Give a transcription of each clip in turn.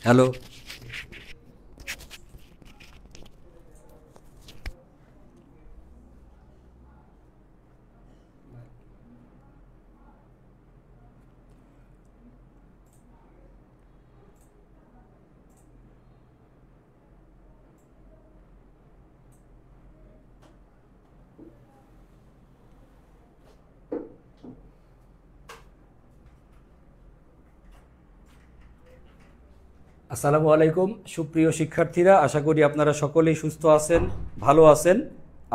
Hello. আসসালামু আলাইকুম সুপ্রিয় শিক্ষার্থীরা, আশা করি আপনারা সকলেই সুস্থ আছেন, ভালো আছেন।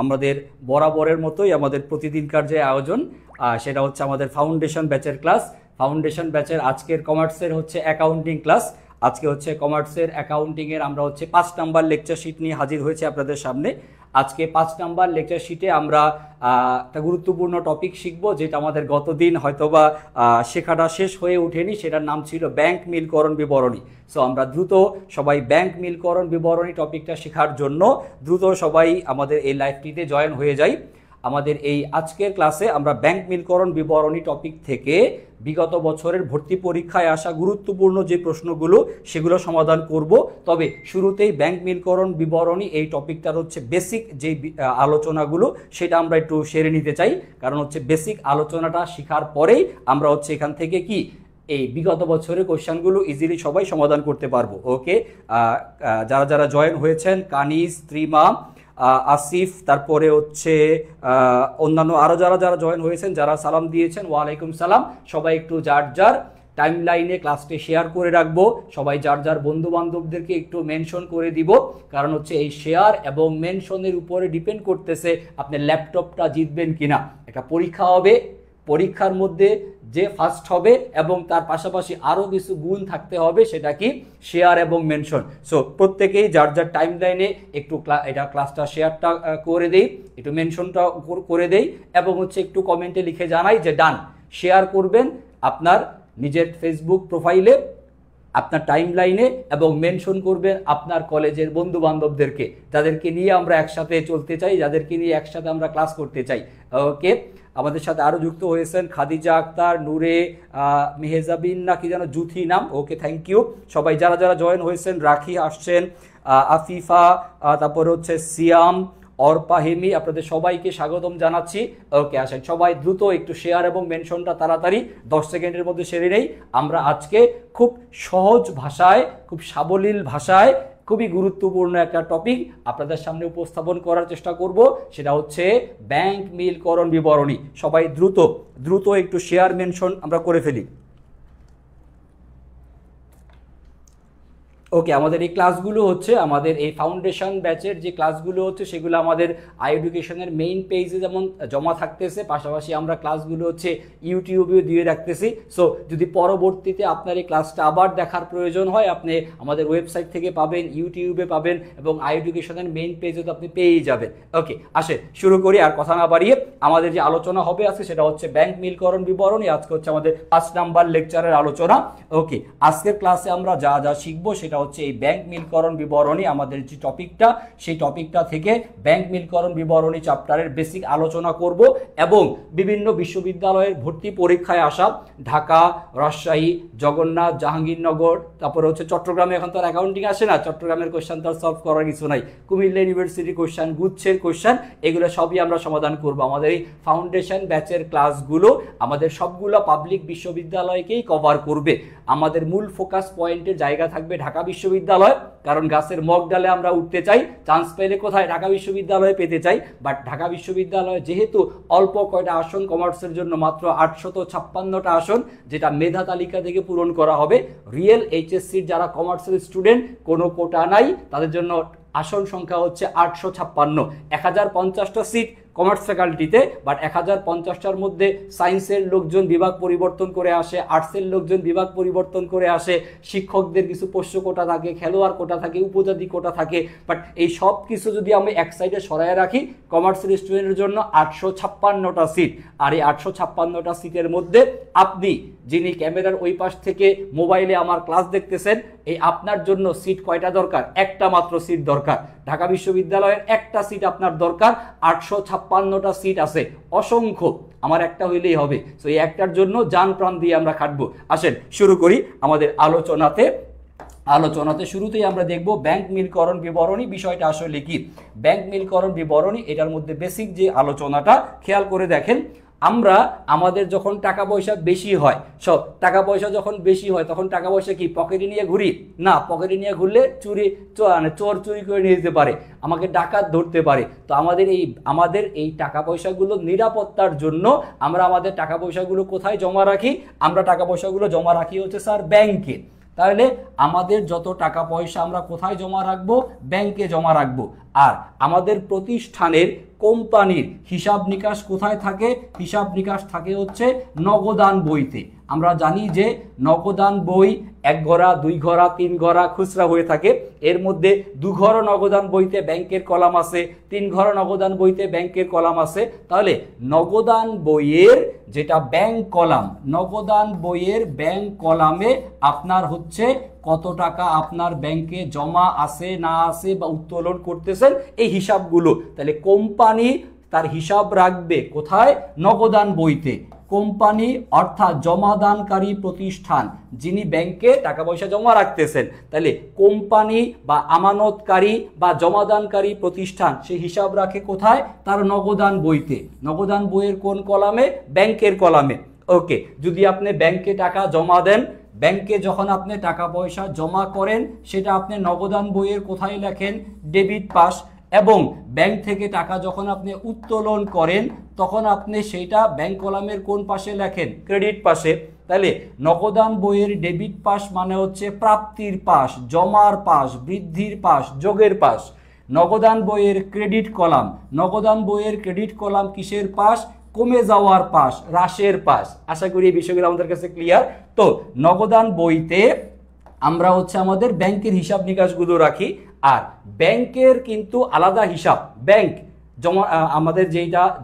আমাদের বরাবরের মতোই আমাদের প্রতিদিনকার যে আয়োজন সেটা হচ্ছে আমাদের ফাউন্ডেশন ব্যাচের ক্লাস। ফাউন্ডেশন ব্যাচের আজকের কমার্সের হচ্ছে অ্যাকাউন্টিং ক্লাস। আজকে হচ্ছে কমার্সের অ্যাকাউন্টিংয়ের আমরা হচ্ছে 5 নাম্বার লেকচার শিট নিয়ে হাজির হয়েছে আপনাদের সামনে। আজকে 5 নাম্বার লেকচার শিটে আমরা একটা গুরুত্বপূর্ণ টপিক শিখব, যেটা আমাদের গতদিন হয়তোবা শেখাটা শেষ হয়ে ওঠেনি। সেটার নাম ছিল ব্যাংক মিলকরণ বিবরণী। সো আমরা দ্রুত সবাই ব্যাংক মিলকরণ বিবরণী টপিকটা শেখার জন্য দ্রুত সবাই আমাদের এই লাইভটিতে জয়েন হয়ে যাই। আমাদের এই আজকের ক্লাসে আমরা ব্যাংক মিলকরণ বিবরণী টপিক থেকে বিগত বছরের ভর্তি পরীক্ষায় আসা গুরুত্বপূর্ণ যে প্রশ্নগুলো সেগুলো সমাধান করব। তবে শুরুতেই ব্যাংক মিলকরণ বিবরণী এই টপিকটার হচ্ছে বেসিক যে আলোচনাগুলো সেটা আমরা একটু সেরে নিতে চাই, কারণ হচ্ছে বেসিক আলোচনাটা শেখার পরেই আমরা হচ্ছে এখান থেকে কি এই বিগত বছরের কোশ্চেনগুলো ইজিলি সবাই সমাধান করতে পারবো। ওকে, যারা যারা জয়েন হয়েছেন, কানিজ, ত্রিমা, আসিফ, তারপরে হচ্ছে অন্যান্য আরও যারা যারা জয়েন হয়েছেন, যারা সালাম দিয়েছেন, ওয়ালাইকুম সালাম। সবাই একটু যার যার টাইম লাইনে ক্লাসটি শেয়ার করে রাখবো। সবাই যার যার বন্ধু বান্ধবদেরকে একটু মেনশন করে দিব, কারণ হচ্ছে এই শেয়ার এবং মেনশনের উপরে ডিপেন্ড করতেছে আপনি ল্যাপটপটা জিতবেন কিনা। একটা পরীক্ষা হবে, পরীক্ষার মধ্যে যে ফার্স্ট হবে এবং তার পাশাপাশি আরও কিছু গুণ থাকতে হবে, সেটা কি শেয়ার এবং মেনশন। সো প্রত্যেকেই যার যার টাইম লাইনে একটু এটা ক্লাসটা শেয়ারটা করে দেই, একটু মেনশনটা করে দেই এবং হচ্ছে একটু কমেন্টে লিখে জানাই যে ডান। শেয়ার করবেন আপনার নিজের ফেসবুক প্রোফাইলে, আপনার টাইম লাইনে, এবং মেনশন করবেন আপনার কলেজের বন্ধু বান্ধবদেরকে, যাদেরকে নিয়ে আমরা একসাথে চলতে চাই, যাদেরকে নিয়ে একসাথে আমরা ক্লাস করতে চাই। ওকে, আমাদের সাথে আরও যুক্ত হয়েছেন খাদিজা আক্তার, নূরে, মেহেজাবিন না কি যেন জুথি নাম। ওকে, থ্যাংক ইউ সবাই যারা যারা জয়েন হয়েছেন। রাখি আসছেন, আফিফা, তারপরে হচ্ছে সিয়াম, অর্পা, হেমি, আপনাদের সবাইকে স্বাগতম জানাচ্ছি। ওকে, আসেন সবাই দ্রুত একটু শেয়ার এবং মেনশনটা তাড়াতাড়ি 10 সেকেন্ডের মধ্যে সেরে নেই। আমরা আজকে খুব সহজ ভাষায়, খুব সাবলীল ভাষায় খুবই গুরুত্বপূর্ণ একটা টপিক আপনাদের সামনে উপস্থাপন করার চেষ্টা করব, সেটা হচ্ছে ব্যাংক মিলকরণ বিবরণী। সবাই দ্রুত দ্রুত একটু শেয়ার মেনশন আমরা করে ফেলি। ওকে, আমাদের এই ক্লাসগুলো হচ্ছে আমাদের এই ফাউন্ডেশন ব্যাচের যে ক্লাসগুলো হচ্ছে সেগুলো আমাদের আই এডুকেশনের মেইন পেজে যেমন জমা থাকতেছে, পাশাপাশি আমরা ক্লাসগুলো হচ্ছে ইউটিউবেও দিয়ে রাখতেছি। সো যদি পরবর্তীতে আপনার এই ক্লাসটা আবার দেখার প্রয়োজন হয়, আপনি আমাদের ওয়েবসাইট থেকে পাবেন, ইউটিউবে পাবেন এবং আই এডুকেশনের মেইন পেজে তো আপনি পেয়েই যাবেন। ওকে, আসে শুরু করি আর কথা না বাড়িয়ে। আমাদের যে আলোচনা হবে আজকে সেটা হচ্ছে ব্যাংক মিলকরণ বিবরণী। আজকে হচ্ছে আমাদের 5 নাম্বার লেকচারের আলোচনা। ওকে, আজকের ক্লাসে আমরা যা যা শিখবো সেটা হচ্ছে এই ব্যাংক মিলকরণ বিবরণী, আমাদের যে টপিকটা সেই টপিকটা থেকে ব্যাংক মিলকরণ বিবরণী চ্যাপ্টারের বেসিক আলোচনা করব এবং বিভিন্ন বিশ্ববিদ্যালয়ের ভর্তি পরীক্ষায় আসা ঢাকা, রাজশাহী, জগন্নাথ, জাহাঙ্গীরনগর, তারপরে হচ্ছে চট্টগ্রামে এখন তো আর অ্যাকাউন্টিং আসে না, চট্টগ্রামের কোশ্চেন তো সলভ করার কিছু নাই, কুমিল্লা ইউনিভার্সিটির কোশ্চেন, গুচ্ছের কোশ্চেন, এগুলো সবই আমরা সমাধান করব। আমাদের এই ফাউন্ডেশন ব্যাচের ক্লাসগুলো আমাদের সবগুলো পাবলিক বিশ্ববিদ্যালয়কেই কভার করবে। আমাদের মূল ফোকাস পয়েন্টের জায়গা থাকবে ঢাকা বিশ্ববিদ্যালয়, কারণ গাছের মগ ডালে আমরা উঠতে চাই, চান্স পেলে কোথায় ঢাকা বিশ্ববিদ্যালয়ে পেতে চাই। বাট ঢাকা বিশ্ববিদ্যালয়ে যেহেতু অল্প কয়টা আসন, কমার্সের জন্য মাত্র 856টা আসন, যেটা মেধা তালিকা থেকে পূরণ করা হবে। রিয়েল এইচএসসির যারা কমার্সের স্টুডেন্ট, কোনো কোটা নাই, তাদের জন্য আসন সংখ্যা হচ্ছে 856। 1050টা সিট কমার্স ফ্যাকাল্টিতে, বাট 1050টার মধ্যে সায়েন্সের লোকজন বিভাগ পরিবর্তন করে আসে, আর্টসের লোকজন বিভাগ পরিবর্তন করে আসে, শিক্ষকদের কিছু পোষ্য কোটা থাকে, খেলোয়াড় কোটা থাকে, উপজাতি কোটা থাকে। বাট এই সব কিছু যদি আমি এক সাইডে সরায় রাখি, কমার্সের স্টুডেন্টের জন্য 856টা সিট। আর এই 856টা সিটের মধ্যে আপনি যিনি ক্যামেরার ওই পাশ থেকে মোবাইলে আমার ক্লাস দেখতেছেন, এই আপনার জন্য সিট কয়টা দরকার? একটা মাত্র সিট দরকার। ঢাকা বিশ্ববিদ্যালয়ের একটা সিট আপনার দরকার, 856টা সিট আছে, অসংখ্য, আমার একটা হইলেই হবে। সো এই একটার জন্য জান প্রাণ দিয়ে আমরা খাটবো। আসেন শুরু করি আমাদের আলোচনাতে। আলোচনাতে শুরুতেই আমরা দেখব ব্যাংক মিলকরণ বিবরণী বিষয়টা আসলে কি। ব্যাংক মিলকরণ বিবরণী এটার মধ্যে বেসিক যে আলোচনাটা খেয়াল করে দেখেন, আমরা আমাদের যখন টাকা পয়সা বেশি হয়, সব টাকা পয়সা যখন বেশি হয় তখন টাকা পয়সা কি পকেটে নিয়ে ঘুরি না, পকেটে নিয়ে ঘুরলে চোর চুরি করে নিয়ে যেতে পারে, আমাকে ডাকাত ধরতে পারে। তো আমাদের এই টাকা পয়সাগুলো নিরাপত্তার জন্য আমরা আমাদের টাকা পয়সাগুলো কোথায় জমা রাখি? আমরা টাকা পয়সাগুলো জমা রাখি হচ্ছে স্যার ব্যাংকে। তাহলে আমাদের যত টাকা পয়সা আমরা কোথায় জমা রাখবো? ব্যাংকে জমা রাখবো। আর আমাদের প্রতিষ্ঠানের কোম্পানির হিসাব নিকাশ কোথায় থাকে? হিসাব নিকাশ থাকে হচ্ছে নগদান বইতে। আমরা জানি যে নগদান বই 1 ঘরা 2 ঘরা 3 ঘরা খুচরা হয়ে থাকে। এর মধ্যে 2 ঘর নগদান বইতে ব্যাংকের কলাম আছে, 3 ঘর নগদান বইতে ব্যাংকের কলাম আছে। তাহলে নগদান বইয়ের যেটা ব্যাংক কলাম, নগদান বইয়ের ব্যাংক কলামে আপনার হচ্ছে কত টাকা আপনার ব্যাংকে জমা আছে না আছে বা উত্তোলন করতেছেন এই হিসাবগুলো। তাহলে কোম্পানি তার হিসাব রাখবে কোথায়? নগদান বইতে। কোম্পানি অর্থাৎ জমাদানকারী প্রতিষ্ঠান যিনি ব্যাংকে টাকা পয়সা জমা রাখতেছেন, তাহলে কোম্পানি বা আমানতকারী বা জমাদানকারী প্রতিষ্ঠান সে হিসাব রাখে কোথায়? তার নগদান বইতে। নগদান বইয়ের কোন কলামে? ব্যাংকের কলামে। ওকে, যদি আপনি ব্যাংকে টাকা জমা দেন, ব্যাংকে যখন আপনি টাকা পয়সা জমা করেন সেটা আপনি নগদান বইয়ের কোথায় লেখেন? ডেবিট পাশ। এবং ব্যাংক থেকে টাকা যখন আপনি উত্তোলন করেন তখন আপনি সেইটা ব্যাংক কলামের কোন পাশে লেখেন? ক্রেডিট পাশে। তাহলে নগদান বইয়ের ডেবিট পাশ মানে হচ্ছে প্রাপ্তির পাশ, জমার পাশ, বৃদ্ধির পাশ, যোগের পাশ। নগদান বইয়ের ক্রেডিট কলাম, নগদান বইয়ের ক্রেডিট কলাম কিসের পাশ? কমে যাওয়ার পাশ, হ্রাসের পাশ। আশা করি এই বিষয়গুলো আমাদের কাছে ক্লিয়ার। তো নগদান বইতে আমরা হচ্ছে আমাদের ব্যাংকের হিসাব নিকাশগুলো রাখি। আর ব্যাংকের কিন্তু আলাদা হিসাব। ব্যাংক জমা আমাদের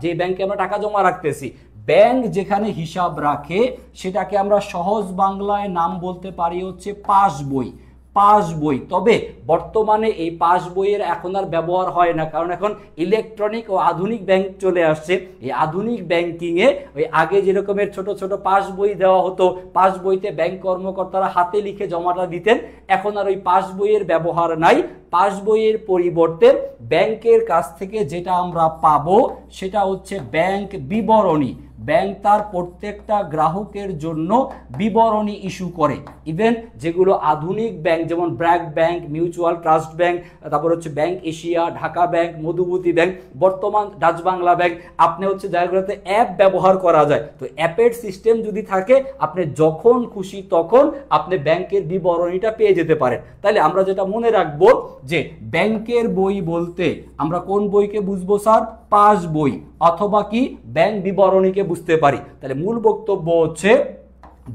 যে ব্যাংকে আমরা টাকা জমা রাখতেছি, ব্যাংক যেখানে হিসাব রাখে সেটাকে আমরা সহজ বাংলায় নাম বলতে পারি হচ্ছে পাস বই। পাস বই। তবে বর্তমানে এই পাস বইয়ের এখন আর ব্যবহার হয় না, কারণ এখন ইলেকট্রনিক ও আধুনিক ব্যাংক চলে আসছে। এই আধুনিক ব্যাংকিংয়ে ওই আগে যেরকমের ছোট ছোট পাস বই দেওয়া হতো, পাস বইতে ব্যাংক কর্মকর্তারা হাতে লিখে জমাটা দিতেন, এখন আর ওই পাস বইয়ের ব্যবহার নাই। পাস বইয়ের পরিবর্তে ব্যাংকের কাছ থেকে যেটা আমরা পাবো সেটা হচ্ছে ব্যাংক বিবরণী। ব্যাংক তার প্রত্যেকটা গ্রাহকের জন্য বিবরণী ইস্যু করে। ইভেন যেগুলো আধুনিক ব্যাংক যেমন BRAC bank, mutual trust bank, তারপর হচ্ছে bank Asia, Dhaka bank, Madhumati bank, বর্তমান ডাচ বাংলা ব্যাংক, আপনি হচ্ছে জায়গাগুলোতে অ্যাপ ব্যবহার করা যায়। তো অ্যাপের সিস্টেম যদি থাকে আপনি যখন খুশি তখন আপনি ব্যাংকের বিবরণীটা পেয়ে যেতে পারেন। তাহলে আমরা যেটা মনে রাখবো যে ব্যাংকের বই বলতে আমরা কোন বইকে বুঝবো স্যার? পাস বই অথবা কি ব্যাংক বিবরণীকে বুঝতে পারি। তাহলে মূল বক্তব্য হচ্ছে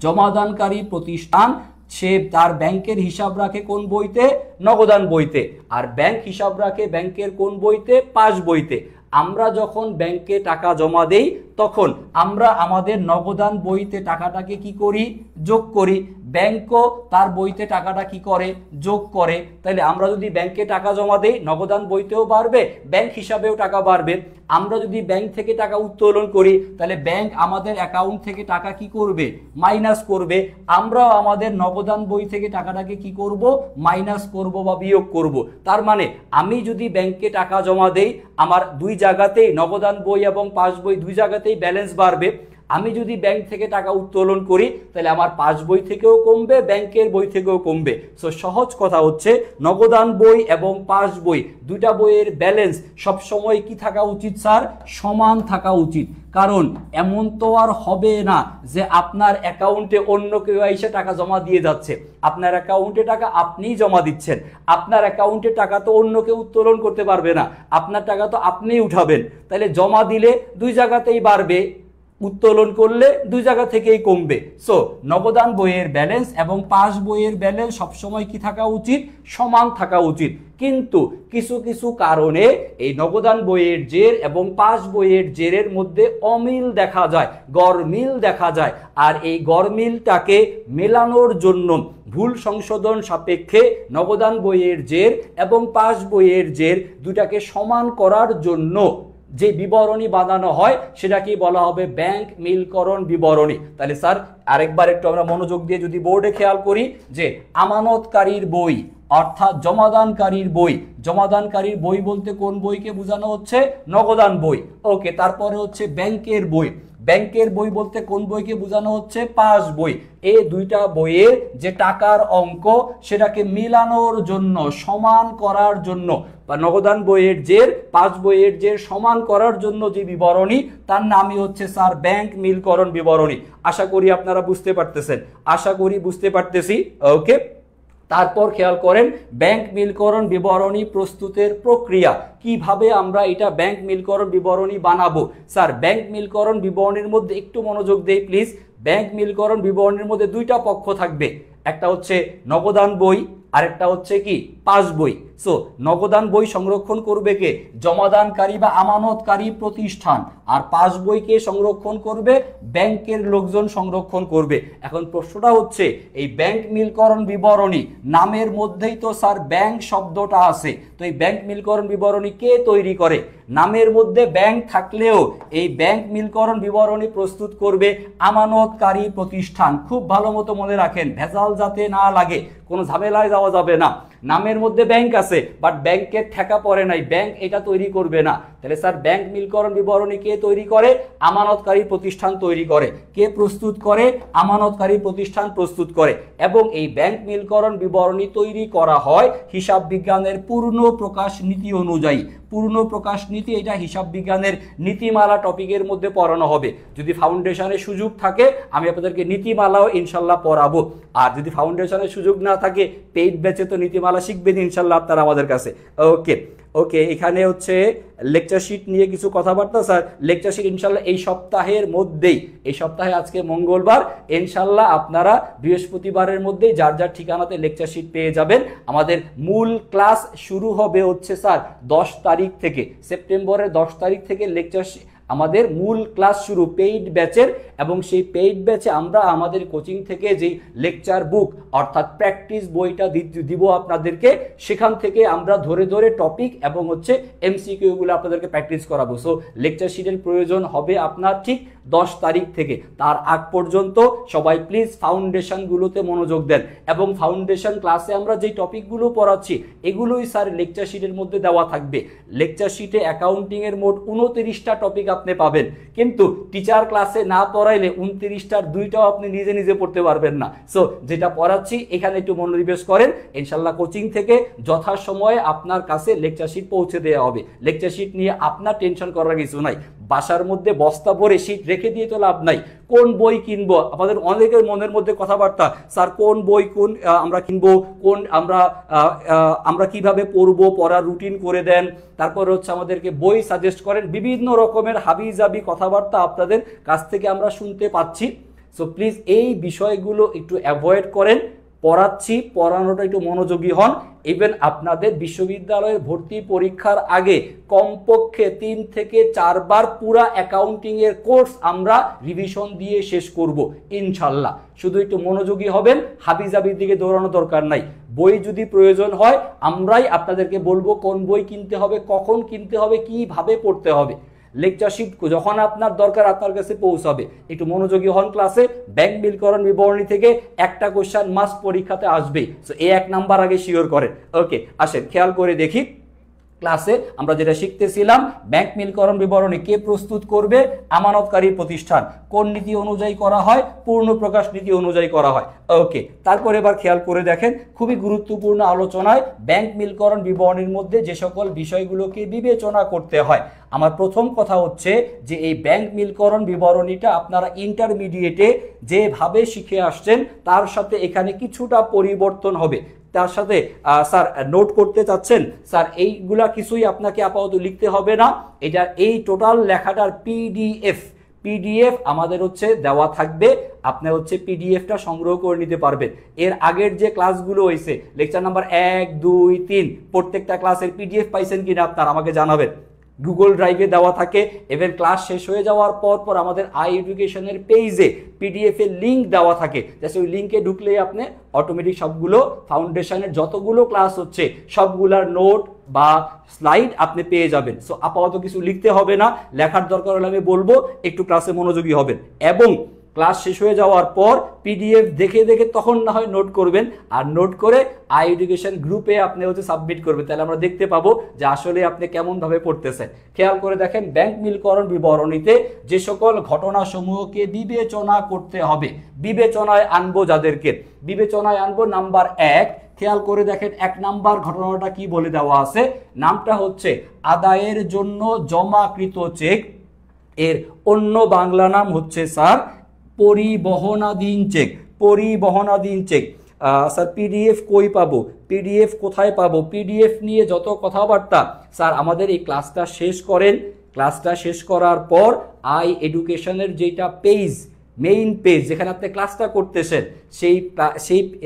জমাদানকারী প্রতিষ্ঠান সে তার ব্যাংকের হিসাব রাখে কোন বইতে? নগদান বইতে। আর ব্যাংক হিসাব রাখে ব্যাংকের কোন বইতে? পাস বইতে। আমরা যখন ব্যাংকে টাকা জমা দেই তখন আমরা আমাদের নগদান বইতে টাকাটাকে কি করি? যোগ করি। ব্যাংকও তার বইতে টাকাটা কি করে? যোগ করে। তাহলে আমরা যদি ব্যাংকে টাকা জমা দেই নগদান বইতেও বাড়বে, ব্যাংক হিসাবেও টাকা বাড়বে। আমরা যদি ব্যাংক থেকে টাকা উত্তোলন করি তাহলে ব্যাংক আমাদের অ্যাকাউন্ট থেকে টাকা কি করবে? মাইনাস করবে। আমরাও আমাদের নগদান বই থেকে টাকাটাকে কি করব? মাইনাস করব বা বিয়োগ করব। তার মানে আমি যদি ব্যাংকে টাকা জমা দেই আমার দুই জায়গাতেই নগদান বই এবং পাস বই দুই জায়গাতেই ব্যালেন্স বাড়বে। আমি যদি ব্যাংক থেকে টাকা উত্তোলন করি তাহলে আমার পাস বই থেকেও কমবে, ব্যাংকের বই থেকেও কমবে। সো সহজ কথা হচ্ছে নগদান বই এবং পাস বই দুইটা বইয়ের ব্যালেন্স সবসময় কি থাকা উচিত স্যার? সমান থাকা উচিত। কারণ এমন তো আর হবে না যে আপনার অ্যাকাউন্টে অন্য কেউ এসে টাকা জমা দিয়ে যাচ্ছে। আপনার অ্যাকাউন্টে টাকা আপনিই জমা দিচ্ছেন, আপনার অ্যাকাউন্টে টাকা তো অন্য কেউ উত্তোলন করতে পারবে না, আপনার টাকা তো আপনিই উঠাবেন। তাহলে জমা দিলে দুই জায়গাতেই বাড়বে, উত্তোলন করলে দুই জায়গা থেকেই কমবে। সো নগদান বইয়ের ব্যালেন্স এবং পাস বইয়ের ব্যালেন্স সবসময় কি থাকা উচিত? সমান থাকা উচিত। কিন্তু কিছু কিছু কারণে এই নগদান বইয়ের জের এবং পাস বইয়ের জেরের মধ্যে অমিল দেখা যায়, গরমিল দেখা যায়। আর এই গরমিলটাকে মেলানোর জন্য ভুল সংশোধন সাপেক্ষে নগদান বইয়ের জের এবং পাস বইয়ের জের দুটাকে সমান করার জন্য যে বিবরণী বানানো হয় সেটাকে বলা হবে ব্যাংক মিলকরণ বিবরণী। তাহলে স্যার আরেকবার একটু আমরা মনোযোগ দিয়ে যদি বোর্ডে খেয়াল করি যে আমানতকারীর বই অর্থাৎ জমাদানকারীর বই, জমাদানকারীর বই বলতে কোন বইকে বোঝানো হচ্ছে? নগদান বই। ওকে, তারপরে হচ্ছে ব্যাংকের বই, ব্যাংকের বই বলতে কোন বইকে বোঝানো হচ্ছে? পাস বই। এই দুইটা বইয়ের যে টাকার অঙ্ক সেটাকে মিলানোর জন্য, সমান করার জন্য, বা নগদান বইয়ের জের পাস বইয়ের জের সমান করার জন্য যে বিবরণী তার নামই হচ্ছে স্যার ব্যাংক মিলকরণ বিবরণী। আশা করি আপনারা বুঝতে পারতেছেন, আশা করি বুঝতে পারতেছি। ওকে, তারপর খেয়াল করেন ব্যাংক মিলকরণ বিবরণী প্রস্তুতের প্রক্রিয়া, কিভাবে আমরা এটা ব্যাংক মিলকরণ বিবরণী বানাবো। স্যার ব্যাংক মিলকরণ বিবরণীর মধ্যে একটু মনোযোগ দেই প্লিজ। ব্যাংক মিলকরণ বিবরণীর মধ্যে দুইটা পক্ষ থাকবে, একটা হচ্ছে নগদান বই, আরেকটা হচ্ছে কি? পাস বই। সো নগদান বই সংরক্ষণ করবে কে? জমাদানকারী বা আমানতকারী প্রতিষ্ঠান। আর পাস বইকে সংরক্ষণ করবে ব্যাংকের লোকজন সংরক্ষণ করবে। এখন প্রশ্নটা হচ্ছে এই ব্যাংক মিলকরণ বিবরণী নামের মধ্যেই তো স্যার ব্যাংক শব্দটা আছে, তো এই ব্যাংক মিলকরণ বিবরণী কে তৈরি করে? নামের মধ্যে ব্যাংক থাকলেও এই ব্যাংক মিলকরণ বিবরণী প্রস্তুত করবে আমানতকারী প্রতিষ্ঠান। খুব ভালো মতো মনে রাখেন, ভেজাল যাতে না লাগে, কোনো ঝামেলায় যাওয়া যাবে না। নামের মধ্যে ব্যাংক আছে বাট ব্যাংকের ঠেকা পড়ে নাই, ব্যাংক এটা তৈরি করবে না। তাহলে স্যার ব্যাংক মিলকরণ বিবরণী কে তৈরি করে? আমানতকারী প্রতিষ্ঠান তৈরি করে। কে প্রস্তুত করে? আমানতকারী প্রতিষ্ঠান প্রস্তুত করে। এবং এই ব্যাংক মিলকরণ বিবরণী তৈরি করা হয় হিসাব বিজ্ঞানের পূর্ণ প্রকাশ নীতি অনুযায়ী। পূর্ণ প্রকাশ নীতি, এটা হিসাব বিজ্ঞানের নীতিমালা টপিকের মধ্যে পড়ানো হবে। যদি ফাউন্ডেশনের সুযোগ থাকে আমি আপনাদেরকে নীতিমালাও ইনশাল্লাহ পড়াবো, আর যদি ফাউন্ডেশনের সুযোগ না থাকে পেইড ব্যাচে তো নীতিমালা শিখবেন ইনশাল্লাহ আপনারা আমাদের কাছে। ওকে ওকে, এখানে হচ্ছে লেকচার শিট নিয়ে কিছু কথাবার্তা। স্যার লেকচার শিট ইনশাল্লাহ এই সপ্তাহের মধ্যেই, এই সপ্তাহে আজকে মঙ্গলবার, ইনশাল্লাহ আপনারা বৃহস্পতিবারের মধ্যেই যার যার ঠিকানাতে লেকচার শিট পেয়ে যাবেন। আমাদের মূল ক্লাস শুরু হবে হচ্ছে স্যার 10 তারিখ থেকে, সেপ্টেম্বরের 10 তারিখ থেকে লেকচার আমাদের মূল ক্লাস শুরু পেইড ব্যাচের। এবং সেই পেইড ব্যাচে আমরা আমাদের কোচিং থেকে যেই লেকচার বুক অর্থাৎ প্র্যাকটিস বইটা দিব আপনাদেরকে, সেখান থেকে আমরা ধরে ধরে টপিক এবং হচ্ছে এমসিকিউগুলো আপনাদেরকে প্র্যাকটিস করাবো। সো লেকচার শিটের প্রয়োজন হবে আপনার ঠিক 10 তারিখ থেকে। তার আগ পর্যন্ত সবাই প্লিজ ফাউন্ডেশনগুলোতে মনোযোগ দেন। এবং ফাউন্ডেশন ক্লাসে আমরা যেই টপিকগুলো পড়াচ্ছি এগুলোই স্যার লেকচার শিটের মধ্যে দেওয়া থাকবে। লেকচার শিটে অ্যাকাউন্টিংয়ের মোট 29টা টপিক আপনি পাবেন, কিন্তু টিচার ক্লাসে না পড়াইলে 29টার 2টাও আপনি নিজে নিজে পড়তে পারবেন না। সো যেটা পড়াচ্ছি এখানে একটু মনোনিবেশ করেন, ইনশাল্লাহ কোচিং থেকে যথাসময়ে আপনার কাছে লেকচার শিট পৌঁছে দেওয়া হবে। লেকচার শিট নিয়ে আপনার টেনশন করার কিছু নাই। বাসার মধ্যে বস্তা ভরে শিট রেখে দিয়ে তো লাভ নাই। কোন বই কিনবো, আমাদের অনেকের মনের মধ্যে কথাবার্তা, স্যার কোন বই কোন আমরা কিনবো, কোন আমরা কিভাবে পড়বো, পড়ার রুটিন করে দেন, তারপর হচ্ছে আমাদেরকে বই সাজেস্ট করেন, বিভিন্ন রকমের হাবিজাবি কথাবার্তা আপনাদের কাছ থেকে আমরা শুনতে পাচ্ছি। সো প্লিজ এই বিষয়গুলো একটু অ্যাভয়েড করেন। পড়াচ্ছি, পড়ানোটা একটু মনোযোগী হন। ইভেন আপনাদের বিশ্ববিদ্যালয়ের ভর্তি পরীক্ষার আগে কমপক্ষে 3 থেকে 4 বার পুরা অ্যাকাউন্টিং এর কোর্স আমরা রিভিশন দিয়ে শেষ করব ইনশাল্লাহ। শুধু একটু মনোযোগী হবেন, হাবিজাবির দিকে দৌড়ানো দরকার নাই। বই যদি প্রয়োজন হয় আমরাই আপনাদেরকে বলবো কোন বই কিনতে হবে, কখন কিনতে হবে, কিভাবে পড়তে হবে। লেকচার শিট যখন আপনার দরকার আপনার কাছে পৌঁছাবে। একটু মনোযোগী হন ক্লাসে। ব্যাংক বিলকরণ বিবরণী থেকে একটা কোশ্চেন মাস্ট পরীক্ষাতে আসবেই। সো এই 1 নাম্বার আগে শিওর করেন। ওকে, আসেন খেয়াল করে দেখি ক্লাসে আমরা যেটা শিখতেছিলাম, ব্যাংক মিলকরণ বিবরণী কে প্রস্তুত করবে? আমানতকারী প্রতিষ্ঠান। কোন নীতি অনুযায়ী করা হয়? পূর্ণ প্রকাশ নীতি অনুযায়ী করা হয়। ওকে, তারপর এবার খেয়াল করে দেখেন খুবই গুরুত্বপূর্ণ আলোচনায় ব্যাংক মিলকরণ বিবরণীর মধ্যে যে সকল বিষয়গুলোকে বিবেচনা করতে হয়। আমার প্রথম কথা হচ্ছে যে এই ব্যাংক মিলকরণ বিবরণীটা আপনারা ইন্টারমিডিয়েটে যেভাবে শিখে আসছেন তার সাথে এখানে কিছুটা পরিবর্তন হবে। তার সাথে স্যার নোট করতে চাচ্ছেন, স্যার এইগুলা কিছুই আপনাকে আপাতত লিখতে হবে না। এটা এই টোটাল লেখাটার পিডিএফ আমাদের হচ্ছে দেওয়া থাকবে। আপনি হচ্ছে পিডিএফটা সংগ্রহ করে নিতে পারবেন। এর আগের যে ক্লাসগুলো হয়েছে লেকচার নাম্বার 1, 2, 3 প্রত্যেকটা ক্লাসের পিডিএফ পাইছেন কিনা আপনারা আমাকে জানাবেন। গুগল ড্রাইভে দেওয়া থাকে। এবং ক্লাস শেষ হয়ে যাওয়ার পর আমাদের আই এডুকেশনের পেজে পিডিএফ এর লিঙ্ক দেওয়া থাকে, জাস্ট ওই লিঙ্কে ঢুকলেই আপনি অটোমেটিক সবগুলো ফাউন্ডেশনের যতগুলো ক্লাস হচ্ছে সবগুলার নোট বা স্লাইড আপনি পেয়ে যাবেন। সো আপাতত কিছু লিখতে হবে না, লেখার দরকার হলে আমি বলবো, একটু ক্লাসে মনোযোগী হবেন এবং ক্লাস শেষ হয়ে যাওয়ার পর পিডিএফ দেখে দেখে তখন না হয় নোট করবেন, আর নোট করে আই এডুকেশন গ্রুপে আপনি হচ্ছে সাবমিট করবেন, তাহলে আমরা দেখতে পাবো যে আসলে আপনি কেমনভাবে পড়তেছেন। খেয়াল করে দেখেন, ব্যাংক মিলকরণ বিবরণীতে যে সকল ঘটনাসমূহকে বিবেচনা করতে হবে, বিবেচনায় আনবো যাদেরকে, বিবেচনায় আনবো নাম্বার 1। খেয়াল করে দেখেন 1 নাম্বার ঘটনাটা কি বলে দেওয়া আছে, নামটা হচ্ছে আদায়ের জন্য জমাকৃত চেক, এর অন্য বাংলা নাম হচ্ছে স্যার পরিবহনাধীন চেক, পরিবহনাধীন চেক। স্যার পিডিএফ কই পাবো, পিডিএফ কোথায় পাবো, পিডিএফ নিয়ে যত কথাবার্তা স্যার আমাদের এই ক্লাসটা শেষ করেন, ক্লাসটা শেষ করার পর আই এডুকেশনের যেটা পেজ, মেইন পেজ যেখানে আপনি ক্লাসটা করতেছেন, সেই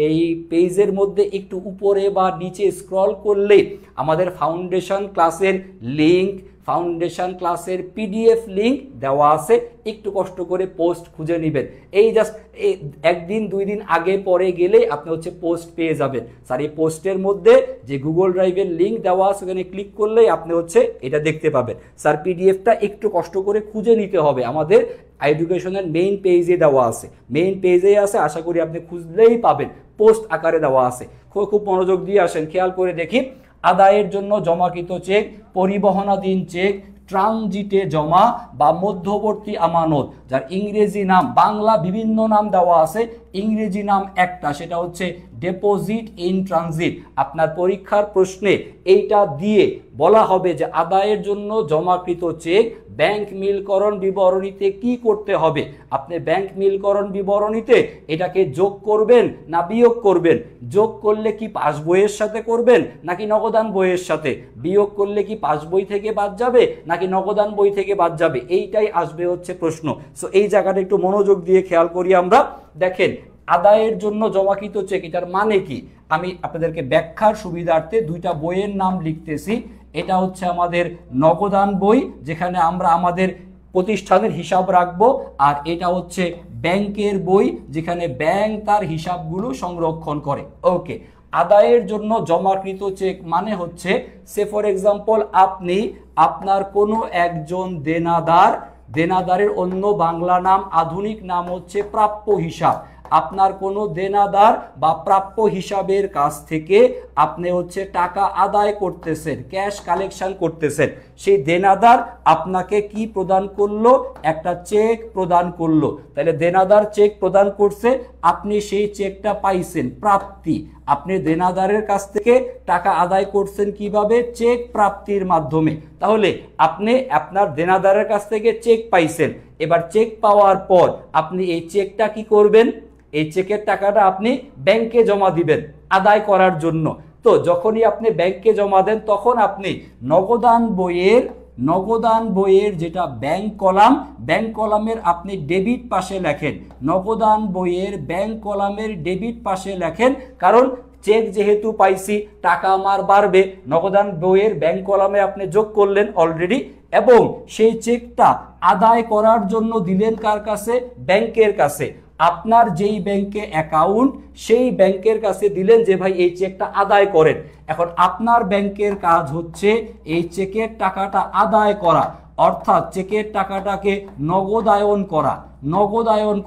এই পেজের মধ্যে একটু উপরে বা নিচে স্ক্রল করলে আমাদের ফাউন্ডেশন ক্লাসের লিংক, ফাউন্ডেশন ক্লাসের পিডিএফ লিংক দেওয়া আছে, একটু কষ্ট করে পোস্ট খুঁজে নেবেন। এই জাস্ট একদিন 2 দিন আগে পরে গেলে আপনি হচ্ছে পোস্ট পেয়ে যাবেন। স্যার এই পোস্টের মধ্যে যে গুগল ড্রাইভের লিংক দেওয়া আছে ওখানে ক্লিক করলেই আপনি হচ্ছে এটা দেখতে পাবেন। স্যার পিডিএফটা একটু কষ্ট করে খুঁজে নিতে হবে, আমাদের এডুকেশনের মেইন পেজে দেওয়া আছে, মেইন পেজে আছে, আশা করি আপনি খুঁজলেই পাবেন, পোস্ট আকারে দেওয়া আছে। খুব মনোযোগ দিয়ে আসেন, খেয়াল করে দেখি। আদায়ের জন্য জমাকৃত চেক, পরিবহনাধীন চেক, ট্রানজিটে জমা বা মধ্যবর্তী আমানত, যার ইংরেজি নাম, বাংলা বিভিন্ন নাম দেওয়া আছে, ইংরেজি নাম একটা, সেটা হচ্ছে ডিপোজিট ইন ট্রানজিট। আপনার পরীক্ষার প্রশ্নে এইটা দিয়ে বলা হবে যে আদায়ের জন্য জমাকৃত চেক ব্যাংক মিলকরণ বিবরণীতে কি করতে হবে। আপনি ব্যাংক মিলকরণ বিবরণীতে এটাকে যোগ করবেন না বিয়োগ করবেন, যোগ করলে কি পাসবইয়ের সাথে করবেন নাকি নগদান বইয়ের সাথে, বিয়োগ করলে কি পাসবই থেকে বাদ যাবে নাকি নগদান বই থেকে বাদ যাবে, এইটাই আসবে হচ্ছে প্রশ্ন। সো এই জায়গাটা একটু মনোযোগ দিয়ে খেয়াল করি আমরা। দেখেন আদায়ের জন্য জমাকৃত চেক, এটার মানে কি আমি আপনাদেরকে ব্যাখ্যার সুবিধার্থে 2টা বইয়ের নাম লিখতেছি। এটা হচ্ছে আমাদের নগদান বই, যেখানে আমরা আমাদের প্রতিষ্ঠানের হিসাব রাখবো, আর এটা হচ্ছে ব্যাংকের বই, যেখানে ব্যাংক তার হিসাবগুলো সংরক্ষণ করে। ওকে, আদায়ের জন্য জমাকৃত চেক মানে হচ্ছে সে ফর এক্সাম্পল আপনি আপনার কোনো একজন দেনাদার, দেনাদারের অন্য বাংলা নাম, আধুনিক নাম হচ্ছে প্রাপ্য হিসাব, আপনার কোনো দেনাদার বা প্রাপ্য হিসাবের কাছ থেকে আপনি হচ্ছে টাকা আদায় করতেছেন, ক্যাশ কালেকশন করতেছেন, সেই দেনাদার আপনাকে কি প্রদান করলো, একটা চেক প্রদান করলো। তাহলে দেনাদার চেক প্রদান করছে, আপনি সেই চেকটা পাইছেন, প্রাপ্তি। আপনি দেনাদারের কাছ থেকে টাকা আদায় করছেন কিভাবে, চেক প্রাপ্তির মাধ্যমে। তাহলে আপনি আপনার দেনাদারের কাছ থেকে চেক পাইছেন, এবার চেক পাওয়ার পর আপনি এই চেকটা কি করবেন, এই চেকের টাকাটা আপনি ব্যাংকে জমা দিবেন আদায় করার জন্য। তো যখনই আপনি ব্যাংকে জমা দেন তখন আপনি নগদান বইয়ের যেটা ব্যাংক কলাম, ব্যাংক কলামের আপনি ডেবিট পাশে লেখেন, নগদান বইয়ের ব্যাংক কলামের ডেবিট পাশে লেখেন, কারণ চেক যেহেতু পাইছি টাকা আমার বাড়বে, নগদান বইয়ের ব্যাংক কলামে আপনি যোগ করলেন অলরেডি, এবং সেই চেকটা আদায় করার জন্য দিলেন কার কাছে, ব্যাংকের কাছে। আপনার যেই ব্যাংকে অ্যাকাউন্ট সেই ব্যাংকের কাছে দিলেন যে ভাই এই চেকটা আদায় করেন। এখন আপনার ব্যাংকের কাজ হচ্ছে এই চেকের টাকাটা আদায় করা, অর্থাৎ চেকের টাকাটাকে নগদায়ন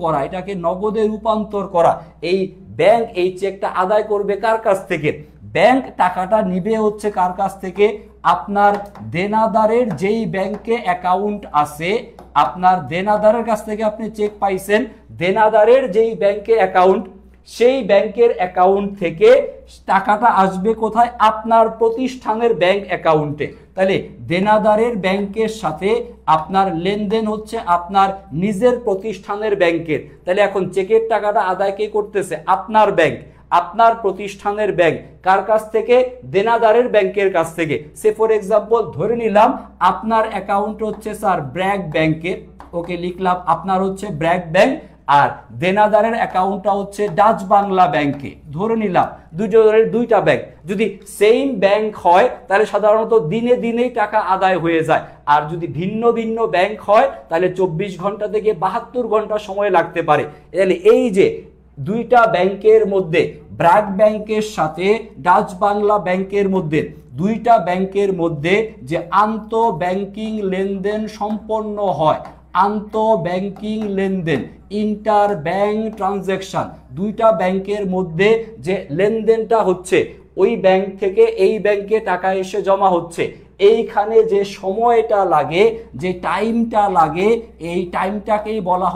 করা, এটাকে নগদে রূপান্তর করা। এই ব্যাংক এই চেকটা আদায় করবে কার কাছ থেকে, ব্যাংক টাকাটা নিবে হচ্ছে কার কাছ থেকে, আপনার দেনাদারের যেই ব্যাংকে অ্যাকাউন্ট আছে, আপনার দেনাদারের কাছ থেকে আপনি চেক পাইছেন, দেনাদারের যেই ব্যাংকে অ্যাকাউন্ট সেই ব্যাংকের অ্যাকাউন্ট থেকে টাকাটা আসবে কোথায়, আপনার প্রতিষ্ঠানের ব্যাংক অ্যাকাউন্টে। তাহলে দেনাদারের ব্যাংকের সাথে আপনার লেনদেন হচ্ছে আপনার নিজের প্রতিষ্ঠানের ব্যাংকের। তাহলে এখন চেকের টাকাটা আদায় কে করতেছে, আপনার ব্যাংক, আপনার প্রতিষ্ঠানের ব্যাংক। কার কাছ থেকে, দেনাদারের ব্যাংকের কাছ থেকে। সে ফর এক্সাম্পল ধরে নিলাম আপনার অ্যাকাউন্ট হচ্ছে স্যার ব্র্যাক ব্যাংকের, ওকে লিখলাম আপনার হচ্ছে ব্র্যাক ব্যাংক, আর দেনাদারের অ্যাকাউন্টটা হচ্ছে ডাচ বাংলা ব্যাংকে। ধরে নিলাম দুইটা ব্যাংক, যদি সেম ব্যাংক হয় তাহলে সাধারণত দিনে দিনেই টাকা আদায় হয়ে যায়, আর যদি ভিন্ন ভিন্ন ব্যাংক হয় তাহলে 24 ঘন্টা থেকে 72 ঘন্টা সময় লাগতে পারে। তাহলে এই যে দুইটা ব্যাংকের মধ্যে, ব্র্যাক ব্যাংকের সাথে ডাচ বাংলা ব্যাংকের মধ্যে, দুইটা ব্যাংকের মধ্যে যে আন্তঃ ব্যাংকিং লেনদেন সম্পন্ন হয়, আন্তঃ ব্যাংকিং লেনদেন, ইন্টার ব্যাংক ট্রানজ্যাকশন, দুইটা ব্যাংকের মধ্যে যে লেনদেনটা হচ্ছে, ওই ব্যাংক থেকে এই ব্যাংকে টাকা এসে জমা হচ্ছে, এইখানে যে সময়টা লাগে, যে টাইমটা লাগে, এই টাইমটাকেই বলা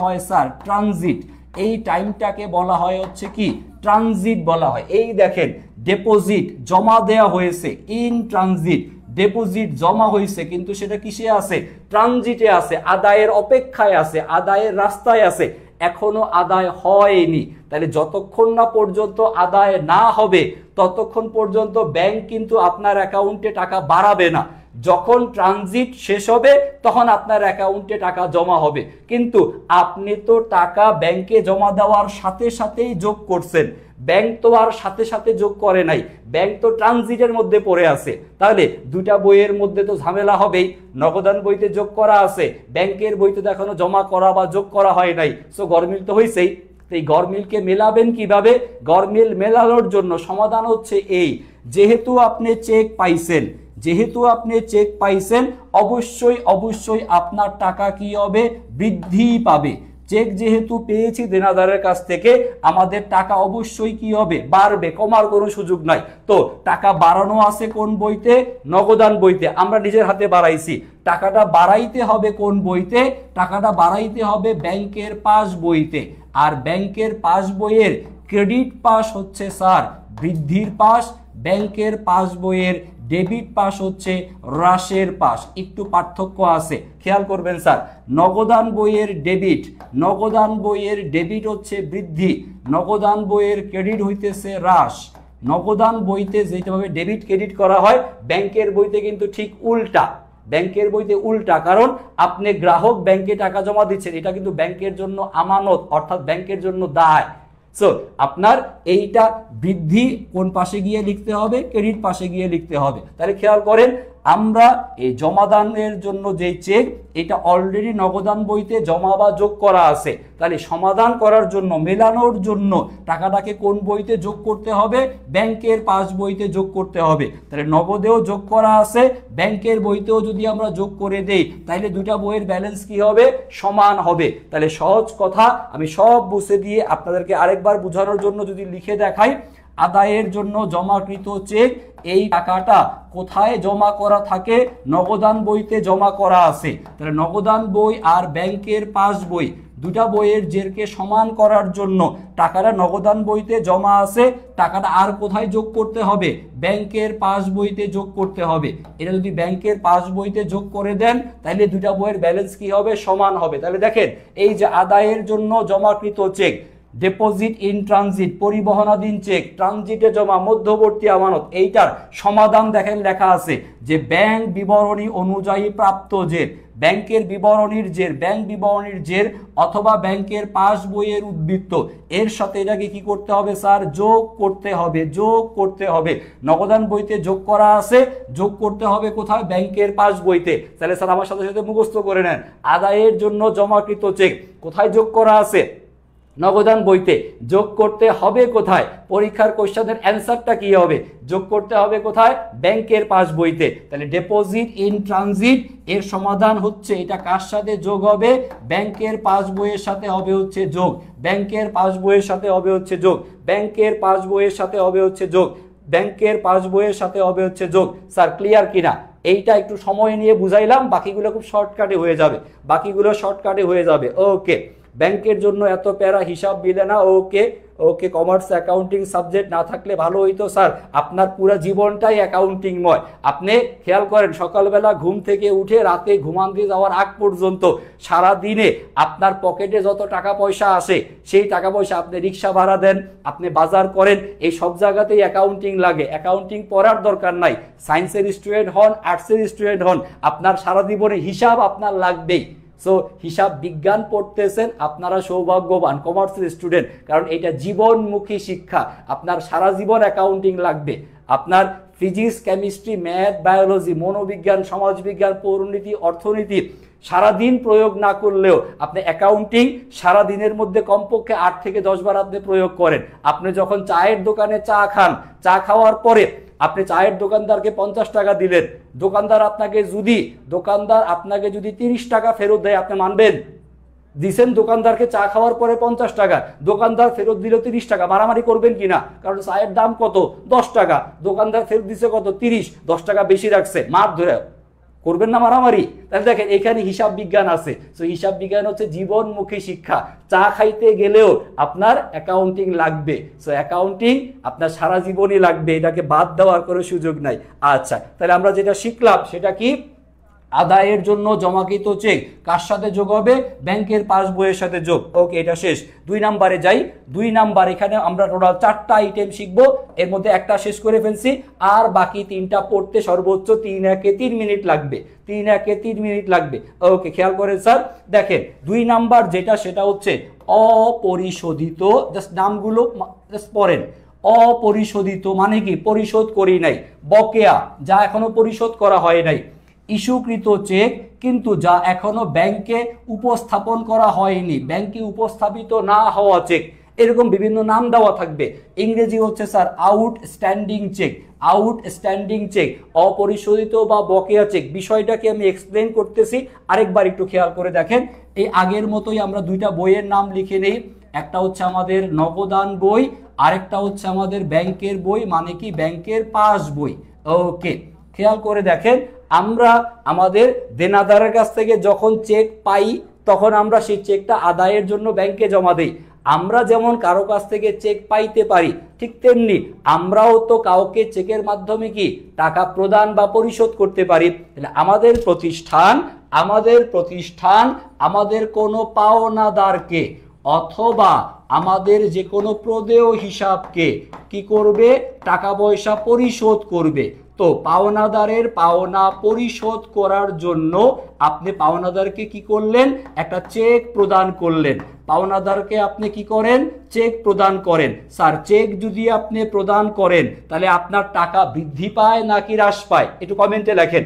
হয় স্যার ট্রানজিট। এই টাইমটাকে বলা হয় হচ্ছে কি ট্রানজিট বলা হয়। এই দেখেন ডিপোজিট জমা দেয়া হয়েছে, ইন ট্রানজিট, ডিপোজিট জমা হয়েছে, কিন্তু সেটা কিসে আছে? ট্রানজিটে আছে, আদায়ের অপেক্ষায় আছে, আদায়ের রাস্তায় আছে, এখনো আদায় হয়নি। তাহলে যতক্ষণ না পর্যন্ত আদায় না হবে ততক্ষণ পর্যন্ত ব্যাংক কিন্তু আপনার অ্যাকাউন্টে টাকা বাড়াবে না। যখন ট্রানজিট শেষ হবে তখন আপনার অ্যাকাউন্টে টাকা জমা হবে, কিন্তু আপনি তো টাকা ব্যাংকে জমা দেওয়ার সাথে সাথেই যোগ করছেন, ব্যাংক তো আর সাথে সাথে যোগ করে নাই, ব্যাংক তো ট্রানজিটের মধ্যে পড়ে আছে। তাহলে দুটা বইয়ের মধ্যে তো ঝামেলা হবেই। নগদান বইতে যোগ করা আছে, ব্যাংকের বইতে তো এখনো জমা করা বা যোগ করা হয় নাই, সো গরমিল তো হয়েছেই। এই গরমিলকে মেলাবেন কিভাবে? গরমিল মেলানোর জন্য সমাধান হচ্ছে এই, যেহেতু আপনি চেক পাইছেন, যেহেতু আপনি চেক পাইছেন, অবশ্যই অবশ্যই আপনার টাকা কি হবে? বৃদ্ধি পাবে। চেক যেহেতু পেয়েছি দেনাদারের কাছ থেকে, আমাদের টাকা অবশ্যই কি হবে? বাড়বে, কমার কোনো সুযোগ নাই। তো টাকা বাড়ানো আছে কোন বইতে? নগদান বইতে। আমরা নিজের হাতে বাড়াইছি, টাকাটা বাড়াইতে হবে কোন বইতে? টাকাটা বাড়াইতে হবে ব্যাংকের পাস বইতে। আর ব্যাংকের পাস বইয়ের ক্রেডিট পাস হচ্ছে স্যার বৃদ্ধির পাস, ব্যাংকের পাস বইয়ের ডেবিট পাস হচ্ছে হ্রাসের পাস। একটু পার্থক্য আছে, খেয়াল করবেন স্যার। নগদান বইয়ের ডেবিট, নগদান বইয়ের ডেবিট হচ্ছে বৃদ্ধি, নগদান বইয়ের ক্রেডিট হইতেছে হ্রাস। নগদান বইতে যেভাবে ডেবিট ক্রেডিট করা হয়, ব্যাংকের বইতে কিন্তু ঠিক উল্টা। ব্যাংকের বইতে উল্টা, কারণ আপনি গ্রাহক ব্যাংকে টাকা জমা দিচ্ছেন, এটা কিন্তু ব্যাংকের জন্য আমানত, অর্থাৎ ব্যাংকের জন্য দায়। সো আপনার এইটা বৃদ্ধি কোন পাশে গিয়ে লিখতে হবে? ক্রেডিট পাশে গিয়ে লিখতে হবে। তাহলে খেয়াল করেন, আমরা এই জমাদানের জন্য যে চেক, এটা অলরেডি নগদান বইতে জমা বা যোগ করা আছে। তাহলে সমাধান করার জন্য, মেলানোর জন্য টাকাটাকে কোন বইতে যোগ করতে হবে? ব্যাংকের পাস বইতে যোগ করতে হবে। তাহলে নগদেও যোগ করা আছে, ব্যাংকের বইতেও যদি আমরা যোগ করে দেই, তাহলে দুটা বইয়ের ব্যালেন্স কি হবে? সমান হবে। তাহলে সহজ কথা, আমি সব বুঝে দিয়ে আপনাদেরকে আরেকবার বোঝানোর জন্য যদি লিখে দেখাই, আদায়ের জন্য জমাকৃত চেক, এই টাকাটা কোথায় জমা করা থাকে? নগদান বইতে জমা করা আছে। তাহলে নগদান বই আর ব্যাংকের পাস বই, দুটা বইয়ের জেরকে সমান করার জন্য টাকাটা নগদান বইতে জমা আছে, টাকাটা আর কোথায় যোগ করতে হবে? ব্যাংকের পাস বইতে যোগ করতে হবে। এটা যদি ব্যাংকের পাস বইতে যোগ করে দেন, তাহলে দুটা বইয়ের ব্যালেন্স কি হবে? সমান হবে। তাহলে দেখেন, এই যে আদায়ের জন্য জমাকৃত চেক, ডিপোজিট ইন ট্রানজিট, পরিবহনাধীন চেক, ট্রানজিটে জমা, মধ্যবর্তী আমানত, এইটার সমাধান দেখেন লেখা আছে যে ব্যাংক বিবরণী অনুযায়ী প্রাপ্ত জের, ব্যাংকের বিবরণীর জের, ব্যাংক বিবরণীর জের অথবা ব্যাংকের পাস বইয়ের উদ্বৃত্ত, এর সাথে এটাকে কি করতে হবে স্যার? যোগ করতে হবে, যোগ করতে হবে। নগদান বইতে যোগ করা আছে, যোগ করতে হবে কোথায়? ব্যাংকের পাস বইতে। তাহলে স্যার আমার সাথে সাথে মুখস্থ করে নেন, আদায়ের জন্য জমাকৃত চেক কোথায় যোগ করা আছে? নগদান বইতে। যোগ করতে হবে কোথায়? পরীক্ষার কোশ্চেনের অ্যান্সারটা কি হবে? যোগ করতে হবে কোথায়? ব্যাংকের পাস বইতে। তাহলে ডিপোজিট ইন ট্রানজিট এর সমাধান হচ্ছে, এটা কার সাথে যোগ হবে? ব্যাংকের পাস বইয়ের সাথে হবে হচ্ছে যোগ, ব্যাংকের পাস বইয়ের সাথে হবে হচ্ছে যোগ, ব্যাংকের পাস বইয়ের সাথে হবে হচ্ছে যোগ, ব্যাংকের পাস বইয়ের সাথে হবে হচ্ছে যোগ। স্যার ক্লিয়ার কিনা? এইটা একটু সময় নিয়ে বুঝাইলাম, বাকিগুলো খুব শর্টকাটে হয়ে যাবে, বাকিগুলো শর্টকাটে হয়ে যাবে। ওকে, ব্যাংকের জন্য এত প্যারা, হিসাব মিলে না। ওকে ওকে, কমার্স অ্যাকাউন্টিং সাবজেক্ট না থাকলে ভালো হইতো স্যার, আপনার পুরো জীবনটাই অ্যাকাউন্টিংময়। আপনি খেয়াল করেন, সকালবেলা ঘুম থেকে উঠে রাতে ঘুমাতে যাওয়ার আগ পর্যন্ত সারা দিনে আপনার পকেটে যত টাকা পয়সা আসে, সেই টাকা পয়সা আপনি রিক্সা ভাড়া দেন, আপনি বাজার করেন, এই সব জায়গাতেই অ্যাকাউন্টিং লাগে। অ্যাকাউন্টিং পড়ার দরকার নাই, সায়েন্সের স্টুডেন্ট হন, আর্টসের স্টুডেন্ট হন, আপনার সারা জীবনে হিসাব আপনার লাগবেই। সো হিসাব বিজ্ঞান পড়তেছেন আপনারা সৌভাগ্যবান কমার্সের স্টুডেন্ট, কারণ এটা জীবনমুখী শিক্ষা। আপনার সারা জীবন অ্যাকাউন্টিং লাগবে। আপনার ফিজিক্স, কেমিস্ট্রি, ম্যাথ, বায়োলজি, মনোবিজ্ঞান, সমাজবিজ্ঞান, পৌরনীতি, অর্থনীতি সারাদিন প্রয়োগ না করলেও আপনি অ্যাকাউন্টিং সারাদিনের মধ্যে কমপক্ষে 8 থেকে 10 বার আপনি প্রয়োগ করেন। আপনি যখন চায়ের দোকানে চা খান, চা খাওয়ার পরে আপনি চায়ের দোকানদারকে 50 টাকা দিলেন, দোকানদার আপনাকে যদি 30 টাকা ফেরত দেয়, আপনি মানবেন? দিছেন দোকানদারকে চা খাওয়ার পরে 50 টাকা, দোকানদার ফেরত দিল 30 টাকা, মারামারি করবেন কিনা? কারণ চায়ের দাম কত? 10 টাকা, দোকানদার ফেরত দিছে কত? 30, 10 টাকা বেশি রাখছে, মার ধরে করবেন না মারামারি? তাহলে দেখেন এখানে হিসাব বিজ্ঞান আছে। সো হিসাব বিজ্ঞান হচ্ছে জীবনমুখী শিক্ষা। চা খাইতে গেলেও আপনার অ্যাকাউন্টিং লাগবে। সো অ্যাকাউন্টিং আপনার সারা জীবনই লাগবে, এটাকে বাদ দেওয়ার কোনো সুযোগ নাই। আচ্ছা, তাহলে আমরা যেটা শিখলাম সেটা কি? আদায়ের জন্য জমাকৃত চেক কার সাথে যোগ হবে? ব্যাংকের পাসবইয়ের সাথে যোগ। ওকে, এটা শেষ। 2 নম্বরে যাই। 2 নম্বর, এখানে আমরা টোটাল 4টা আইটেম শিখবো, এর মধ্যে একটা শেষ করে ফেলছি, আর বাকি 3টা পড়তে সর্বোচ্চ 3 মিনিট লাগবে। 3 মিনিট লাগবে। ওকে, খেয়াল করেন স্যার। দেখেন 2 নাম্বার যেটা, সেটা হচ্ছে অপরিশোধিত। জাস্ট নামগুলো জাস্ট পড়েন। অপরিশোধিত মানে কি? পরিশোধ করি নাই। বকেয়া, যা এখনো পরিশোধ করা হয় নাই। ইস্যুকৃত চেক, কিন্তু যা এখনো ব্যাংকে উপস্থাপন করা হয়নি, ব্যাংকে উপস্থাপিত না হওয়া চেক। এরকম বিভিন্ন নাম দেওয়া থাকবে। ইংরেজি হচ্ছে sir outstanding cheque. Outstanding cheque, অপরিশোধিত বা বকেয়া চেক। বিষয়টাকে আমি এক্সপ্লেন করতেছি, আরেকবার একটু খেয়াল করে দেখেন। এই আগের মতোই আমরা 2টা বইয়ের নাম লিখে নেই। একটা হচ্ছে আমাদের নগদান বই, আরেকটা হচ্ছে আমাদের ব্যাংকের বই, মানে কি? ব্যাংকের পাস বই। ওকে, খেয়াল করে দেখেন, আমরা আমাদের দেনাদারের কাছ থেকে যখন চেক পাই, তখন আমরা সেই চেকটা আদায়ের জন্য ব্যাংকে জমা দেই। আমরা যেমন কারো কাছ থেকে চেক পাইতে পারি, ঠিক তেমনি আমরাও তো কাউকে চেকের মাধ্যমে কি টাকা প্রদান বা পরিশোধ করতে পারি। তাহলে আমাদের প্রতিষ্ঠান আমাদের কোনো পাওনাদারকে অথবা আমাদের যে কোনো প্রদেয় হিসাবকে কি করবে? টাকা পয়সা পরিশোধ করবে। তো পাওনাদারের পাওনা পরিশোধ করার জন্য আপনি পাওনাদারকে কি করলেন? একটা চেক প্রদান করলেন। পাওনাদারকে আপনি কি করেন? চেক প্রদান করেন। স্যার, চেক যদি আপনি প্রদান করেন তাহলে আপনার টাকা বৃদ্ধি পায় নাকি হ্রাস পায়? একটু কমেন্টে লেখেন,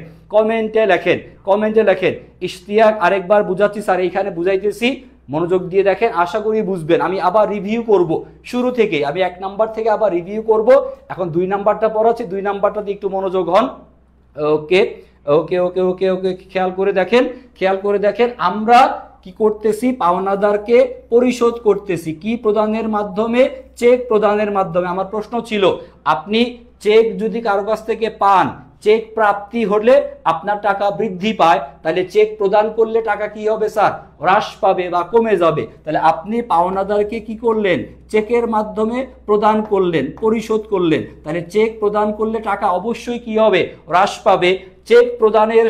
কমেন্টে লেখেন। ইশতিয়াক, আরেকবার বুঝাচ্ছি স্যার, এইখানে বুঝাইতেছি, মনোযোগ দিয়ে দেখেন, আশা করি বুঝবেন। আমি আবার রিভিউ করব শুরু থেকে, আমি 1 নাম্বার থেকে আবার রিভিউ করব। এখন 2 নাম্বারটা পড়াচ্ছি, 2 নাম্বারটাতে একটু মনোযোগ হন। ওকে ওকে ওকে ওকে ওকে খেয়াল করে দেখেন, আমরা কি করতেছি? পাওনাদারকে পরিশোধ করতেছি কি প্রদানের মাধ্যমে? চেক প্রদানের মাধ্যমে। আমার প্রশ্ন ছিল, আপনি চেক যদি কারো কাছ থেকে পান, চেক প্রাপ্তি হলে আপনার টাকা বৃদ্ধি পায়, তাহলে চেক প্রদান করলে টাকা কি হবে স্যার? হ্রাস পাবে বা কমে যাবে। তাহলে আপনি পাওনাদারকে কি করলেন? চেকের মাধ্যমে প্রদান করলেন, পরিশোধ করলেন। তাহলে চেক প্রদান করলে টাকা অবশ্যই কি হবে? হ্রাস পাবে। চেক প্রদানের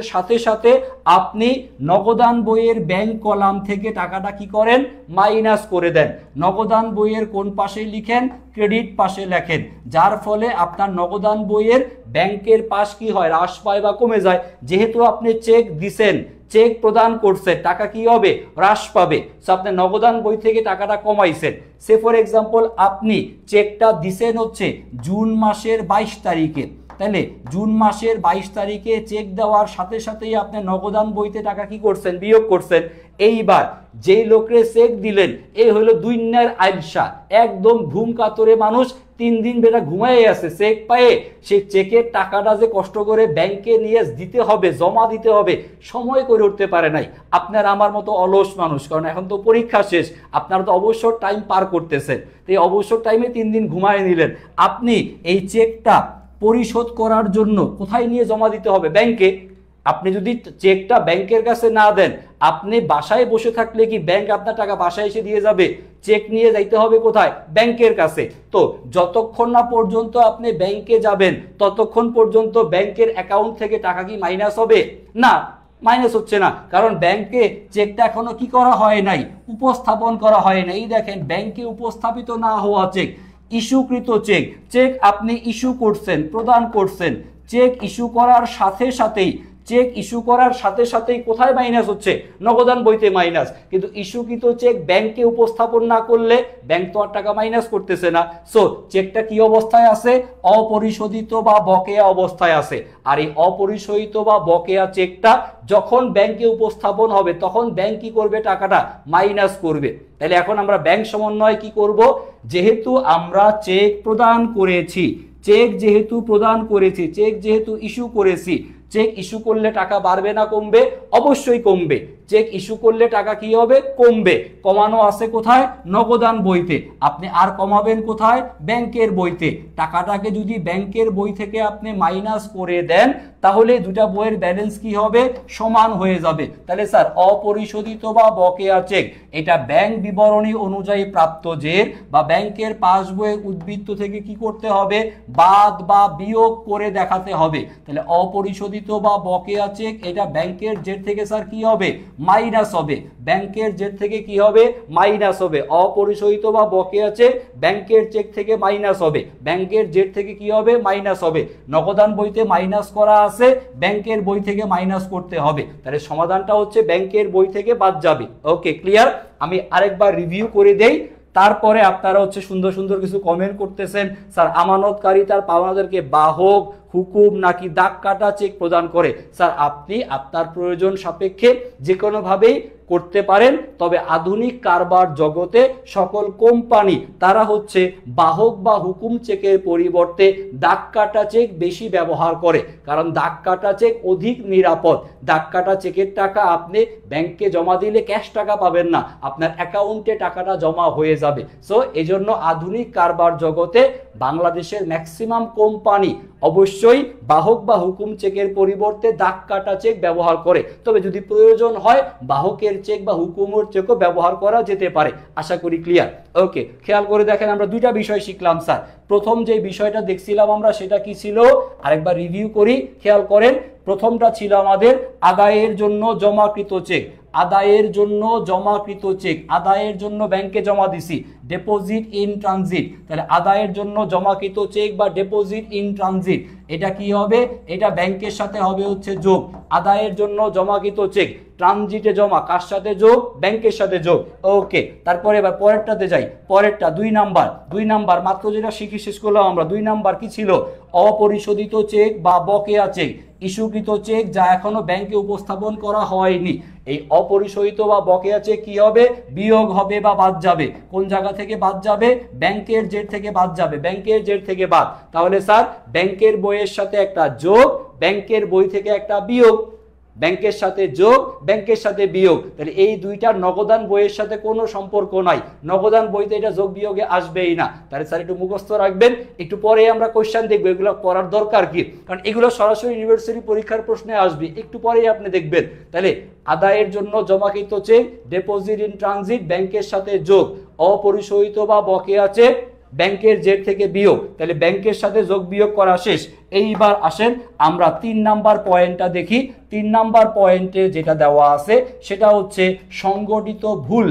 সাথে সাথে আপনি নগদান বইয়ের ব্যাংক কলাম থেকে টাকাটা কি করেন? মাইনাস করে দেন। নগদান বইয়ের কোন পাশে লিখেন? ক্রেডিট পাশে লেখেন। যার ফলে আপনার নগদান বইয়ের ব্যাংকের পাশ কি হয়? হ্রাস পায় বা কমে যায়। যেহেতু আপনি চেক দিছেন, চেক প্রদান করছেন, টাকা কি হবে? হ্রাস পাবে। সো আপনি নগদান বই থেকে টাকাটা কমাইছেন। সে ফর এক্সাম্পল, আপনি চেকটা দিছেন হচ্ছে জুন মাসের 22 তারিখে। তাহলে জুন মাসের 22 তারিখে চেক দেওয়ার সাথে সাথেই আপনি নগদান বইতে টাকা কি করছেন? বিয়োগ করছেন। এইবার যেই লোকরে চেক দিলেন, এই হলো দুনিয়ার আইলসা, একদম ঘুম কাতরে মানুষ, 3 দিন বেটা ঘুমাই আছে, চেক পায়ে সেই চেকের টাকাটা যে কষ্ট করে ব্যাংকে নিয়ে দিতে হবে, জমা দিতে হবে, সময় করে উঠতে পারে নাই। আপনার আমার মতো অলস মানুষ, কারণ এখন তো পরীক্ষা শেষ, আপনারা তো অবসর টাইম পার করতেছেন। তো এই অবসর টাইমে 3 দিন ঘুমায় নিলেন। আপনি এই চেকটা পরিশোধ করার জন্য কোথায় নিয়ে জমা দিতে হবে? ব্যাংকে। আপনি যদি চেকটা ব্যাংকের কাছে না দেন, আপনি বাসায় বসে থাকলে কি ব্যাংক আপনার টাকা বাসায় এসে দিয়ে যাবে? চেক নিয়ে যাইতে হবে কোথায়? ব্যাংকের কাছে। তো যতক্ষণ না পর্যন্ত আপনি ব্যাংকে যাবেন, ততক্ষণ পর্যন্ত ব্যাংকের অ্যাকাউন্ট থেকে টাকা কি মাইনাস হবে? না, মাইনাস হচ্ছে না, কারণ ব্যাংকে চেকটা এখনো কি করা হয় নাই? উপস্থাপন করা হয় নাই। এই দেখেন, ব্যাংকে উপস্থাপিত না হওয়া চেক, ইস্যুকৃত চেক। চেক আপনি ইস্যু করছেন, প্রদান করছেন। চেক ইস্যু করার সাথে সাথেই চেক ইস্যু করার সাথে সাথেই কোথায় মাইনাস হচ্ছে? নগদান বইতে মাইনাস। কিন্তু ইস্যুকৃত চেক ব্যাংকে উপস্থাপন না করলে ব্যাংক তো আর টাকা মাইনাস করতেছে না। সো চেকটা কি অবস্থায় আছে? অপরিশোধিত বা বকেয়া অবস্থায় আছে। আর এই অপরিশোধিত বা বকেয়া চেকটা যখন ব্যাংকে উপস্থাপন হবে তখন ব্যাংক কি করবে? টাকাটা মাইনাস করবে। তাহলে এখন আমরা ব্যাংক সমন্বয় কি করব? যেহেতু আমরা চেক প্রদান করেছি, চেক যেহেতু প্রদান করেছি, চেক যেহেতু ইস্যু করেছি, চেক ইস্যু করলে টাকা বাড়বে না কমবে? অবশ্যই কমবে। চেক ইস্যু করলে টাকা কি হবে? কমবে। কমানো আছে কোথায়? নগদান বইতে। আপনি আর কমাবেন কোথায়? ব্যাংকের বইতে। টাকাটাকে যদি ব্যাংকের বই থেকে আপনি মাইনাস করে দেন তাহলে দুটা বইয়ের ব্যালেন্স কি হবে? সমান হয়ে যাবে। তাহলে স্যার অপরিশোধিত বা বকেয়া চেক এটা ব্যাংক বিবরণী অনুযায়ী প্রাপ্ত জের বা ব্যাংকের পাসবইয়ের উদ্বৃত্ত থেকে কি করতে হবে? বাদ বা বিয়োগ করে দেখাতে হবে। তাহলে অপরিশোধিত বা বকেয়া চেক এটা ব্যাংকের জের থেকে স্যার কি হবে? মাইনাস হবে। ব্যাংকের জের থেকে কি হবে? মাইনাস হবে। অপরিশোধিত বা বকেয়া চেক ব্যাংকের চেক থেকে মাইনাস হবে। ব্যাংকের জের থেকে কি হবে? মাইনাস হবে। নগদান বইতে মাইনাস করা আছে, ব্যাংকের বই থেকে মাইনাস করতে হবে। তাহলে সমাধানটা হচ্ছে ব্যাংকের বই থেকে বাদ যাবে। ওকে, ক্লিয়ার? আমি আরেকবার রিভিউ করে দেই, তারপরে আপনারা হচ্ছে সুন্দর সুন্দর কিছু কমেন্ট করতেছেন। স্যার আমানতকারী তার পাওনাদারকে বাহক, হুকুম নাকি দাগ কাটা চেক প্রদান করে? স্যার আপনি আপনার প্রয়োজন সাপেক্ষে যে কোনোভাবেই করতে পারেন, তবে আধুনিক কারবার জগতে সকল কোম্পানি তারা হচ্ছে বাহক বা হুকুম চেকের পরিবর্তে দাগ কাটা চেক বেশি ব্যবহার করে, কারণ দাগ কাটা চেক অধিক নিরাপদ। দাগ কাটা চেকের টাকা আপনি ব্যাংকে জমা দিলে ক্যাশ টাকা পাবেন না, আপনার অ্যাকাউন্টে টাকাটা জমা হয়ে যাবে। সো এজন্য আধুনিক কারবার জগতে বাংলাদেশের ম্যাক্সিমাম কোম্পানি অবশ্যই বাহক বা হুকুম চেকের পরিবর্তে দাগ কাটা চেক ব্যবহার করে। তবে যদি প্রয়োজন হয় বাহকের চেক বা হুকুমের চেকও ব্যবহার করা যেতে পারে। আশা করি ক্লিয়ার। ওকে, খেয়াল করে দেখেন আমরা দুইটা বিষয় শিখলাম স্যার। প্রথম যে বিষয়টা দেখছিলাম আমরা সেটা কি ছিল? আরেকবার রিভিউ করি, খেয়াল করেন। প্রথমটা ছিল আমাদের আদায়ের জন্য জমাকৃত চেক। আদায়ের জন্য জমাকৃত চেক, আদায়ের জন্য ব্যাংকে জমা দিছি, ডিপোজিট ইন ট্রানজিট। তাহলে আদায়ের জন্য জমাকৃত চেক বা ডিপোজিট ইন ট্রানজিট এটা কি হবে? এটা ব্যাংকের সাথে হবে হচ্ছে যোগ। আদায়ের জন্য জমাকৃত চেক ট্রানজিটে জমা, কার সাথে যোগ? ব্যাংকের সাথে যোগ। ওকে, তারপরে এবার পরেরটাতে যাই। পরেরটা 2 নাম্বার। 2 নাম্বার মাত্র যেটা শিখে শেষ করলাম আমরা। 2 নাম্বার কি ছিল? অপরিশোধিত চেক বা বকেয়া চেক, ইস্যুকৃত চেক যা এখনো ব্যাংকে উপস্থাপন করা হয়নি। এই অপরিশোধিত বা বকেয়া চেক কি হবে? বিয়োগ হবে বা বাদ যাবে। কোন জায়গা থেকে বাদ যাবে? ব্যাংকের জের থেকে বাদ যাবে। ব্যাংকের জের থেকে বাদ। তাহলে স্যার ব্যাংকের বইয়ের সাথে একটা যোগ, ব্যাংকের বই থেকে একটা বিয়োগ। ব্যাংকের সাথে যোগ, ব্যাংকের সাথে বিয়োগ। তাহলে এই দুইটার নগদান বইয়ের সাথে কোনো সম্পর্ক নাই। নগদান বইতে এটা যোগ বিয়োগে আসবেই না। তাহলে স্যার একটু মুখস্থ রাখবেন, একটু পরে আমরা কোশ্চেন দেখবো এগুলো করার দরকার কি, কারণ এগুলো সরাসরি ইউনিভার্সিটি পরীক্ষার প্রশ্নে আসবে, একটু পরেই আপনি দেখবেন। তাহলে আদায়ের জন্য জমাকৃত চেক, ডিপোজিট ইন ট্রানজিট ব্যাংকের সাথে যোগ, অপরিশোধিত বা বকেয়া চেক ব্যাংকের জের থেকে বিয়োগ। তাহলে ব্যাংকের সাথে যোগ বিয়োগ করা শেষ। এইবার আসেন আমরা 3 নাম্বার পয়েন্টটা দেখি। 3 নাম্বার পয়েন্টে যেটা দেওয়া আছে সেটা হচ্ছে সংগঠিত ভুল।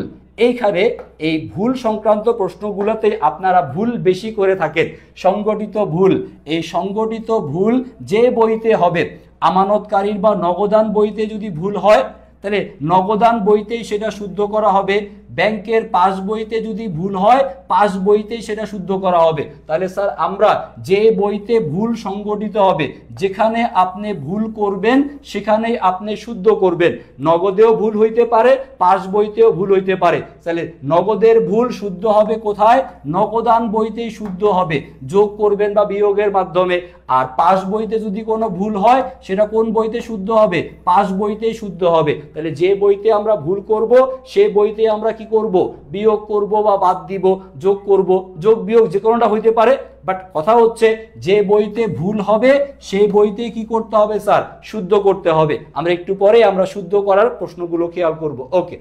এইখানে এই ভুল সংক্রান্ত প্রশ্নগুলোতে আপনারা ভুল বেশি করে থাকেন। সংগঠিত ভুল, এই সংগঠিত ভুল যে বইতে হবে, আমানতকারীর বা নগদান বইতে যদি ভুল হয় তাহলে নগদান বইতেই সেটা শুদ্ধ করা হবে। ব্যাংকের পাস বইতে যদি ভুল হয় পাস বইতেই সেটা শুদ্ধ করা হবে। তাহলে স্যার আমরা যে বইতে ভুল সংগঠিত হবে, যেখানে আপনি ভুল করবেন সেখানেই আপনি শুদ্ধ করবেন। নগদেও ভুল হইতে পারে, পাস বইতেও ভুল হইতে পারে। তাহলে নগদের ভুল শুদ্ধ হবে কোথায়? নগদান বইতেই শুদ্ধ হবে, যোগ করবেন বা বিয়োগের মাধ্যমে। আর পাস বইতে যদি কোনো ভুল হয় সেটা কোন বইতে শুদ্ধ হবে? পাস বইতেই শুদ্ধ হবে। তাহলে যে বইতে আমরা ভুল করব সে বইতে আমরা কি করব? বিয়োগ করব বা বাদ দিব, যোগ করব। যোগ বিয়োগ যে কোনোটা হইতে পারে, বাট কথা হচ্ছে যে বইতে ভুল হবে সেই বইতে কি করতে হবে স্যার? শুদ্ধ করতে হবে। আমরা একটু পরে আমরা শুদ্ধ করার প্রশ্নগুলো খেয়াল করব। ওকে,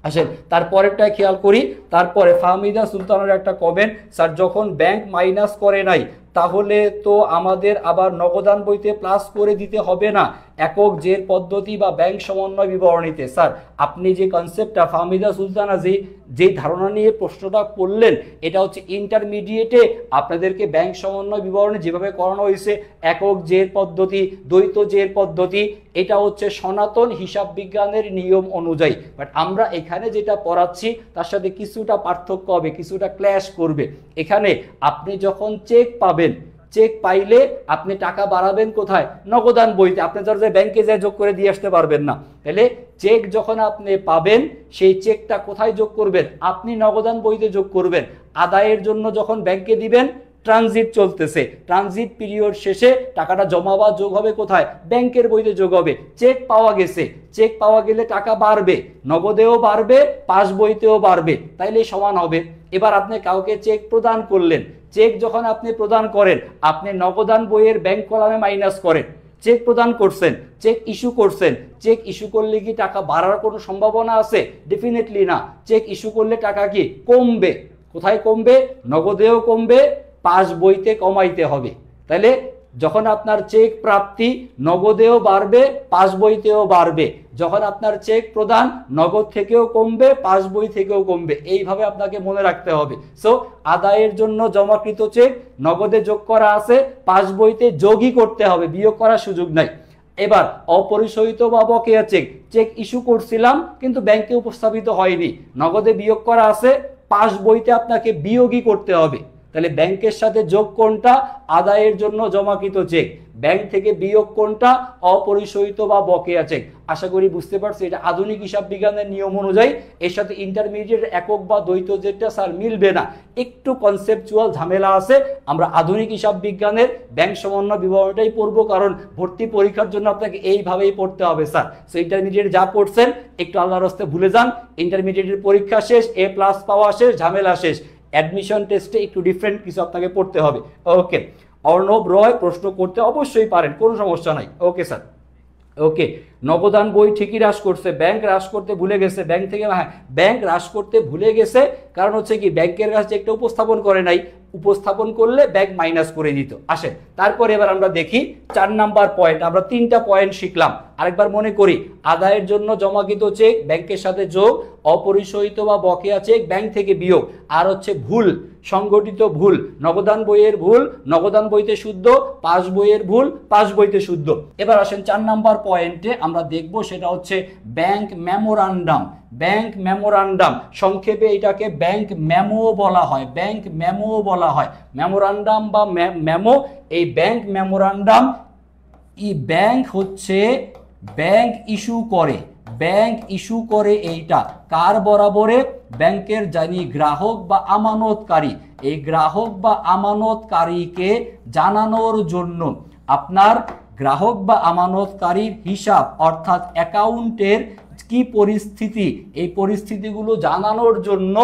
আসেন তারপরেরটা খেয়াল করি। তারপরে ফাহমিদা সুলতানের একটা কমেন্ট, স্যার যখন ব্যাংক মাইনাস করে নাই তাহলে তো আমাদের আবার নগদান বইতে প্লাস করে দিতে হবে না, একক জের পদ্ধতি বা ব্যাংক সমন্বয় বিবরণীতে। স্যার আপনি যে কনসেপ্টটা ফাহমিদা সুলতানা যে ধারণা নিয়ে প্রশ্নটা করলেন, এটা হচ্ছে ইন্টারমিডিয়েটে আপনাদেরকে ব্যাংক সমন্বয় বিবরণী যেভাবে করানো হয়েছে, একক জের পদ্ধতি, দ্বৈত জের পদ্ধতি, এটা হচ্ছে সনাতন হিসাব বিজ্ঞানের নিয়ম অনুযায়ী। বাট আমরা এখানে যেটা পড়াচ্ছি তার সাথে কিছুটা পার্থক্য হবে, কিছুটা ক্ল্যাশ করবে। এখানে আপনি যখন চেক পাবেন, চেক পাইলে আপনি টাকা বাড়াবেন কোথায়? নগদান বইতে। আপনি ধর যে ব্যাংকে যা যোগ করে দিয়ে আসতে পারবেন না, তাহলে চেক যখন আপনি পাবেন সেই চেকটা কোথায় যোগ করবেন? আপনি নগদান বইতে যোগ করবেন। আদায়ের জন্য যখন ব্যাংকে দিবেন, ট্রানজিট চলতেছে, ট্রানজিট পিরিয়ড শেষে টাকাটা জমা বা যোগ হবে কোথায়? ব্যাংকের বইতে যোগ হবে। চেক পাওয়া গেছে, চেক পাওয়া গেলে টাকা বাড়বে, নগদেও বাড়বে, পাস বইতেও বাড়বে, তাইলে সমান হবে। এবার আপনি কাউকে চেক প্রদান করলেন, চেক যখন আপনি প্রদান করেন, আপনি নগদান বইয়ের ব্যাংক কলামে মাইনাস করেন। চেক প্রদান করছেন, চেক ইস্যু করছেন, চেক ইস্যু করলে কি টাকা বাড়ার কোনো সম্ভাবনা আছে? ডেফিনেটলি না। চেক ইস্যু করলে টাকা কি কমবে? কোথায় কমবে? নগদেও কমবে, পাস বইতে কমাইতে হবে। তাহলে যখন আপনার চেক প্রাপ্তি, নগদেও বাড়বে, পাস বইতেও বাড়বে। যখন আপনার চেক প্রদান, নগদ থেকেও কমবে, পাস বই থেকেও কমবে। এইভাবে আপনাকে মনে রাখতে হবে। সো আদায়ের জন্য জমাকৃত চেক নগদে যোগ করা আছে, পাস বইতে যোগই করতে হবে, বিয়োগ করার সুযোগ নাই। এবার অপরিশোধিত বা বকেয়া চেক, চেক ইস্যু করছিলাম কিন্তু ব্যাংকে উপস্থাপিত হয়নি, নগদে বিয়োগ করা আছে, পাস বইতে আপনাকে বিয়োগই করতে হবে। তাহলে ব্যাংকের সাথে যোগ কোনটা? আদায়ের জন্য জমাকৃত চেক। ব্যাংক থেকে বিয়োগ কোনটা? অপরিশোধিত বা বকেয়া চেক। আশা করি বুঝতে পারছি এটা আধুনিক হিসাব বিজ্ঞানের নিয়ম অনুযায়ী। এর সাথে ইন্টারমিডিয়েট একক বা দ্বৈত যেটা স্যার মিলবে না, একটু কনসেপচুয়াল ঝামেলা আছে। আমরা আধুনিক হিসাব বিজ্ঞানের ব্যাংক সমন্বয় বিবরণটাই পড়বো, কারণ ভর্তি পরীক্ষার জন্য আপনাকে এইভাবেই পড়তে হবে স্যার। সো ইন্টারমিডিয়েট যা পড়ছেন একটু আল্লাহর রাস্তে ভুলে যান। ইন্টারমিডিয়েটের পরীক্ষা শেষ, A+ পাওয়া শেষ, ঝামেলা শেষ। অ্যাডমিশন টেস্টে একটু ডিফারেন্ট কিছু আপনাকে পড়তে হবে। ওকে, অর্ণব রয় প্রশ্ন করতে অবশ্যই পারেন, কোনো সমস্যা নাই। ওকে স্যার, ওকে। নগদান বই ঠিকই হ্রাস করছে, ব্যাংক হ্রাস করতে ভুলে গেছে। ব্যাংক থেকে, হ্যাঁ ব্যাংক হ্রাস করতে ভুলে গেছে, কারণ হচ্ছে কি ব্যাংকের কাছে একটা উপস্থাপন করে নাই, উপস্থাপন করলে ব্যাংক মাইনাস করে দিত। আসেন তারপরে এবার আমরা দেখি 4 নাম্বার পয়েন্ট। আমরা 3টা পয়েন্ট শিখলাম, আরেকবার মনে করি। আদায়ের জন্য জমাকৃত চেক ব্যাংকের সাথে যোগ, অপরিশোধিত বা বকেয়া চেক ব্যাংক থেকে বিয়োগ, আর হচ্ছে ভুল, সংগঠিত ভুল, নগদান বইয়ের ভুল, নগদান বইতে শুদ্ধ, পাস বইয়ের ভুল, পাস বইতে শুদ্ধ। এবার আসেন 4 নাম্বার পয়েন্টে আমরা দেখব, সেটা হচ্ছে ব্যাংক মেমোরান্ডাম। ব্যাংক মেমোরান্ডাম, সংক্ষেপে এটাকে ব্যাংক মেমো বলা হয়, ব্যাংক মেমো বলা হয়। মেমোরান্ডাম বা মেমো, এই ব্যাংক মেমোরান্ডাম ব্যাংক হচ্ছে ব্যাংক ইস্যু করে, ব্যাংক ইস্যু করে এইটা কার বরাবরে? ব্যাংকের জানি গ্রাহক বা আমানতকারী। এই গ্রাহক বা আমানতকারীকে জানানোর জন্য আপনার গ্রাহক বা আমানতকারীর হিসাব অর্থাৎ অ্যাকাউন্টের কি পরিস্থিতি, এই পরিস্থিতিগুলো জানানোর জন্য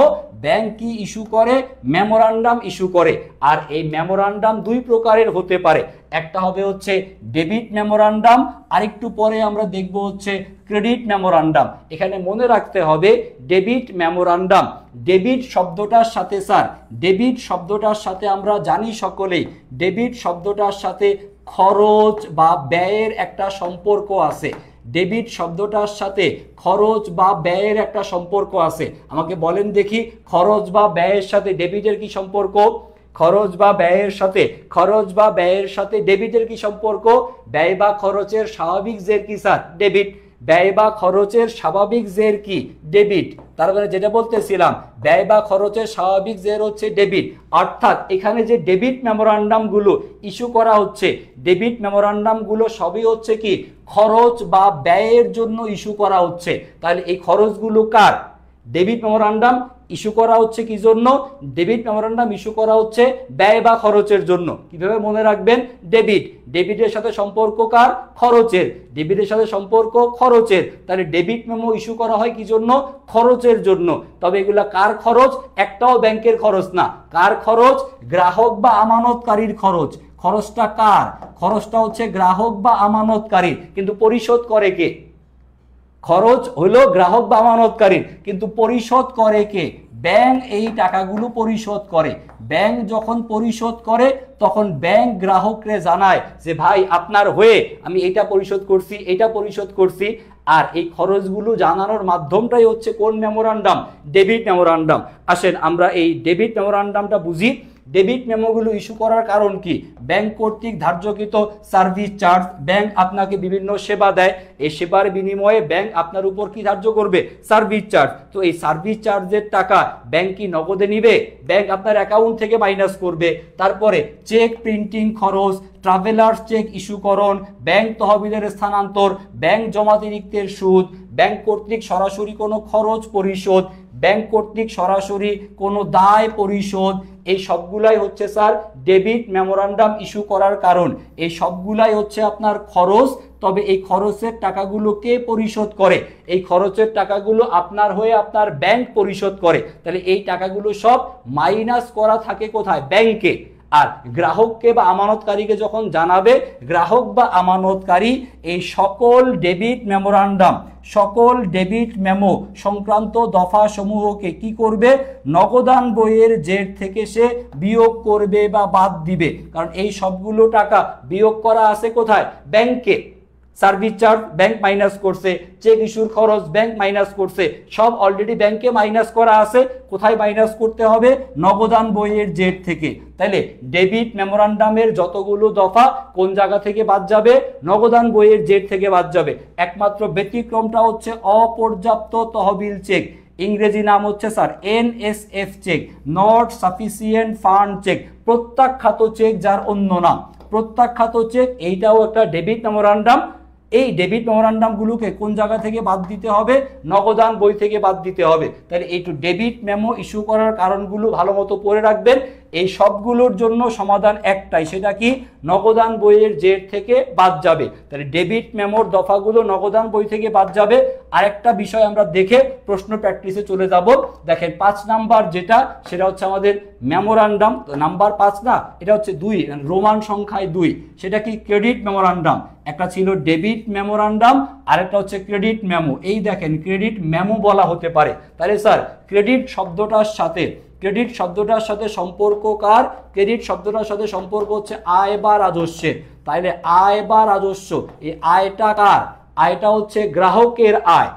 ব্যাংক কি ইস্যু করে? মেমোরান্ডাম ইস্যু করে। আর এই মেমোরান্ডাম 2 প্রকারের হতে পারে। একটা হবে হচ্ছে ডেবিট মেমোরান্ডাম, আরেকটু পরে আমরা দেখব হচ্ছে ক্রেডিট মেমোরান্ডাম। এখানে মনে রাখতে হবে ডেবিট মেমোরান্ডাম, ডেবিট শব্দটার সাথে স্যার, ডেবিট শব্দটার সাথে আমরা জানি সকলেই, ডেবিট শব্দটার সাথে খরচ বা ব্যয়ের একটা সম্পর্ক আছে। ডেবিট শব্দটার সাথে খরচ বা ব্যয়ের একটা সম্পর্ক আছে। আমাকে বলেন দেখি, খরচ বা ব্যয়ের সাথে ডেবিটের কি সম্পর্ক? খরচ বা ব্যয়ের সাথে, খরচ বা ব্যয়ের সাথে ডেবিটের কি সম্পর্ক? ব্যয় বা খরচের স্বাভাবিক জের কি স্যার? ডেবিট। ব্যয় বা খরচের স্বাভাবিক জের কি? ডেবিট। তার মানে যেটা বলতেছিলাম, ব্যয় বা খরচের স্বাভাবিক জের হচ্ছে ডেবিট। অর্থাৎ এখানে যে ডেবিট মেমোরান্ডামগুলো ইস্যু করা হচ্ছে, ডেবিট মেমোরান্ডামগুলো সবই হচ্ছে কি খরচ বা ব্যয়ের জন্য ইস্যু করা হচ্ছে। তাহলে এই খরচগুলো কার? ডেবিট মেমোরান্ডাম ইস্যু করা হচ্ছে কি জন্য? ডেবিট মেমোরান্ডাম ইস্যু করা হচ্ছে ব্যয় বা খরচের জন্য। কিভাবে মনে রাখবেন? ডেবিট, ডেবিটের সাথে সম্পর্ক কার? খরচের। ডেবিটের সাথে সম্পর্ক খরচের। তাহলে ডেবিট মেমো ইস্যু করা হয় কি জন্য? খরচের জন্য। তবে এগুলা কার খরচ? একটাও ব্যাংকের খরচ না। কার খরচ? গ্রাহক বা আমানতকারীর খরচ। খরচটা কার? খরচটা হচ্ছে গ্রাহক বা আমানতকারীর, কিন্তু পরিশোধ করে কে? খরচ হলো গ্রাহক বা আমানতকারীর, কিন্তু পরিশোধ করে কে? ব্যাংক এই টাকাগুলো পরিশোধ করে। ব্যাংক যখন পরিশোধ করে তখন ব্যাংক গ্রাহককে জানায় যে ভাই আপনার হয়ে আমি এটা পরিশোধ করছি, এটা পরিশোধ করছি। আর এই খরচগুলো জানানোর মাধ্যমটাই হচ্ছে কোন মেমোরান্ডাম? Debit memorandum. আসেন আমরা এই ডেবিট মেমোরান্ডামটা বুঝি। ডেবিট মেমোগুলো ইস্যু করার কারণ কি? ব্যাংক কর্তৃক ধার্যকৃত সার্ভিস চার্জ, ব্যাংক আপনাকে বিভিন্ন সেবা দেয়, এই সেবার বিনিময়ে ব্যাংক আপনার উপর কি ধার্য করবে? Service charge. তো এই সার্ভিস চার্জের টাকা ব্যাংক কি নগদে নিবে? ব্যাংক আপনার অ্যাকাউন্ট থেকে মাইনাস করবে। তারপরে চেক প্রিন্টিং খরচ, ট্রাভেলার্স চেক ইস্যুকরণ, ব্যাংক তহবিলের স্থানান্তর, ব্যাংক জমাতিরিক্তের সুদ, ব্যাংক কর্তৃক সরাসরি কোনো খরচ পরিশোধ, ব্যাংক কর্তৃক সরাসরি কোনো দায় পরিশোধ, এই সবগুলাই হচ্ছে স্যার ডেবিট মেমোরান্ডাম ইস্যু করার কারণ। এই সবগুলাই হচ্ছে আপনার খরচ। তবে এই খরচের টাকাগুলো কে পরিশোধ করে? এই খরচের টাকাগুলো আপনার হয়ে আপনার ব্যাংক পরিশোধ করে। তাহলে এই টাকাগুলো সব মাইনাস করা থাকে কোথায়? ব্যাংকে। আর গ্রাহককে বা আমানতকারীকে যখন জানাবে, গ্রাহক বা আমানতকারী এই সকল ডেবিট মেমোরান্ডাম, সকল ডেবিট মেমো সংক্রান্ত দফা সমূহকে কি করবে? নগদান বইয়ের জের থেকে সে বিয়োগ করবে বা বাদ দিবে। কারণ এই সবগুলো টাকা বিয়োগ করা আছে কোথায়? ব্যাংকে। সার্ভিস চার্জ ব্যাংক মাইনাস করছে, চেক ইস্যুর খরচ ব্যাংক মাইনাস করছে, সব অলরেডি ব্যাংকে মাইনাস করা আছে। কোথায় মাইনাস করতে হবে? নগদান বইয়ের জের থেকে। তাইলে ডেবিট মেমোরান্ডামের যতগুলো দফা কোন জায়গা থেকে বাদ যাবে? নগদান বইয়ের জের থেকে বাদ যাবে। একমাত্র ব্যতিক্রমটা হচ্ছে অপর্যাপ্ত তহবিল চেক, ইংরেজি নাম হচ্ছে sir NSF cheque, not sufficient fund cheque, প্রত্যাখ্যাত চেক যার অন্য নাম। প্রত্যাখ্যাত চেক এইটাও একটা ডেবিট মেমোরান্ডাম। এই ডেবিট মেমোরান্ডামগুলোকে কোন জায়গা থেকে বাদ দিতে হবে? নগদান বই থেকে বাদ দিতে হবে। তাহলে এই ডেবিট মেমো ইস্যু করার কারণগুলো ভালো মতো পড়ে রাখবেন। এই সবগুলোর জন্য সমাধান একটাই, সেটা কি? নগদান বইয়ের জের থেকে বাদ যাবে। তাহলে ডেবিট মেমোর দফাগুলো নগদান বই থেকে বাদ যাবে। আরেকটা বিষয় আমরা দেখে প্রশ্ন প্র্যাকটিসে চলে যাব। দেখেন 5 নাম্বার যেটা, সেটা হচ্ছে আমাদের মেমোরান্ডাম। নাম্বার 5 না, এটা হচ্ছে 2, রোমান সংখ্যায় 2। সেটা কি? Credit memorandum. একটা ছিল ডেবিট মেমোরান্ডাম, আরেকটা হচ্ছে ক্রেডিট মেমো। এই দেখেন ক্রেডিট মেমো বলা হতে পারে। তাহলে স্যার ক্রেডিট শব্দটার সাথে, ক্রেডিট শব্দটার সাথে সম্পর্ক কার? ক্রেডিট শব্দটার সাথে সম্পর্ক হচ্ছে আয় বা রাজস্বের। তাইলে আয় বা রাজস্ব, এই আয়টা কার? আয়টা হচ্ছে গ্রাহকের আয়।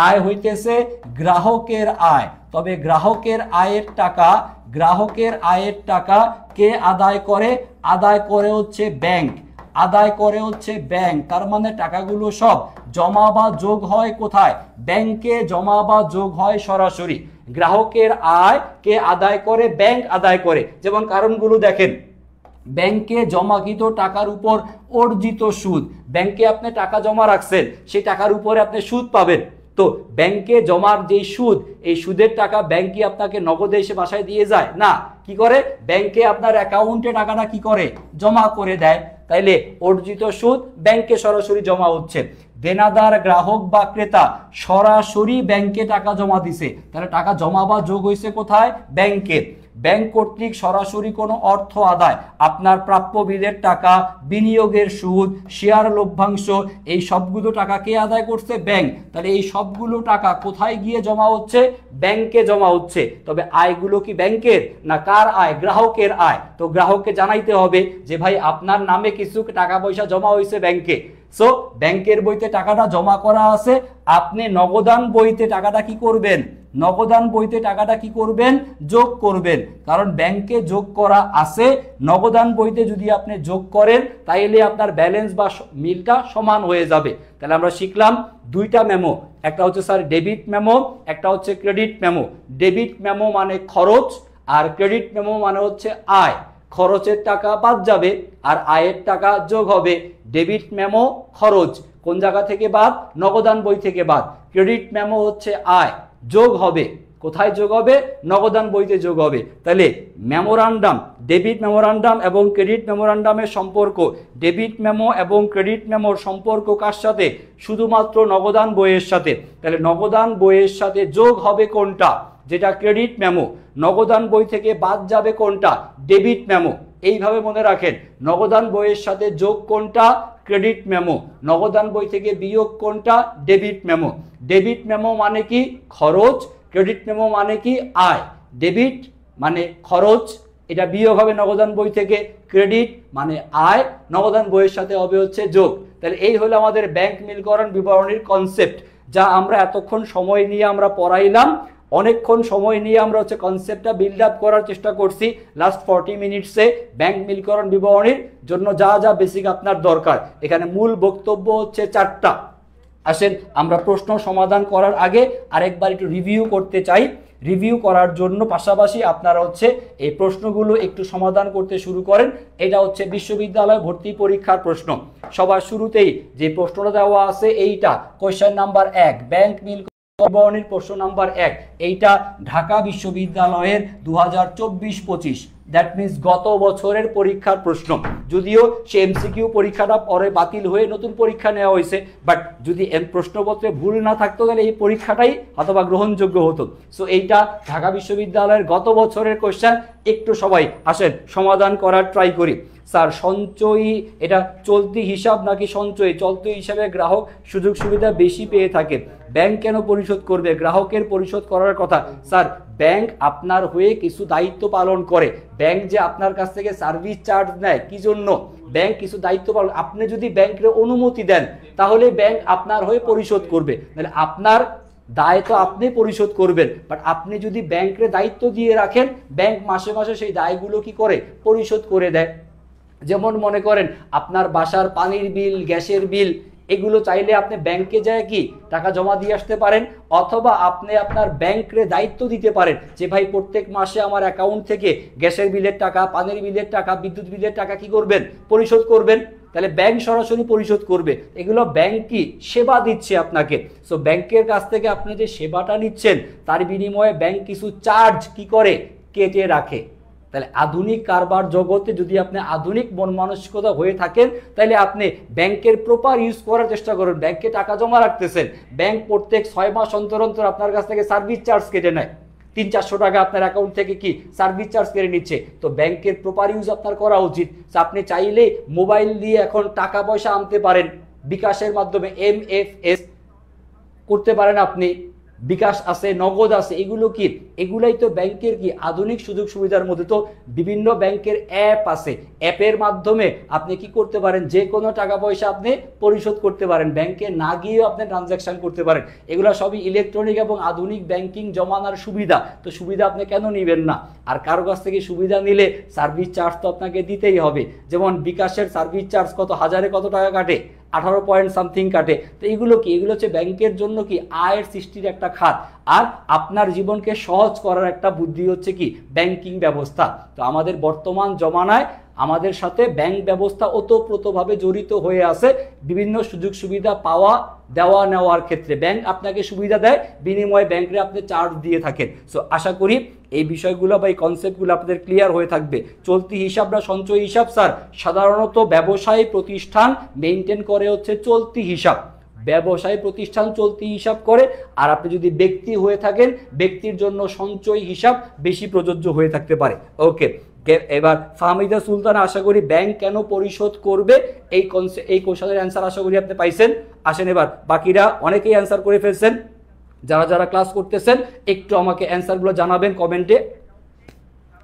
আয় হইতেছে গ্রাহকের আয়। তবে গ্রাহকের আয়ের টাকা, গ্রাহকের আয়ের টাকা কে আদায় করে? আদায় করে হচ্ছে ব্যাংক। আদায় করে হচ্ছে ব্যাংক। তার মানে টাকাগুলো সব জমা বা যোগ হয় কোথায়? ব্যাংকে জমা বা যোগ হয় সরাসরি। গ্রাহকের আয় কে আদায় করে? ব্যাংক আদায় করে। যেমন কারণগুলো দেখেন, ব্যাংকে জমাকৃত টাকার উপর অর্জিত সুদ। ব্যাংকে আপনি টাকা জমা রাখছেন, সেই টাকার উপরে আপনি সুদ পাবেন। তো ব্যাংকে জমার যে সুদ, এই সুদের টাকা ব্যাংক কি আপনাকে নগদে এসে বাসায় দিয়ে যায়? না। কি করে? ব্যাংকে আপনার অ্যাকাউন্টে টাকাটা কি করে? জমা করে দেয়। তাইলে অর্জিত সুদ ব্যাংকে সরাসরি জমা হচ্ছে। দেনাদার গ্রাহক বা ক্রেতা সরাসরি ব্যাংকে টাকা জমা দিছে। তাহলে টাকা জমা বা যোগ হয়েছে কোথায়? ব্যাংকে। ব্যাংক কর্তৃক সরাসরি কোনো অর্থ আদায়, আপনার প্রাপ্য বিলের টাকা, বিনিয়োগের সুদ, শেয়ার লভ্যাংশ, এই সবগুলো টাকা কে আদায় করছে? ব্যাংক। তাহলে এই সবগুলো টাকা কোথায় গিয়ে জমা হচ্ছে? ব্যাংকে জমা হচ্ছে। তবে আয়গুলো কি ব্যাংকের না কার আয়? গ্রাহকের আয়। তো গ্রাহককে জানাইতে হবে যে ভাই আপনার নামে কিছু টাকা পয়সা জমা হয়েছে ব্যাংকে। সো ব্যাংকের বইতে টাকাটা জমা করা আছে, আপনি নগদান বইতে টাকাটা কি করবেন? নগদান বইতে টাকাটা কি করবেন? যোগ করবেন। কারণ ব্যাংকে যোগ করা আছে, নগদান বইতে যদি আপনি যোগ করেন তাইলে আপনার ব্যালেন্স বা মিলটা সমান হয়ে যাবে। তাহলে আমরা শিখলাম 2টা মেমো, একটা হচ্ছে স্যার ডেবিট মেমো, একটা হচ্ছে ক্রেডিট মেমো। ডেবিট মেমো মানে খরচ, আর ক্রেডিট মেমো মানে হচ্ছে আয়। খরচের টাকা বাদ যাবে আর আয়ের টাকা যোগ হবে। ডেবিট মেমো খরচ, কোন জায়গা থেকে বাদ? নগদান বই থেকে বাদ। ক্রেডিট মেমো হচ্ছে আয়, যোগ হবে। কোথায় যোগ হবে? নগদান বইতে যোগ হবে। তাহলে মেমোরান্ডাম, ডেবিট মেমোরান্ডাম এবং ক্রেডিট মেমোরান্ডামের সম্পর্ক, ডেবিট মেমো এবং ক্রেডিট মেমোর সম্পর্ক কার সাথে? শুধুমাত্র নগদান বইয়ের সাথে। তাহলে নগদান বইয়ের সাথে যোগ হবে কোনটা? যেটা ক্রেডিট মেমো। নগদান বই থেকে বাদ যাবে কোনটা? Debit memo. এইভাবে মনে রাখেন, নগদান বইয়ের সাথে যোগ কোনটা? Credit memo. নগদান বই থেকে বিয়োগ কোনটা? Debit memo. ডেবিট মেমো মানে কি? খরচ। ক্রেডিট মেমো মানে কি? আয়। ডেবিট মানে খরচ, এটা বিয়োগ হবে নগদান বই থেকে, ক্রেডিট মানে আয়, নগদান বইয়ের সাথে হবে হচ্ছে যোগ। তাহলে এই হলো আমাদের ব্যাংক মিলকরণ বিবরণীর কনসেপ্ট, যা আমরা এতক্ষণ সময় নিয়ে আমরা পড়াইলাম, অনেকক্ষণ সময় নিয়ে আমরা হচ্ছে কনসেপ্টটা বিল্ড আপ করার চেষ্টা করছি লাস্ট 40 মিনিটসে। ব্যাংক মিলকরণ বিবরণীর জন্য যা যা বেসিক আপনার দরকার, এখানে মূল বক্তব্য হচ্ছে 4টা। আসেন আমরা প্রশ্ন সমাধান করার আগে আরেকবার একটু রিভিউ করতে চাই। রিভিউ করার জন্য পাশাপাশি আপনারা হচ্ছে এই প্রশ্নগুলো একটু সমাধান করতে শুরু করেন। এটা হচ্ছে বিশ্ববিদ্যালয় ভর্তি পরীক্ষার প্রশ্ন। সবার শুরুতেই যে প্রশ্নটা দেওয়া আছে এইটা কোয়েশ্চেন নাম্বার 1, ব্যাংক মিল বিবরণীর প্রশ্ন নাম্বার 1, এইটা ঢাকা বিশ্ববিদ্যালয়ের 2024-25, দ্যাট মিনস গত বছরের পরীক্ষার প্রশ্ন। যদিও সে এমসিকিউ পরীক্ষাটা পরে বাতিল হয়ে নতুন পরীক্ষা নেওয়া হয়েছে, বাট যদি প্রশ্নপত্রে ভুল না থাকতো তাহলে এই পরীক্ষাটাই অথবা গ্রহণযোগ্য হতো। সো এইটা ঢাকা বিশ্ববিদ্যালয়ের গত বছরের কোশ্চেন। একটু সবাই আসেন সমাধান করার ট্রাই করি। স্যার সঞ্চয়ী এটা চলতি হিসাব নাকি সঞ্চয়ী? চলতি হিসাবে গ্রাহক সুযোগ সুবিধা বেশি পেয়ে থাকে, ব্যাংক কেন পরিশোধ করবে? গ্রাহকের পরিশোধ করার কথা। স্যার ব্যাংক আপনার হয়ে কিছু দায়িত্ব পালন করে, ব্যাংক যে আপনার কাছ থেকে সার্ভিস চার্জ নেয় কি জন্য? ব্যাংক কিছু দায়িত্ব পালন, আপনি যদি ব্যাংকের অনুমতি দেন তাহলে ব্যাংক আপনার হয়ে পরিশোধ করবে, তাহলে আপনার দায় তো আপনি পরিশোধ করবেন, বাট আপনি যদি ব্যাংকের দায়িত্ব দিয়ে রাখেন, ব্যাংক মাসে মাসে সেই দায়গুলো কি করে পরিশোধ করে দেয়। যেমন মনে করেন আপনার বাসার পানির বিল, গ্যাসের বিল, এগুলো চাইলে আপনি ব্যাংকে যায় কি টাকা জমা দিয়ে আসতে পারেন, অথবা আপনি আপনার ব্যাংকে দায়িত্ব দিতে পারেন যে ভাই প্রত্যেক মাসে আমার অ্যাকাউন্ট থেকে গ্যাসের বিলের টাকা, পানির বিলের টাকা, বিদ্যুৎ বিলের টাকা কি করবেন? পরিশোধ করবেন। তাহলে ব্যাংক সরাসরি পরিশোধ করবে। এগুলো ব্যাংক কি সেবা দিচ্ছে আপনাকে। সো ব্যাংকের কাছ থেকে আপনি যে সেবাটা নিচ্ছেন তার বিনিময়ে ব্যাংক কিছু চার্জ কি করে? কেটে রাখে। তাহলে আধুনিক কারবার জগতে যদি আপনি আধুনিক মন মানসিকতা হয়ে থাকেন, তাহলে আপনি ব্যাংকের প্রপার ইউজ করার চেষ্টা করুন। ব্যাংকে টাকা জমা রাখতেছেন, ব্যাংক প্রত্যেক 6 মাস অন্তর অন্তর আপনার কাছ থেকে সার্ভিস চার্জ কেটে নেয়, 300-400 টাকা আপনার অ্যাকাউন্ট থেকে কি সার্ভিস চার্জ কেটে নিচ্ছে। তো ব্যাংকের প্রপার ইউজ আপনার করা উচিত। আপনি চাইলে মোবাইল দিয়ে এখন টাকা পয়সা আনতে পারেন, বিকাশের মাধ্যমে MFS করতে পারেন, আপনি বিকাশ আছে, নগদ আছে, এগুলো কি? এগুলাই তো ব্যাংকের কি আধুনিক সুযোগ সুবিধার মধ্যে। তো বিভিন্ন ব্যাংকের অ্যাপ আছে, অ্যাপের মাধ্যমে আপনি কি করতে পারেন? যে কোনো টাকা পয়সা আপনি পরিশোধ করতে পারেন, ব্যাংকে না গিয়েও আপনি ট্রানজ্যাকশন করতে পারেন। এগুলো সবই ইলেকট্রনিক এবং আধুনিক ব্যাংকিং জমানার সুবিধা। তো সুবিধা আপনি কেন নেবেন না? আর কারো কাছ থেকে সুবিধা নিলে সার্ভিস চার্জ তো আপনাকে দিতেই হবে। যেমন বিকাশের সার্ভিস চার্জ কত, হাজারে কত টাকা কাটে? 18 পয়েন্ট সামথিং কাটে। তো এগুলো কি? এগুলো হচ্ছে ব্যাংকের জন্য কি আয়ের সৃষ্টির একটা খাত, আর আপনার জীবনকে সহজ করার একটা বুদ্ধি হচ্ছে কি ব্যাংকিং ব্যবস্থা। তো আমাদের বর্তমান জমানায় আমাদের সাথে ব্যাংক ব্যবস্থা ওতপ্রোতভাবে জড়িত হয়ে আছে। বিভিন্ন সুযোগ সুবিধা পাওয়া, দেওয়া নেওয়ার ক্ষেত্রে ব্যাংক আপনাকে সুবিধা দেয়, বিনিময়ে ব্যাংকে আপনি চার্জ দিয়ে থাকেন। সো আশা করি এই বিষয়গুলো বা এই কনসেপ্টগুলো আপনাদের ক্লিয়ার হয়ে থাকবে। চলতি হিসাব না সঞ্চয় হিসাব? স্যার সাধারণত ব্যবসায়ী প্রতিষ্ঠান মেনটেন করে হচ্ছে চলতি হিসাব, ব্যবসায়ী প্রতিষ্ঠান চলতি হিসাব করে। আর আপনি যদি ব্যক্তি হয়ে থাকেন, ব্যক্তির জন্য সঞ্চয় হিসাব বেশি প্রযোজ্য হয়ে থাকতে পারে। ওকে, এবার ফাহমিদা সুলতান, আশা করি ব্যাংক কেন পরিশোধ করবে এই কোশ্চেনের অ্যান্সার আশা করি আপনি পাইছেন। আসেন এবার বাকিরা অনেকেই অ্যান্সার করে ফেলছেন, যারা যারা ক্লাস করতেছেন একটু আমাকে অ্যান্সারগুলো জানাবেন কমেন্টে।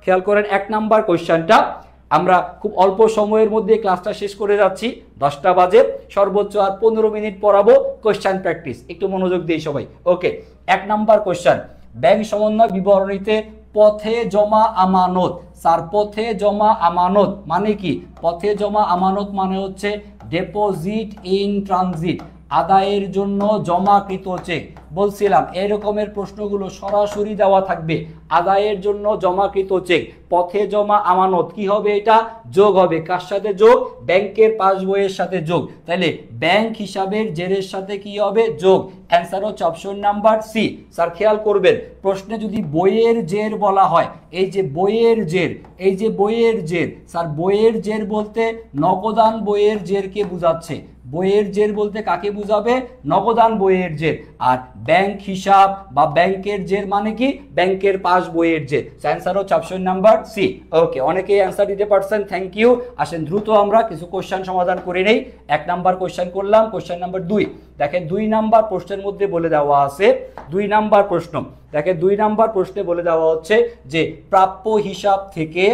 খেয়াল করেন 1 নাম্বার কোশ্চেনটা আমরা খুব অল্প সময়ের মধ্যে ক্লাসটা শেষ করে যাচ্ছি, 10টা বাজে, সর্বোচ্চ আর 15 মিনিট পড়াবো। কোশ্চেন প্র্যাকটিস, একটু মনোযোগ দিই সবাই। ওকে, 1 নাম্বার কোশ্চেন, ব্যাংক সমন্বয় বিবরণীতে পথে জমা আমানত। স্যার পথে জমা আমানত মানে কি? পথে জমা আমানত মানে হচ্ছে ডিপোজিট ইন ট্রানজিট, আদায়ের জন্য জমাকৃত চেক। বলছিলাম এরকমের প্রশ্নগুলো সরাসরি দেওয়া থাকবে, আদায়ের জন্য জমাকৃত চেক, পথে জমা আমানত। কি হবে? এটা যোগ হবে। কার সাথে যোগ? ব্যাংকের পাসবইয়ের সাথে যোগ। তাহলে ব্যাংক হিসাবের জেরের সাথে কি হবে? যোগ। অ্যান্সার হচ্ছে অপশন নাম্বার সি। স্যার খেয়াল করবেন প্রশ্নে যদি বইয়ের জের বলা হয়, এই যে বইয়ের জের, এই যে বইয়ের জের, স্যার বইয়ের জের বলতে নগদান বইয়ের জেরকে বোঝাচ্ছে। বইয়ের জের বলতে কাকে বুঝাবে? নগদান বইয়ের জের। আর ব্যাংক হিসাব বা ব্যাংকের জের মানে কি ব্যাংকের পাস বইয়ের জের। অ্যান্সার হচ্ছে অপশন নাম্বার সি। ওকে, অনেকেই অ্যান্সার দিতে পারছেন, থ্যাংক ইউ। আসেন দ্রুত আমরা কিছু কোশ্চেন সমাধান করে নেই। 1 নাম্বার কোশ্চেন করলাম, কোশ্চেন নাম্বার 2 দেখেন 2 নাম্বার প্রশ্নের মধ্যে বলে দেওয়া আছে 2 নাম্বার প্রশ্ন দেখেন 2 নাম্বার প্রশ্নে বলে দেওয়া হচ্ছে যে প্রাপ্য হিসাব থেকে,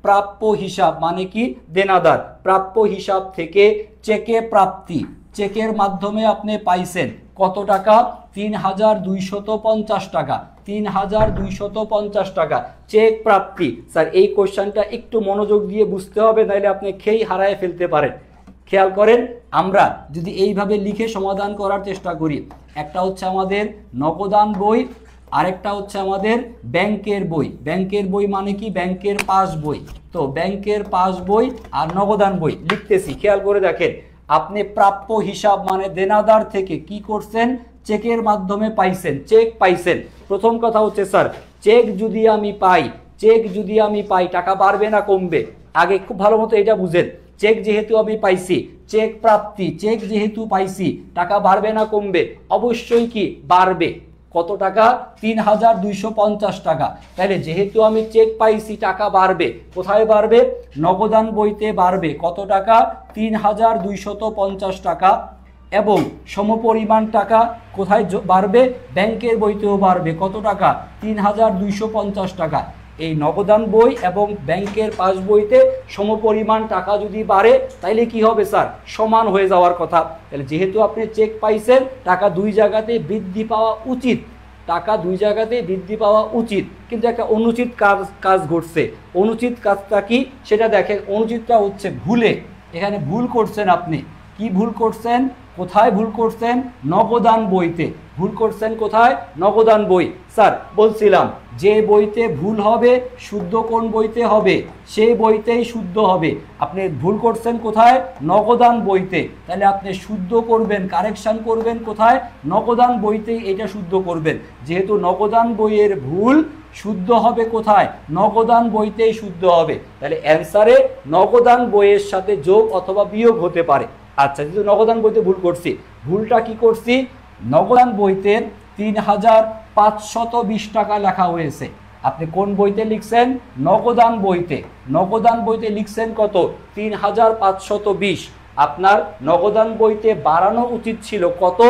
প্রাপ্য হিসাব মানে কি দেনাদার, প্রাপ্য হিসাব থেকে চেকে প্রাপ্তি, চেকের মাধ্যমে আপনি পাইছেন কত টাকা ৩,২৫০ টাকা, ৩,২৫০ টাকা চেক প্রাপ্তি। স্যার এই কোশ্চেনটা একটু মনোযোগ দিয়ে বুঝতে হবে, নাহলে আপনি খেই হারায় ফেলতে পারেন। খেয়াল করেন, আমরা যদি এইভাবে লিখে সমাধান করার চেষ্টা করি, একটা হচ্ছে আমাদের নগদান বই, আরেকটা হচ্ছে আমাদের ব্যাংকের বই। ব্যাংকের বই মানে কি ব্যাংকের পাস বই। তো ব্যাংকের পাস বই আর নগদান বই লিখতেছি, খেয়াল করে দেখেন। আপনি প্রাপ্য হিসাব মানে দেনাদার থেকে কি করছেন, চেকের মাধ্যমে পাইছেন, চেক পাইছেন। প্রথম কথা হচ্ছে স্যার চেক যদি আমি পাই, চেক যদি আমি পাই টাকা বাড়বে না কমবে? আগে খুব ভালো মতো এটা বুঝেন। চেক যেহেতু আমি পাইছি, চেক প্রাপ্তি, চেক যেহেতু পাইছি টাকা বাড়বে না কমবে? অবশ্যই কি বাড়বে। কত টাকা ৩,২৫০ টাকা। তাহলে যেহেতু আমি চেক পাইছি টাকা বাড়বে, কোথায় বাড়বে? নগদান বইতে বাড়বে। কত টাকা? ৩,২৫০ টাকা। এবং সমপরিমাণ টাকা কোথায় বাড়বে? ব্যাংকের বইতেও বাড়বে। কত টাকা? ৩,২৫০ টাকা। এই নগদান বই এবং ব্যাংকের পাস বইতে সমপরিমাণ টাকা যদি বাড়ে তাইলে কি হবে স্যার? সমান হয়ে যাওয়ার কথা। তাহলে যেহেতু আপনি চেক পাইছেন টাকা 2 জায়গাতে বৃদ্ধি পাওয়া উচিত, টাকা 2 জায়গাতে বৃদ্ধি পাওয়া উচিত, কিন্তু একটা অনুচিত কাজ ঘটছে। অনুচিত কাজটা কি সেটা দেখেন। অনুচিতটা হচ্ছে ভুলে, এখানে ভুল করছেন আপনি। কি ভুল করছেন? কোথায় ভুল করছেন? নগদান বইতে ভুল করছেন। কোথায়? নগদান বই। স্যার বলছিলাম যে বইতে ভুল হবে শুদ্ধ কোন বইতে হবে? সেই বইতেই শুদ্ধ হবে। আপনি ভুল করছেন কোথায়? নগদান বইতে। তাহলে আপনি শুদ্ধ করবেন, কারেকশন করবেন কোথায়? নগদান বইতেই এটা শুদ্ধ করবেন। যেহেতু নগদান বইয়ের ভুল, শুদ্ধ হবে কোথায়? নগদান বইতেই শুদ্ধ হবে। তাহলে অ্যান্সারে নগদান বইয়ের সাথে যোগ অথবা বিয়োগ হতে পারে। আচ্ছা, যেহেতু নগদান বইতে ভুল করছি, ভুলটা কি করছি? নগদান বইতে ৩,৫২০ টাকা লেখা হয়েছে। আপনি কোন বইতে লিখছেন? নগদান বইতে। নগদান বইতে লিখছেন কত? ৩,৫২০। আপনার নগদান বইতে বাড়ানো উচিত ছিল কত?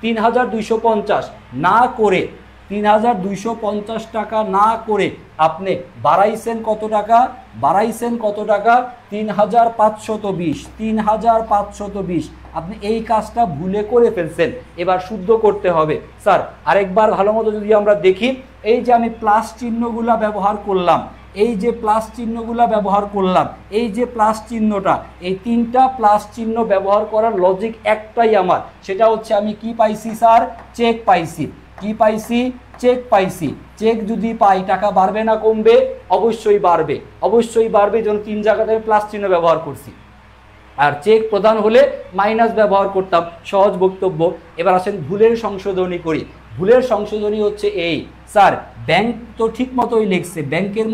৩,২৫০ না করে, ৩,২৫০ টাকা না করে আপনি বাড়াইছেন কত টাকা? বাড়াইছেন কত টাকা? ৩,৫২০। ৩,৫২০ আপনি এই কাজটা ভুলে করে ফেলছেন। এবার শুদ্ধ করতে হবে। স্যার আরেকবার ভালো মতো যদি আমরা দেখি, এই যে আমি প্লাস চিহ্নগুলা ব্যবহার করলাম, এই যে প্লাস চিহ্নগুলা ব্যবহার করলাম, এই যে প্লাস চিহ্নটা, এই 3টা প্লাস চিহ্ন ব্যবহার করার লজিক একটাই আমার, সেটা হচ্ছে আমি কি পাইছি স্যার? চেক পাইছি। কি পাইছি? চেক পাইছি। চেক যদি পাই টাকা বাড়বে না কমবে? অবশ্যই বাড়বে, অবশ্যই বাড়বে। যেন 3 জায়গাতে আমি প্লাস চিহ্ন ব্যবহার করছি। আর চেক প্রদান হলে মাইনাস ব্যবহার করতাম, সহজ বক্তব্য। এবার আসেন ভুলের সংশোধনী করি। ভুলের সংশোধনী হচ্ছে এই, স্যার ব্যাংক তো ঠিক মতোই লিখছে, ব্যাংকের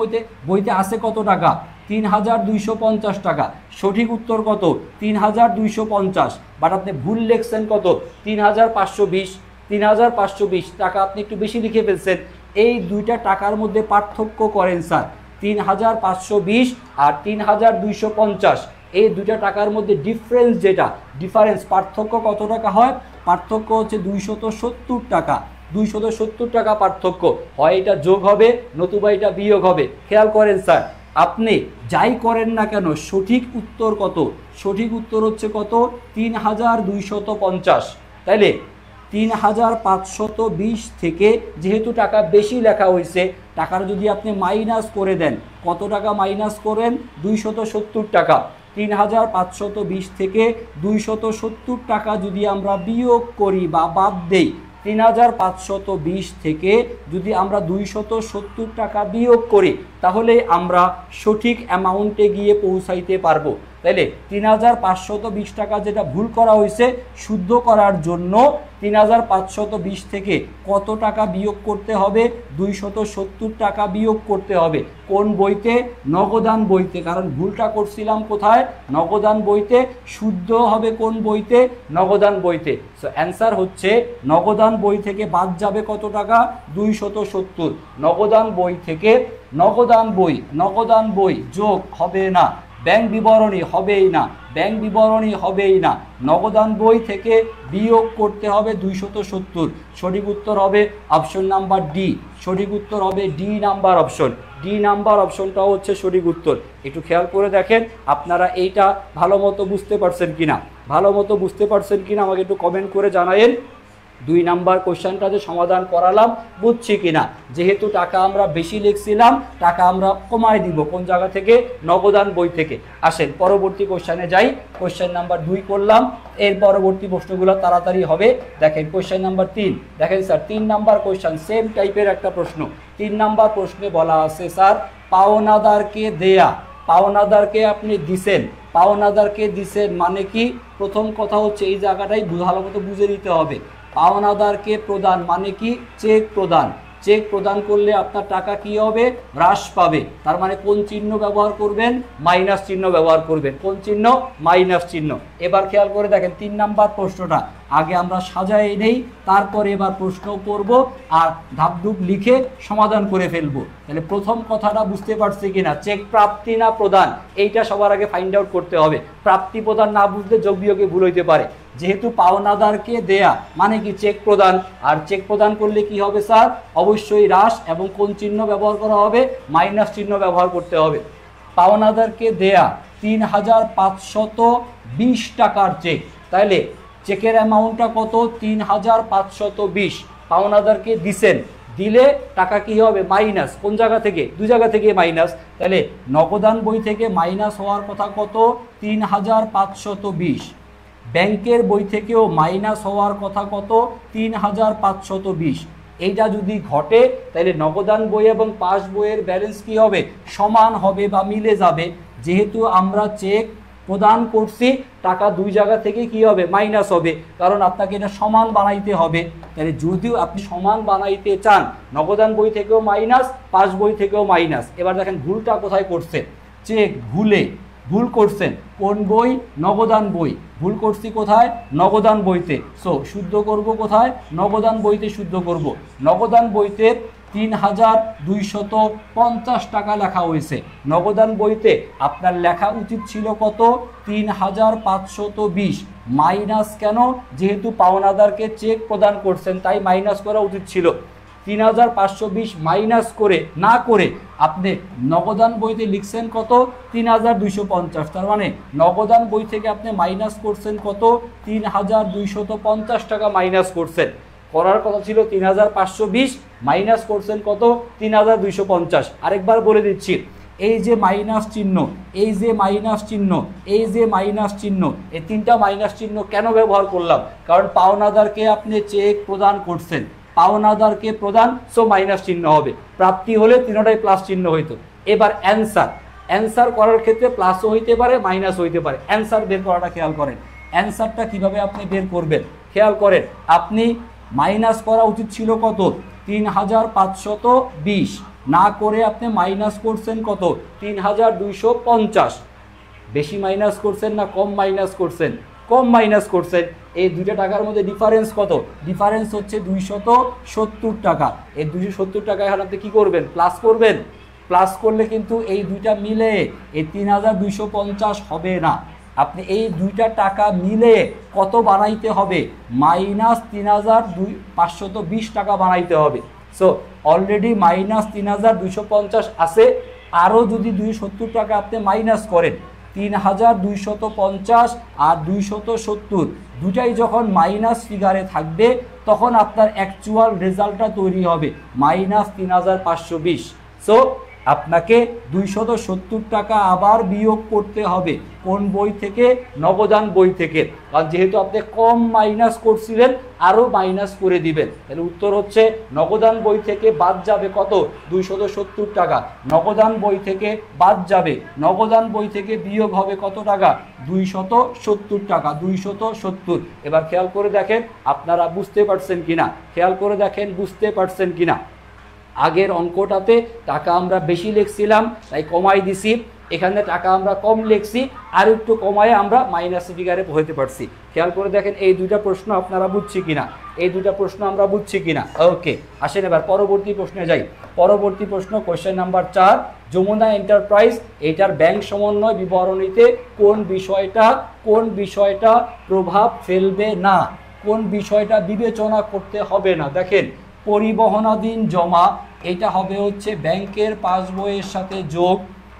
বইতে আছে কত টাকা? ৩,২৫০ টাকা। সঠিক উত্তর কত? ৩,২৫০। বাট আপনি ভুল লিখছেন কত? ৩,৫২০। ৩,৫২০ টাকা আপনি একটু বেশি লিখে ফেলছেন। এই দুইটা টাকার মধ্যে পার্থক্য করেন স্যার। ৩,৫২০ আর ৩,২৫০, এই দুইটা টাকার মধ্যে ডিফারেন্স, যেটা ডিফারেন্স পার্থক্য কত টাকা হয়? পার্থক্য হচ্ছে ২৭০ টাকা। ২৭০ টাকা পার্থক্য। হয় এটা যোগ হবে নতুবা এটা বিয়োগ হবে। খেয়াল করেন স্যার, আপনি যাই করেন না কেন সঠিক উত্তর কত? সঠিক উত্তর হচ্ছে কত? ৩,২৫০। তাইলে ৩,৫২০ থেকে যেহেতু টাকা বেশি লেখা হয়েছে, টাকার যদি আপনি মাইনাস করে দেন, কত টাকা মাইনাস করেন? ২৭০ টাকা। ৩,৫২০ থেকে ২৭০ টাকা যদি আমরা বিয়োগ করি বা বাদ দেই, ৩,৫২০ থেকে যদি আমরা ২৭০ টাকা বিয়োগ করি, তাহলে আমরা সঠিক অ্যামাউন্টে গিয়ে পৌঁছাইতে পারবো। তাইলে ৩৫২০ টাকা যেটা ভুল করা হয়েছে শুদ্ধ করার জন্য ৩৫২০ থেকে কত টাকা বিয়োগ করতে হবে? ২৭০ টাকা বিয়োগ করতে হবে। কোন বইতে? নগদান বইতে। কারণ ভুলটা করছিলাম কোথায়? নগদান বইতে। শুদ্ধ হবে কোন বইতে? নগদান বইতে। সো অ্যান্সার হচ্ছে নগদান বই থেকে বাদ যাবে কত টাকা? ২৭০। নগদান বই থেকে নগদান বই যোগ হবে না, ব্যাংক বিবরণী হবেই না, ব্যাংক বিবরণী হবেই না। নগদান বই থেকে বিয়োগ করতে হবে ২৭০। সঠিক উত্তর হবে অপশন নাম্বার ডি। সঠিক উত্তর হবে D number option. D number অপশনটা হচ্ছে সঠিক উত্তর। একটু খেয়াল করে দেখেন আপনারা এইটা ভালো মতো বুঝতে পারছেন কিনা, ভালো মতো বুঝতে পারছেন কিনা আমাকে একটু কমেন্ট করে জানায়েন। ২ নাম্বার কোশ্চেনটা যে সমাধান করালাম বুঝছি কিনা। যেহেতু টাকা আমরা বেশি লিখছিলাম, টাকা আমরা কমায় দিব কোন জায়গা থেকে? নগদান বই থেকে। আসেন পরবর্তী কোশ্চেনে যাই। কোশ্চেন নাম্বার ২ করলাম, এর পরবর্তী প্রশ্নগুলো তাড়াতাড়ি হবে। দেখেন কোশ্চেন নাম্বার ৩। দেখেন স্যার ৩ নাম্বার কোশ্চেন সেম টাইপের একটা প্রশ্ন। ৩ নাম্বার প্রশ্নে বলা আছে স্যার পাওনাদারকে দেয়া, পাওনাদারকে আপনি দিছেন, পাওনাদারকে দিছেন মানে কি? প্রথম কথা হচ্ছে এই জায়গাটাই ভালো মতো বুঝে নিতে হবে। পাওনাদারকে প্রদান মানে কি? চেক প্রদান। চেক প্রদান করলে আপনার টাকা কি হবে? হ্রাস পাবে। তার মানে কোন চিহ্ন ব্যবহার করবেন? মাইনাস চিহ্ন ব্যবহার করবেন। কোন চিহ্ন? মাইনাস চিহ্ন। এবার খেয়াল করে দেখেন ৩ নাম্বার প্রশ্নটা আগে আমরা সাজাই নেই, তারপরে এবার প্রশ্ন করব আর ধাপধুপ লিখে সমাধান করে ফেলবো। তাহলে প্রথম কথাটা বুঝতে পারছি কিনা? চেক প্রাপ্তি না প্রদান, এইটা সবার আগে ফাইন্ড আউট করতে হবে। প্রাপ্তি প্রদান না বুঝলে যোগ বিয়োগে ভুল হইতে পারে। যেহেতু পাওনাদারকে দেয়া মানে কি? চেক প্রদান। আর চেক প্রদান করলে কি হবে স্যার? অবশ্যই হ্রাস, এবং কোন চিহ্ন ব্যবহার করা হবে? মাইনাস চিহ্ন ব্যবহার করতে হবে। পাওনাদারকে দেয়া ৩৫২০ টাকার চেক, তাইলে চেকের অ্যামাউন্টটা কত? ৩৫২০। পাওনাদারকে দিছেন, দিলে টাকা কি হবে? মাইনাস। কোন জায়গা থেকে? ২ জায়গা থেকে মাইনাস। তাহলে নগদান বই থেকে মাইনাস হওয়ার কথা কত? ৩৫২০। ব্যাংকের বই থেকেও মাইনাস হওয়ার কথা কত? ৩৫২০। এইটা যদি ঘটে তাহলে নগদান বই এবং পাস বইয়ের ব্যালেন্স কি হবে? সমান হবে বা মিলে যাবে। যেহেতু আমরা চেক প্রদান করছি, টাকা ২ জায়গা থেকে কি হবে? মাইনাস হবে, কারণ আপনাকে এটা সমান বানাইতে হবে। তাহলে যদিও আপনি সমান বানাইতে চান, নগদান বই থেকেও মাইনাস, পাস বই থেকেও মাইনাস। এবার দেখেন ভুলটা কোথায় করছে? চেক ভুল করছেন কোন বই? নগদান বই। ভুল করছি কোথায়? নগদান বইতে। সো শুদ্ধ করব কোথায়? নগদান বইতে শুদ্ধ করব। নগদান বইতে ৩২৫০ টাকা লেখা হয়েছে। নগদান বইতে আপনার লেখা উচিত ছিল কত? ৩৫২০। মাইনাস কেন? যেহেতু পাওনাদারকে চেক প্রদান করছেন তাই মাইনাস করা উচিত ছিল। ৩৫২০ মাইনাস করে না করে আপনি নগদান বইতে লিখছেন কত? ৩২৫০। তার মানে নগদান বই থেকে আপনি মাইনাস করছেন কত? ৩২৫০ টাকা মাইনাস করছেন। করার কথা ছিল ৩৫২০, মাইনাস করছেন কত? ৩২৫০। আরেকবার বলে দিচ্ছি, এই যে মাইনাস চিহ্ন, এই যে মাইনাস চিহ্ন, এই যে মাইনাস চিহ্ন, এই 3টা মাইনাস চিহ্ন কেন ব্যবহার করলাম? কারণ পাওনাদারকে আপনি চেক প্রদান করছেন, পাওনাদারকে প্রদান, সো মাইনাস চিহ্ন হবে। প্রাপ্তি হলে 3টাই প্লাস চিহ্ন হইতো। এবার অ্যান্সার করার ক্ষেত্রে প্লাসও হইতে পারে, মাইনাস হইতে পারে। অ্যান্সার বের করাটা খেয়াল করেন। অ্যান্সারটা কিভাবে আপনি বের করবেন খেয়াল করেন। আপনি মাইনাস করা উচিত ছিল কত? ৩৫২০। না করে আপনি মাইনাস করছেন কত? ৩২৫০। বেশি মাইনাস করছেন না কম মাইনাস করছেন? কম মাইনাস করছেন। এই 2টা টাকার মধ্যে ডিফারেন্স কত? ডিফারেন্স হচ্ছে ২৭০ টাকা। এই ২৭০ টাকা এখন আপনি কী করবেন? প্লাস করবেন। প্লাস করলে কিন্তু এই 2টা মিলে এই ৩২৫০ হবে না। আপনি এই 2টা টাকা মিলে কত বানাইতে হবে? মাইনাস ৩৫২০ টাকা বানাইতে হবে। সো অলরেডি মাইনাস ৩২৫০ আছে। আরও যদি ২৭০ টাকা আপনি মাইনাস করেন, ৩২৫০ আর ২৭০, দুটাই যখন মাইনাস ফিগারে থাকবে তখন আপনার অ্যাকচুয়াল রেজাল্টটা তৈরি হবে মাইনাস ৩৫২০। সো আপনাকে 270 টাকা আবার বিয়োগ করতে হবে। কোন বই থেকে? নগদান বই থেকে। কারণ যেহেতু আপনি কম মাইনাস করছিলেন, আরও মাইনাস করে দিবেন। তাহলে উত্তর হচ্ছে নগদান বই থেকে বাদ যাবে কত? 270 টাকা। নগদান বই থেকে বাদ যাবে, নগদান বই থেকে বিয়োগ হবে কত টাকা? 270 টাকা, 270। এবার খেয়াল করে দেখেন আপনারা বুঝতে পারছেন কিনা, খেয়াল করে দেখেন বুঝতে পারছেন কিনা। আগের অঙ্কটাতে টাকা আমরা বেশি লিখছিলাম, তাই কমাই দিছি। এখানে টাকা আমরা কম লিখছি, আর একটু কমায় আমরা মাইনাস ফিগারে হতে পারছি। খেয়াল করে দেখেন এই দুইটা প্রশ্ন আপনারা বুঝছি কিনা, এই দুইটা প্রশ্ন আমরা বুঝছি কিনা। ওকে, আসেন এবার পরবর্তী প্রশ্নে যাই। পরবর্তী প্রশ্ন কোশ্চেন নাম্বার 4, যমুনা এন্টারপ্রাইজ এটার ব্যাংক সমন্বয় বিবরণীতে কোন বিষয়টা প্রভাব ফেলবে না, কোন বিষয়টা বিবেচনা করতে হবে না? দেখেন, পরিবহনাধীন জমা এটা হবে হচ্ছে ব্যাংকের পাসবইয়ের সাথে যোগ।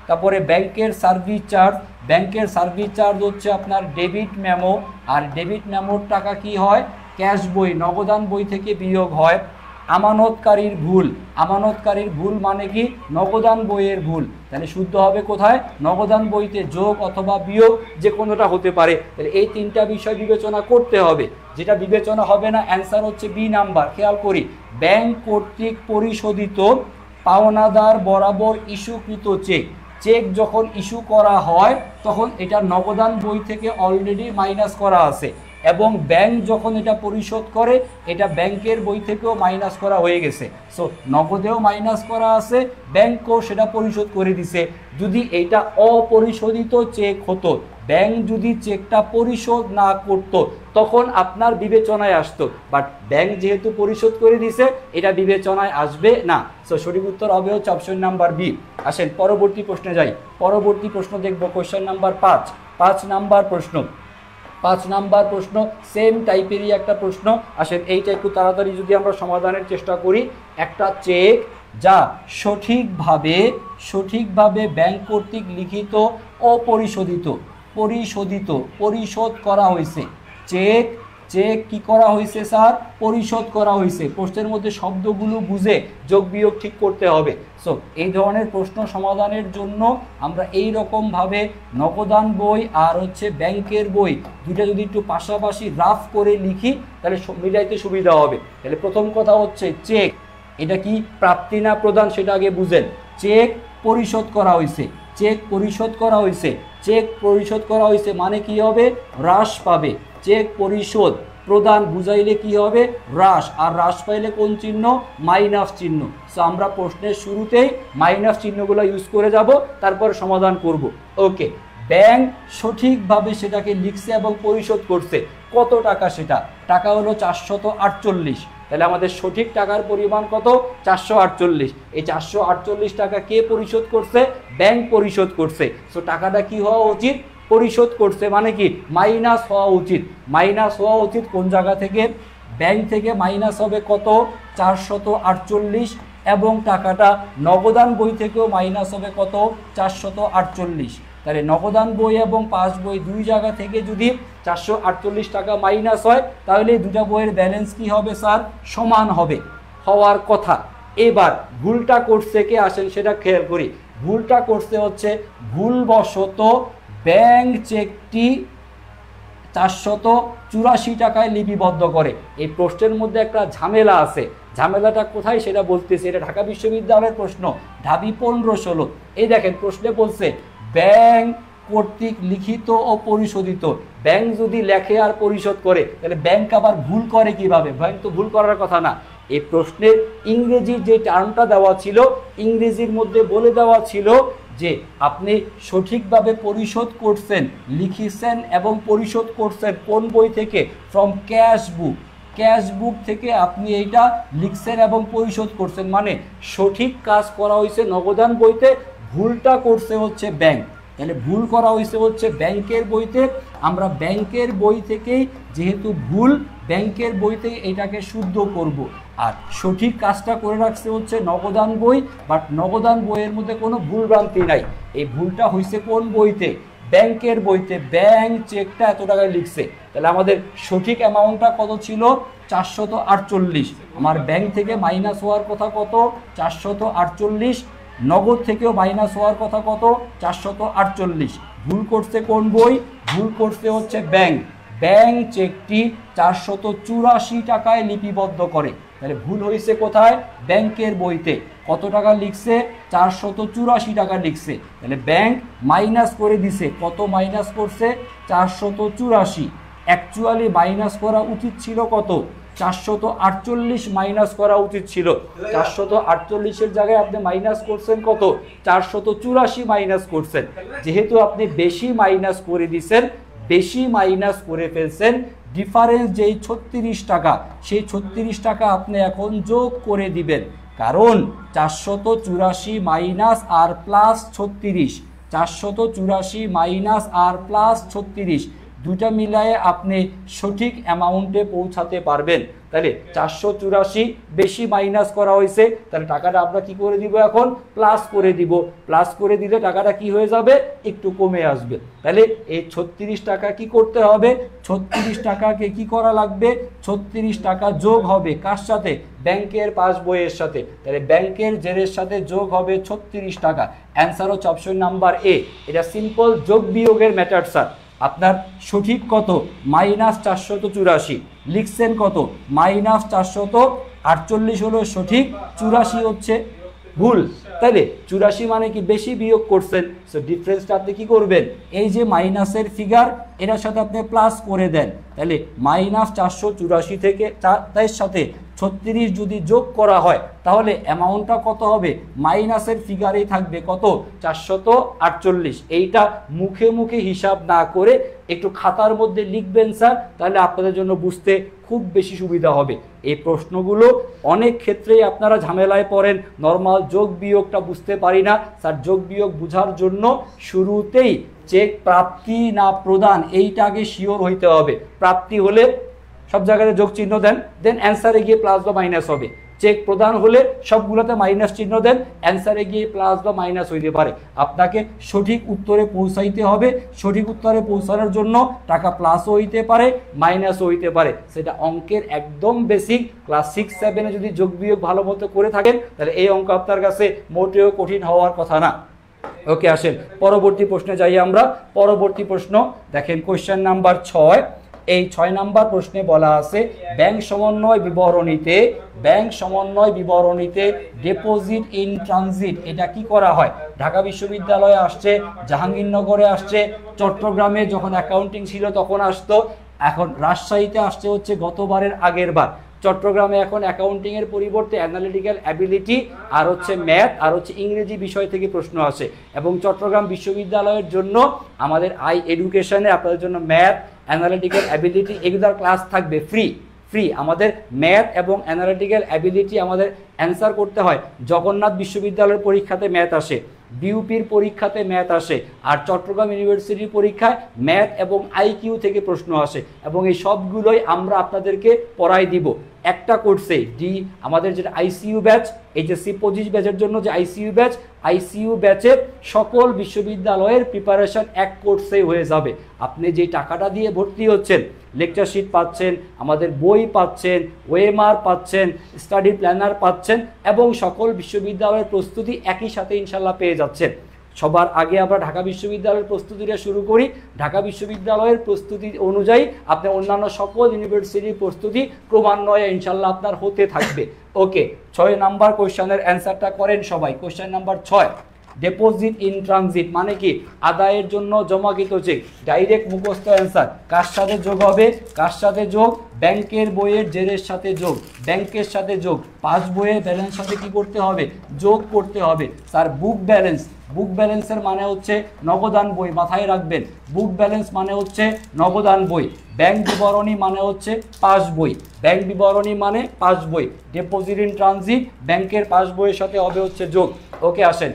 তারপরে ব্যাংকের সার্ভিস চার্জ, ব্যাংকের সার্ভিস চার্জ হচ্ছে আপনার ডেবিট মেমো, আর ডেবিট মেমোর টাকা কি হয়? ক্যাশ বই, নগদান বই থেকে বিয়োগ হয়। আমানতকারীর ভুল, আমানতকারীর ভুল মানে কি? নগদান বইয়ের ভুল। তাহলে শুদ্ধ হবে কোথায়? নগদান বইতে যোগ অথবা বিয়োগ, যে কোনোটা হতে পারে। তাহলে এই তিনটা বিষয় বিবেচনা করতে হবে। যেটা বিবেচনা হবে না, অ্যান্সার হচ্ছে বি নাম্বার। খেয়াল করি, ব্যাংক কর্তৃক পরিশোধিত পাওনাদার বরাবর ইস্যুকৃত চেক, চেক যখন ইস্যু করা হয় তখন এটা নগদান বই থেকে অলরেডি মাইনাস করা আছে, এবং ব্যাংক যখন এটা পরিশোধ করে এটা ব্যাংকের বই থেকেও মাইনাস করা হয়ে গেছে। সো নগদেও মাইনাস করা আছে, ব্যাংকও সেটা পরিশোধ করে দিছে। যদি এটা অপরিশোধিত চেক হতো, ব্যাংক যদি চেকটা পরিশোধ না করত, তখন আপনার বিবেচনায় আসতো। বাট ব্যাংক যেহেতু পরিশোধ করে দিছে, এটা বিবেচনায় আসবে না। সো সঠিক উত্তর হবে হচ্ছে অপশন নাম্বার বি। আসেন পরবর্তী প্রশ্নে যাই। পরবর্তী প্রশ্ন দেখব কোশ্চেন নাম্বার 5। 5 নাম্বার প্রশ্ন, 5 নাম্বার প্রশ্ন সেম টাইপেরই একটা প্রশ্ন। আসেন এইটা একটু তাড়াতাড়ি যদি আমরা সমাধানের চেষ্টা করি। একটা চেক যা সঠিকভাবে ব্যাংক কর্তৃক লিখিত পরিশোধ করা হয়েছে। চেক কি করা হয়েছে স্যার? পরিশোধ করা হয়েছে। প্রশ্নের মধ্যে শব্দগুলো বুঝে যোগ বিয়োগ ঠিক করতে হবে। সো এই ধরনের প্রশ্ন সমাধানের জন্য আমরা এই রকমভাবে নগদান বই আর হচ্ছে ব্যাংকের বই দুইটা যদি একটু পাশাপাশি রাফ করে লিখি, তাহলে মিলাইতে সুবিধা হবে। তাহলে প্রথম কথা হচ্ছে চেক, এটা কি প্রাপ্তি না প্রদান সেটা আগে বুঝেন। চেক পরিশোধ করা হয়েছে, চেক পরিশোধ করা হয়েছে, চেক পরিশোধ করা হয়েছে মানে কি হবে? হ্রাস পাবে। চেক পরিশোধ প্রদান বুঝাইলে কি হবে? হ্রাস। আর হ্রাস পাইলে কোন চিহ্ন? মাইনাস চিহ্ন। সো আমরা প্রশ্নের শুরুতেই মাইনাস চিহ্নগুলো ইউজ করে যাব, তারপর সমাধান করব। ওকে, ব্যাংক সঠিকভাবে সেটাকে লিখছে এবং পরিশোধ করছে। কত টাকা সেটা? টাকা হলো 448। তাহলে আমাদের সঠিক টাকার পরিমাণ কত? 448। এই 448 টাকা কে পরিশোধ করছে? ব্যাংক পরিশোধ করছে। সো টাকাটা কি হওয়া উচিত? পরিশোধ করছে মানে কি? মাইনাস হওয়া উচিত। মাইনাস হওয়া উচিত কোন জায়গা থেকে? ব্যাংক থেকে মাইনাস হবে কত? 448, এবং টাকাটা নগদান বই থেকেও মাইনাস হবে কত? 448। তাহলে নগদান বই এবং পাস বই দুই জায়গা থেকে যদি 448 টাকা মাইনাস হয়, তাহলে দুটা বইয়ের ব্যালেন্স কি হবে স্যার? সমান হবে, হওয়ার কথা। এবার ভুলটা করছে কে? আসেন সেটা খেয়াল করি। ভুলটা করছে হচ্ছে ভুলবশত ব্যাংক চেকটি 484 টাকায় লিপিবদ্ধ করে। এই প্রশ্নের মধ্যে একটা ঝামেলা আছে। ঝামেলাটা কোথায় সেটা বলতেছে। এটা ঢাকা বিশ্ববিদ্যালয়ের প্রশ্ন, ঢাবি 15-16। এই দেখেন প্রশ্নে বলছে ব্যাংক কর্তৃক লিখিত ও পরিশোধিত। ব্যাংক যদি লেখে আর পরিশোধ করে, তাহলে ব্যাংক আবার ভুল করে কিভাবে? ব্যাংক তো ভুল করার কথা না। এই প্রশ্নের ইংরেজির যে টার্মটা দেওয়া ছিল, ইংরেজির মধ্যে বলে দেওয়া ছিল যে আপনি সঠিকভাবে পরিশোধ করছেন, লিখিছেন এবং পরিশোধ করছেন কোন বই থেকে? From cash book. ক্যাশ বুক থেকে আপনি এইটা লিখছেন এবং পরিশোধ করছেন, মানে সঠিক কাজ করা হয়েছে নগদান বইতে, ভুলটা করছে হচ্ছে ব্যাংক। তাহলে ভুল করা হয়েছে হচ্ছে ব্যাংকের বইতে। আমরা ব্যাংকের বই থেকেই, যেহেতু ভুল, ব্যাংকের বইতে এটাকে শুদ্ধ করব। আর সঠিক কাজটা করে রাখছে হচ্ছে নগদান বই, বাট নগদান বইয়ের মধ্যে কোনো ভুল ভ্রান্তি নাই। এই ভুলটা হয়েছে কোন বইতে? ব্যাংকের বইতে। ব্যাংক চেকটা এত টাকায় লিখছে। তাহলে আমাদের সঠিক অ্যামাউন্টটা কত ছিল? 448। আমার ব্যাংক থেকে মাইনাস হওয়ার কথা কত? 448 নগদ থেকেও মাইনাস হওয়ার কথা কত 448। ভুল করছে কোন বই? ভুল করছে হচ্ছে ব্যাংক। ব্যাংক চেকটি 484 টাকায় লিপিবদ্ধ করে। তাহলে ভুল হয়েছে কোথায়? ব্যাংকের বইতে। কত টাকা লিখছে? 484 টাকা লিখছে। তাহলে ব্যাংক মাইনাস করে দিছে। কত মাইনাস করছে? 484। অ্যাকচুয়ালি মাইনাস করা উচিত ছিল কত? 448 মাইনাস করা উচিত ছিল। 448-এর জায়গায় আপনি মাইনাস করছেন কত? 484 মাইনাস করছেন। যেহেতু আপনি বেশি মাইনাস করে দিছেন, বেশি মাইনাস করে ফেলছেন, ডিফারেন্স যেই 36 টাকা, সেই 36 টাকা আপনি এখন যোগ করে দিবেন। কারণ 484 মাইনাস আর প্লাস 36, 484 মাইনাস আর প্লাস 36 দুটা মিলায়ে আপনি সঠিক অ্যামাউন্টে পৌঁছাতে পারবেন। তাহলে 484 বেশি মাইনাস করা হয়েছে, তাহলে টাকাটা আমরা কি করে দিব? এখন প্লাস করে দিব। প্লাস করে দিলে টাকাটা কি হয়ে যাবে? একটু কমে আসবে। তাহলে এই 36 টাকা কি করতে হবে? 36 টাকাকে কি করা লাগবে? 36 টাকা যোগ হবে কার সাথে? ব্যাংকের পাস বইয়ের সাথে। তাহলে ব্যাংকের জেরের সাথে যোগ হবে 36 টাকা। অ্যান্সার হচ্ছে অপশন নাম্বার এ। এটা সিম্পল যোগ বিয়োগের ম্যাটার স্যার। আপনার সঠিক কত? মাইনাস 484। লিখছেন কত? মাইনাস 448 হলো সঠিক, 84 হচ্ছে ভুল। তাইলে 84 মানে কি বেশি বিয়োগ করছেন। সো ডিফারেন্সটা আপনি কি করবেন? এই যে মাইনাসের ফিগার, এটার সাথে আপনি প্লাস করে দেন। তাহলে মাইনাস 484 থেকে তার সাথে 36 যদি যোগ করা হয় তাহলে অ্যামাউন্টটা কত হবে? মাইনাসের ফিগারেই থাকবে কত? 448। এইটা মুখে মুখে হিসাব না করে একটু খাতার মধ্যে লিখবেন স্যার, তাহলে আপনাদের জন্য বুঝতে খুব বেশি সুবিধা হবে। এই প্রশ্নগুলো অনেক ক্ষেত্রেই আপনারা ঝামেলায় পড়েন, নর্মাল যোগ বিয়োগটা বুঝতে পারি না স্যার। যোগ বিয়োগ বোঝার জন্য শুরুতেই চেক প্রাপ্তি না প্রদান এইটা আগে শিওর হইতে হবে। প্রাপ্তি হলে সব জায়গাতে যোগ চিহ্ন দেন, দেন অ্যান্সারে গিয়ে প্লাস বা মাইনাস হবে। চেক প্রদান হলে সবগুলোতে মাইনাস চিহ্ন দেন, অ্যান্সারে গিয়ে প্লাস বা মাইনাস হইতে পারে। আপনাকে সঠিক উত্তরে পৌঁছাইতে হবে। সঠিক উত্তরে পৌঁছানোর জন্য টাকা প্লাসও হইতে পারে, মাইনাসও হইতে পারে। সেটা অঙ্কের একদম বেসিক। ক্লাস 6-7-এ যদি যোগ বিয়োগ ভালো মতো করে থাকেন তাহলে এই অঙ্ক আপনার কাছে মোটেও কঠিন হওয়ার কথা না। ওকে, আসেন পরবর্তী প্রশ্নে যাই আমরা। পরবর্তী প্রশ্ন দেখেন, কোয়েশ্চেন নাম্বার 6। এই 6 নাম্বার প্রশ্নে বলা আছে ব্যাংক সমন্বয় বিবরণীতে ডিপোজিট ইন ট্রানজিট এটা কি করা হয়? ঢাকা বিশ্ববিদ্যালয়ে আসছে, জাহাঙ্গীরনগরে আসছে, চট্টগ্রামে যখন অ্যাকাউন্টিং ছিল তখন আসতো, এখন রাজশাহীতে আসছে হচ্ছে গতবারের আগের বার। চট্টগ্রামে এখন অ্যাকাউন্টিং এর পরিবর্তে অ্যানালিটিক্যাল অ্যাবিলিটি আর হচ্ছে ম্যাথ আর হচ্ছে ইংরেজি বিষয় থেকে প্রশ্ন আসে। এবং চট্টগ্রাম বিশ্ববিদ্যালয়ের জন্য আমাদের আই এডুকেশনে আপনাদের জন্য ম্যাথ, অ্যানালিটিক্যাল অ্যাবিলিটি এগুলোর ক্লাস থাকবে ফ্রি। আমাদের ম্যাথ এবং অ্যানালিটিক্যাল অ্যাবিলিটি আমাদের অ্যান্সার করতে হয়। জগন্নাথ বিশ্ববিদ্যালয়ের পরীক্ষাতে ম্যাথ আসে, বিউপির পরীক্ষাতে ম্যাথ আসে, আর চট্টগ্রাম ইউনিভার্সিটির পরীক্ষায় ম্যাথ এবং আইকিউ থেকে প্রশ্ন আসে। এবং এই সবগুলোই আমরা আপনাদেরকে পড়াই দিব একটা কোর্সে। আমাদের যেটা আইসিইউ ব্যাচ, এইচএসসি 25 ব্যাচের জন্য যে আইসিইউ ব্যাচের সকল বিশ্ববিদ্যালয়ের প্রিপারেশন এক কোর্সেই হয়ে যাবে। আপনি যে টাকাটা দিয়ে ভর্তি হচ্ছেন, লেকচার শিট পাচ্ছেন, আমাদের বই পাচ্ছেন, ওএমআর পাচ্ছেন, স্টাডি প্ল্যানার পাচ্ছেন এবং সকল বিশ্ববিদ্যালয়ের প্রস্তুতি একই সাথে ইনশাল্লাহ পেয়ে যাচ্ছেন। সবার আগে আমরা ঢাকা বিশ্ববিদ্যালয়ের প্রস্তুতিটা শুরু করি। ঢাকা বিশ্ববিদ্যালয়ের প্রস্তুতি অনুযায়ী আপনি অন্যান্য সকল ইউনিভার্সিটির প্রস্তুতি ক্রমান্বয়ে ইনশাল্লাহ আপনার হতে থাকবে। ওকে, 6 নাম্বার কোয়েশ্চেনের অ্যান্সারটা করেন সবাই। Question number 6, deposit in transit মানে কি? আদায়ের জন্য জমাকৃত চেক। ডাইরেক্ট মুখস্থ অ্যান্সার। কার সাথে যোগ হবে? কার সাথে যোগ? ব্যাংকের বইয়ের জেরের সাথে যোগ, ব্যাংকের সাথে যোগ। পাস বইয়ের ব্যালেন্স সাথে কি করতে হবে? যোগ করতে হবে। স্যার বুক ব্যালেন্সের মানে হচ্ছে নগদান বই, মাথায় রাখবেন। বুক ব্যালেন্স মানে হচ্ছে নগদান বই। ব্যাংক বিবরণী মানে হচ্ছে পাস বই, ব্যাংক বিবরণী মানে পাস বই। ডিপোজিট ইন ট্রানজিট ব্যাংকের পাস বইয়ের সাথে হবে হচ্ছে যোগ। ওকে, আসেন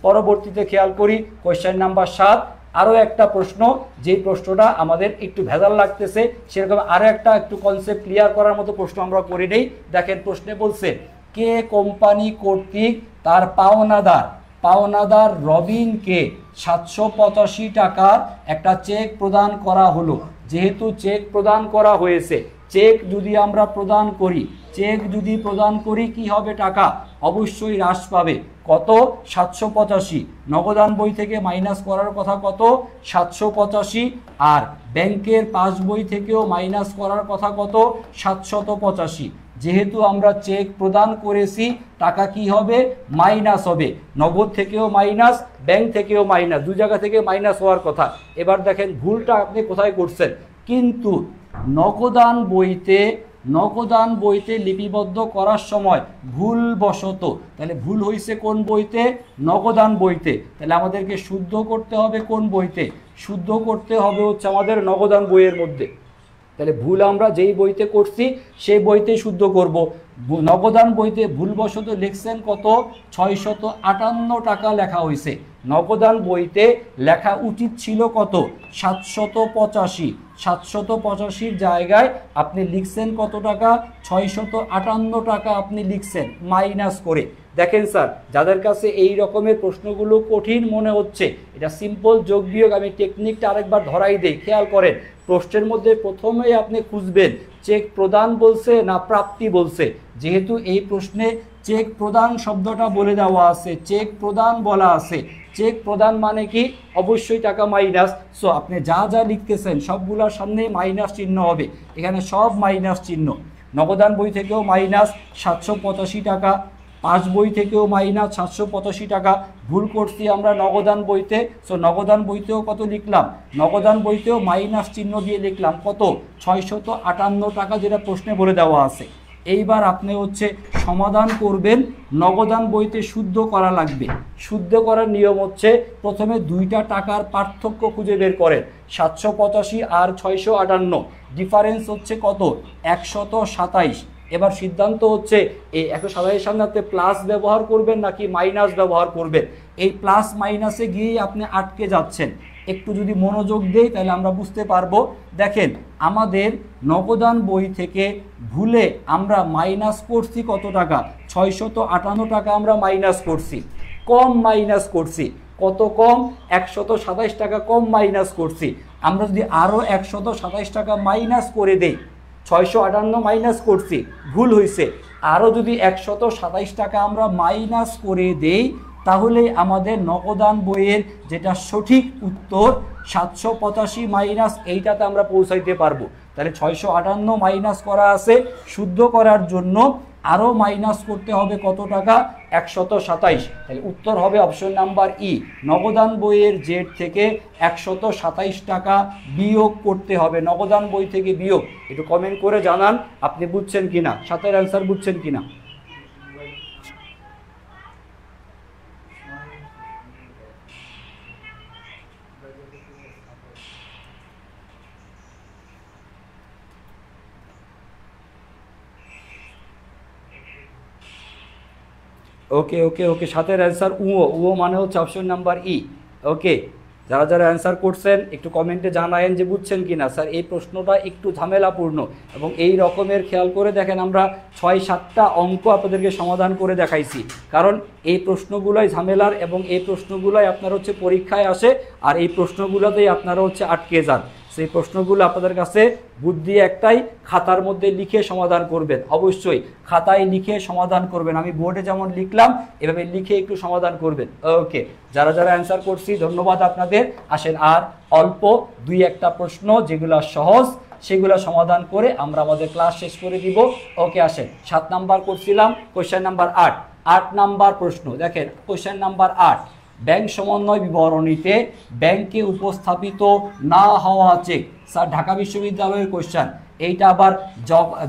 পরবর্তীতে খেয়াল করি কোয়েশ্চেন নাম্বার 7। আরও একটা প্রশ্ন, যেই প্রশ্নটা আমাদের একটু ভেজাল লাগতেছে, সেরকম আরও একটা একটু কনসেপ্ট ক্লিয়ার করার মতো প্রশ্ন আমরা করে নেই। দেখেন প্রশ্নে বলছে, কে কোম্পানি কর্তৃক তার পাওনাদার রবিনকে 785 টাকার একটা চেক প্রদান করা হলো। যেহেতু চেক প্রদান করা হয়েছে, চেক যদি প্রদান করি কি হবে? টাকা অবশ্যই হ্রাস পাবে। কত 785, নগদান বই থেকে মাইনাস করার কথা কত 785, আর ব্যাংকের পাসবই থেকেও মাইনাস করার কথা কত 785। যেহেতু আমরা চেক প্রদান করেছি টাকা কি হবে মাইনাস হবে, নগদ থেকেও মাইনাস ব্যাংক থেকেও মাইনাস, দু জায়গা থেকে মাইনাস হওয়ার কথা। এবার দেখেন ভুলটা আপনি কোথায় করছেন, কিন্তু নগদান বইতে লিপিবদ্ধ করার সময় ভুলবশত, তাহলে ভুল হয়েছে কোন বইতে নগদান বইতে, তাহলে আমাদেরকে শুদ্ধ করতে হবে কোন বইতে, শুদ্ধ করতে হবে হচ্ছে আমাদের নগদান বইয়ের মধ্যে। তাহলে ভুল আমরা যেই বইতে করছি সেই বইতেই শুদ্ধ করব। নগদান বইতে ভুলবশত লিখছেন কত 658 টাকা লেখা হয়েছে, নগদান বইতে লেখা উচিত ছিল কত 785, 785 জায়গায় আপনি লিখছেন কত টাকা 658 টাকা আপনি লিখছেন মাইনাস করে। দেখেন স্যার, যাদের কাছে এই রকমের প্রশ্নগুলো কঠিন মনে হচ্ছে, এটা সিম্পল যোগ বিয়োগ, আমি টেকনিকটা আরেকবার ধরাই দেই, খেয়াল করেন। প্রশ্নের মধ্যে প্রথমেই আপনি খুঁজবেন চেক প্রদান বলছে না প্রাপ্তি বলছে। যেহেতু এই প্রশ্নে চেক প্রদান শব্দটা বলে দেওয়া আছে, চেক প্রদান বলা আছে, চেক প্রদান মানে কি অবশ্যই টাকা মাইনাস। সো আপনি যা যা লিখতেছেন সবগুলোর সামনে মাইনাস চিহ্ন হবে, এখানে সব মাইনাস চিহ্ন। নগদান বই থেকেও মাইনাস 785 টাকা, পাস বই থেকেও মাইনাস 785 টাকা। ভুল করছি আমরা নগদান বইতে, সো নগদান বইতেও কত লিখলাম, নগদান বইতেও মাইনাস চিহ্ন দিয়ে লিখলাম কত 658 টাকা, যেটা প্রশ্নে বলে দেওয়া আছে। এইবার আপনি হচ্ছে সমাধান করবেন, নগদান বইতে শুদ্ধ করা লাগবে। শুদ্ধ করার নিয়ম হচ্ছে প্রথমে দুইটা টাকার পার্থক্য খুঁজে বের করেন, 785 আর 658, ডিফারেন্স হচ্ছে কত 127। এবার সিদ্ধান্ত হচ্ছে এই 127 সামনে আপনি প্লাস ব্যবহার করবেন নাকি মাইনাস ব্যবহার করবেন। এই প্লাস মাইনাসে গিয়েই আপনি আটকে যাচ্ছেন। একটু যদি মনোযোগ দেই তাহলে আমরা বুঝতে পারবো। দেখেন, আমাদের নগদান বই থেকে ভুলে আমরা মাইনাস করছি কত টাকা 658 টাকা আমরা মাইনাস করছি, কম মাইনাস করছি। কত কম 127 টাকা কম মাইনাস করছি। আমরা যদি আরও 127 টাকা মাইনাস করে দেই, 658 মাইনাস করছি ভুল হয়েছে, আরও যদি 127 টাকা আমরা মাইনাস করে দেই তাহলে আমাদের নগদান বইয়ের যেটা সঠিক উত্তর 785 মাইনাস এইটাতে আমরা পৌঁছাইতে পারবো। তাহলে 658 মাইনাস করা আছে, শুদ্ধ করার জন্য আরও মাইনাস করতে হবে কত টাকা 127। তাহলে উত্তর হবে অপশন নাম্বার ই, নগদান বইয়ের জেড থেকে 127 টাকা বিয়োগ করতে হবে, নগদান বই থেকে বিয়োগ। একটু কমেন্ট করে জানান আপনি বুঝছেন কিনা, সাথে অ্যান্সার বুঝছেন কিনা। ওকে ওকে ওকে, সাথের অ্যান্সার উও মানে হচ্ছে অপশন নাম্বার ই। ওকে, যারা যারা অ্যান্সার করছেন একটু কমেন্টে জানায়েন যে বুঝছেন কি না। স্যার এই প্রশ্নটা একটু ঝামেলাপূর্ণ এবং এই রকমের খেয়াল করে দেখেন আমরা 6-7টা অঙ্ক আপনাদেরকে সমাধান করে দেখাইছি, কারণ এই প্রশ্নগুলোই ঝামেলার এবং এই প্রশ্নগুলোই আপনার হচ্ছে পরীক্ষায় আসে, আর এই প্রশ্নগুলোতেই আপনারা হচ্ছে আটকে যান। সেই প্রশ্নগুলো আপনাদের কাছে বুদ্ধি একটাই, খাতার মধ্যে লিখে সমাধান করবেন, অবশ্যই খাতায় লিখে সমাধান করবেন। আমি বোর্ডে যেমন লিখলাম এভাবে লিখে একটু সমাধান করবেন। ওকে, যারা যারা অ্যান্সার করছি ধন্যবাদ আপনাদের। আসেন আর অল্প 2-1টা প্রশ্ন যেগুলো সহজ সেগুলো সমাধান করে আমরা আমাদের ক্লাস শেষ করে দিব। ওকে, আসেন 7 নাম্বার করছিলাম, কোয়েশ্চেন নাম্বার 8 নাম্বার প্রশ্ন। দেখেন কোয়েশ্চেন নাম্বার 8, ব্যাংক সমন্বয় বিবরণীতে ব্যাংকে উপস্থাপিত না হওয়া চেক। স্যার ঢাকা বিশ্ববিদ্যালয়ের কোয়েশ্চেন, এইটা আবার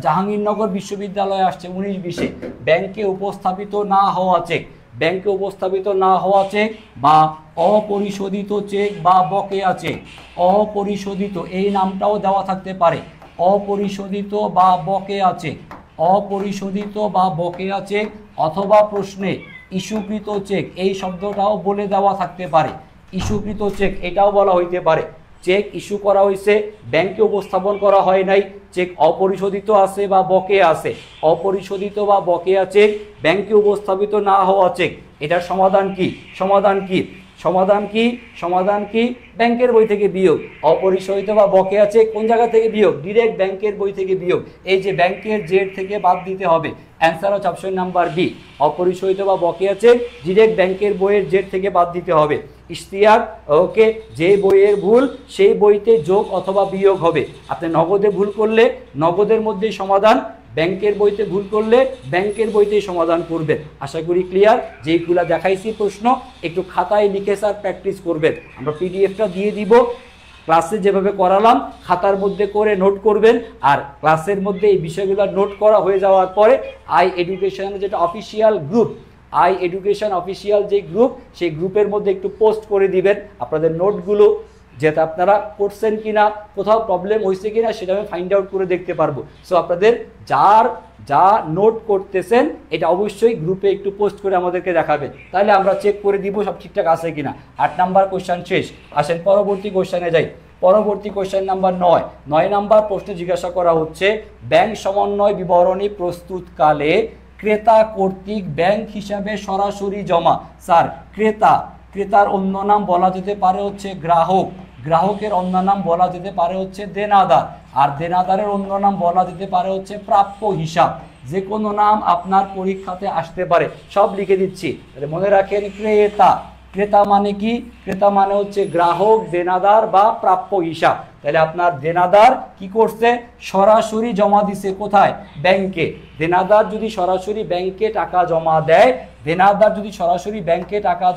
জাহাঙ্গীরনগর বিশ্ববিদ্যালয়ে আসছে 19-20-এ। ব্যাংকে উপস্থাপিত না হওয়া চেক, ব্যাংকে উপস্থাপিত না হওয়া চেক বা অপরিশোধিত চেক বা বকেয়া চেক, অপরিশোধিত এই নামটাও দেওয়া থাকতে পারে, অপরিশোধিত বা বকেয়া চেক, অপরিশোধিত বা বকেয়া চেক, অথবা প্রশ্নে ইস্যুকৃত চেক এই শব্দটাও বলে দেওয়া থাকতে পারে। ইস্যুকৃত চেক এটাও বলা হইতে পারে, চেক ইস্যু করা হয়েছে ব্যাংকে উপস্থাপন করা হয় নাই, চেক অপরিশোধিত আছে বা বকেয়া আছে, অপরিশোধিত বা বকেয়া চেক, ব্যাংকে উপস্থাপিত না হওয়া চেক। এটার সমাধান কি? সমাধান কি? সমাধান কি? সমাধান কি? ব্যাংকের বই থেকে বিয়োগ। অপরিশোধিত বা বকেয়া চেক কোন জায়গা থেকে বিয়োগ? ডিরেক্ট ব্যাংকের বই থেকে বিয়োগ। এই যে ব্যাংকের জেড থেকে বাদ দিতে হবে। অ্যান্সার হচ্ছে অপশন নাম্বার বি, অপরিশোধিত বা বকেয়া চেক ডিরেক্ট ব্যাংকের বইয়ের জেড থেকে বাদ দিতে হবে। ইশতিয়াক, ওকে, যে বইয়ের ভুল সেই বইতে যোগ অথবা বিয়োগ হবে। আপনি নগদে ভুল করলে নগদের মধ্যেই সমাধান, ব্যাংকের বইতে ভুল করলে ব্যাংকের বইতেই সমাধান করবেন। আশা করি ক্লিয়ার। যেইগুলা দেখাইছি প্রশ্ন একটু খাতায় লিখে স্যার প্র্যাকটিস করবেন। আমরা পিডিএফটা দিয়ে দিব, ক্লাসে যেভাবে করালাম খাতার মধ্যে করে নোট করবেন। আর ক্লাসের মধ্যে এই বিষয়গুলো নোট করা হয়ে যাওয়ার পরে আই এডুকেশনের যেটা official group, I education official যে গ্রুপ, সেই গ্রুপের মধ্যে একটু পোস্ট করে দিবেন আপনাদের নোটগুলো, যেটা আপনারা করছেন কিনা, কোথাও প্রবলেম হয়েছে কিনা সেটা আমি ফাইন্ড আউট করে দেখতে পারবো। সো আপনাদের যা নোট করতেছেন এটা অবশ্যই গ্রুপে একটু পোস্ট করে আমাদেরকে দেখাবেন, তাহলে আমরা চেক করে দিব সব ঠিকঠাক আছে কিনা। 8 নাম্বার কোশ্চেন শেষ। আসেন পরবর্তী কোশ্চেনে যাই। পরবর্তী কোশ্চেন নাম্বার 9 নাম্বার প্রশ্নে জিজ্ঞাসা করা হচ্ছে, ব্যাংক সমন্বয় বিবরণী প্রস্তুতকালে ক্রেতা কর্তৃক ব্যাংক হিসাবে সরাসরি জমা। স্যার ক্রেতার অন্য নাম বলা যেতে পারে হচ্ছে গ্রাহক, গ্রাহকের অন্য নাম বলা যেতে পারে হচ্ছে দেনাদার, আর দেনাদারের অন্য নাম বলা যেতে পারে হচ্ছে প্রাপ্য হিসাব। যে কোনো নাম আপনার পরীক্ষাতে আসতে পারে, সব লিখে দিচ্ছি তাহলে মনে রাখেন। ক্রেতা মানে কি? ক্রেতা মানে হচ্ছে গ্রাহক, দেনাদার বা প্রাপ্য হিসাব। তাহলে আপনার দেনাদার কি করছে? সরাসরি জমা দিছে কোথায়? ব্যাংকে। দেনাদার যদি সরাসরি ব্যাংকে টাকা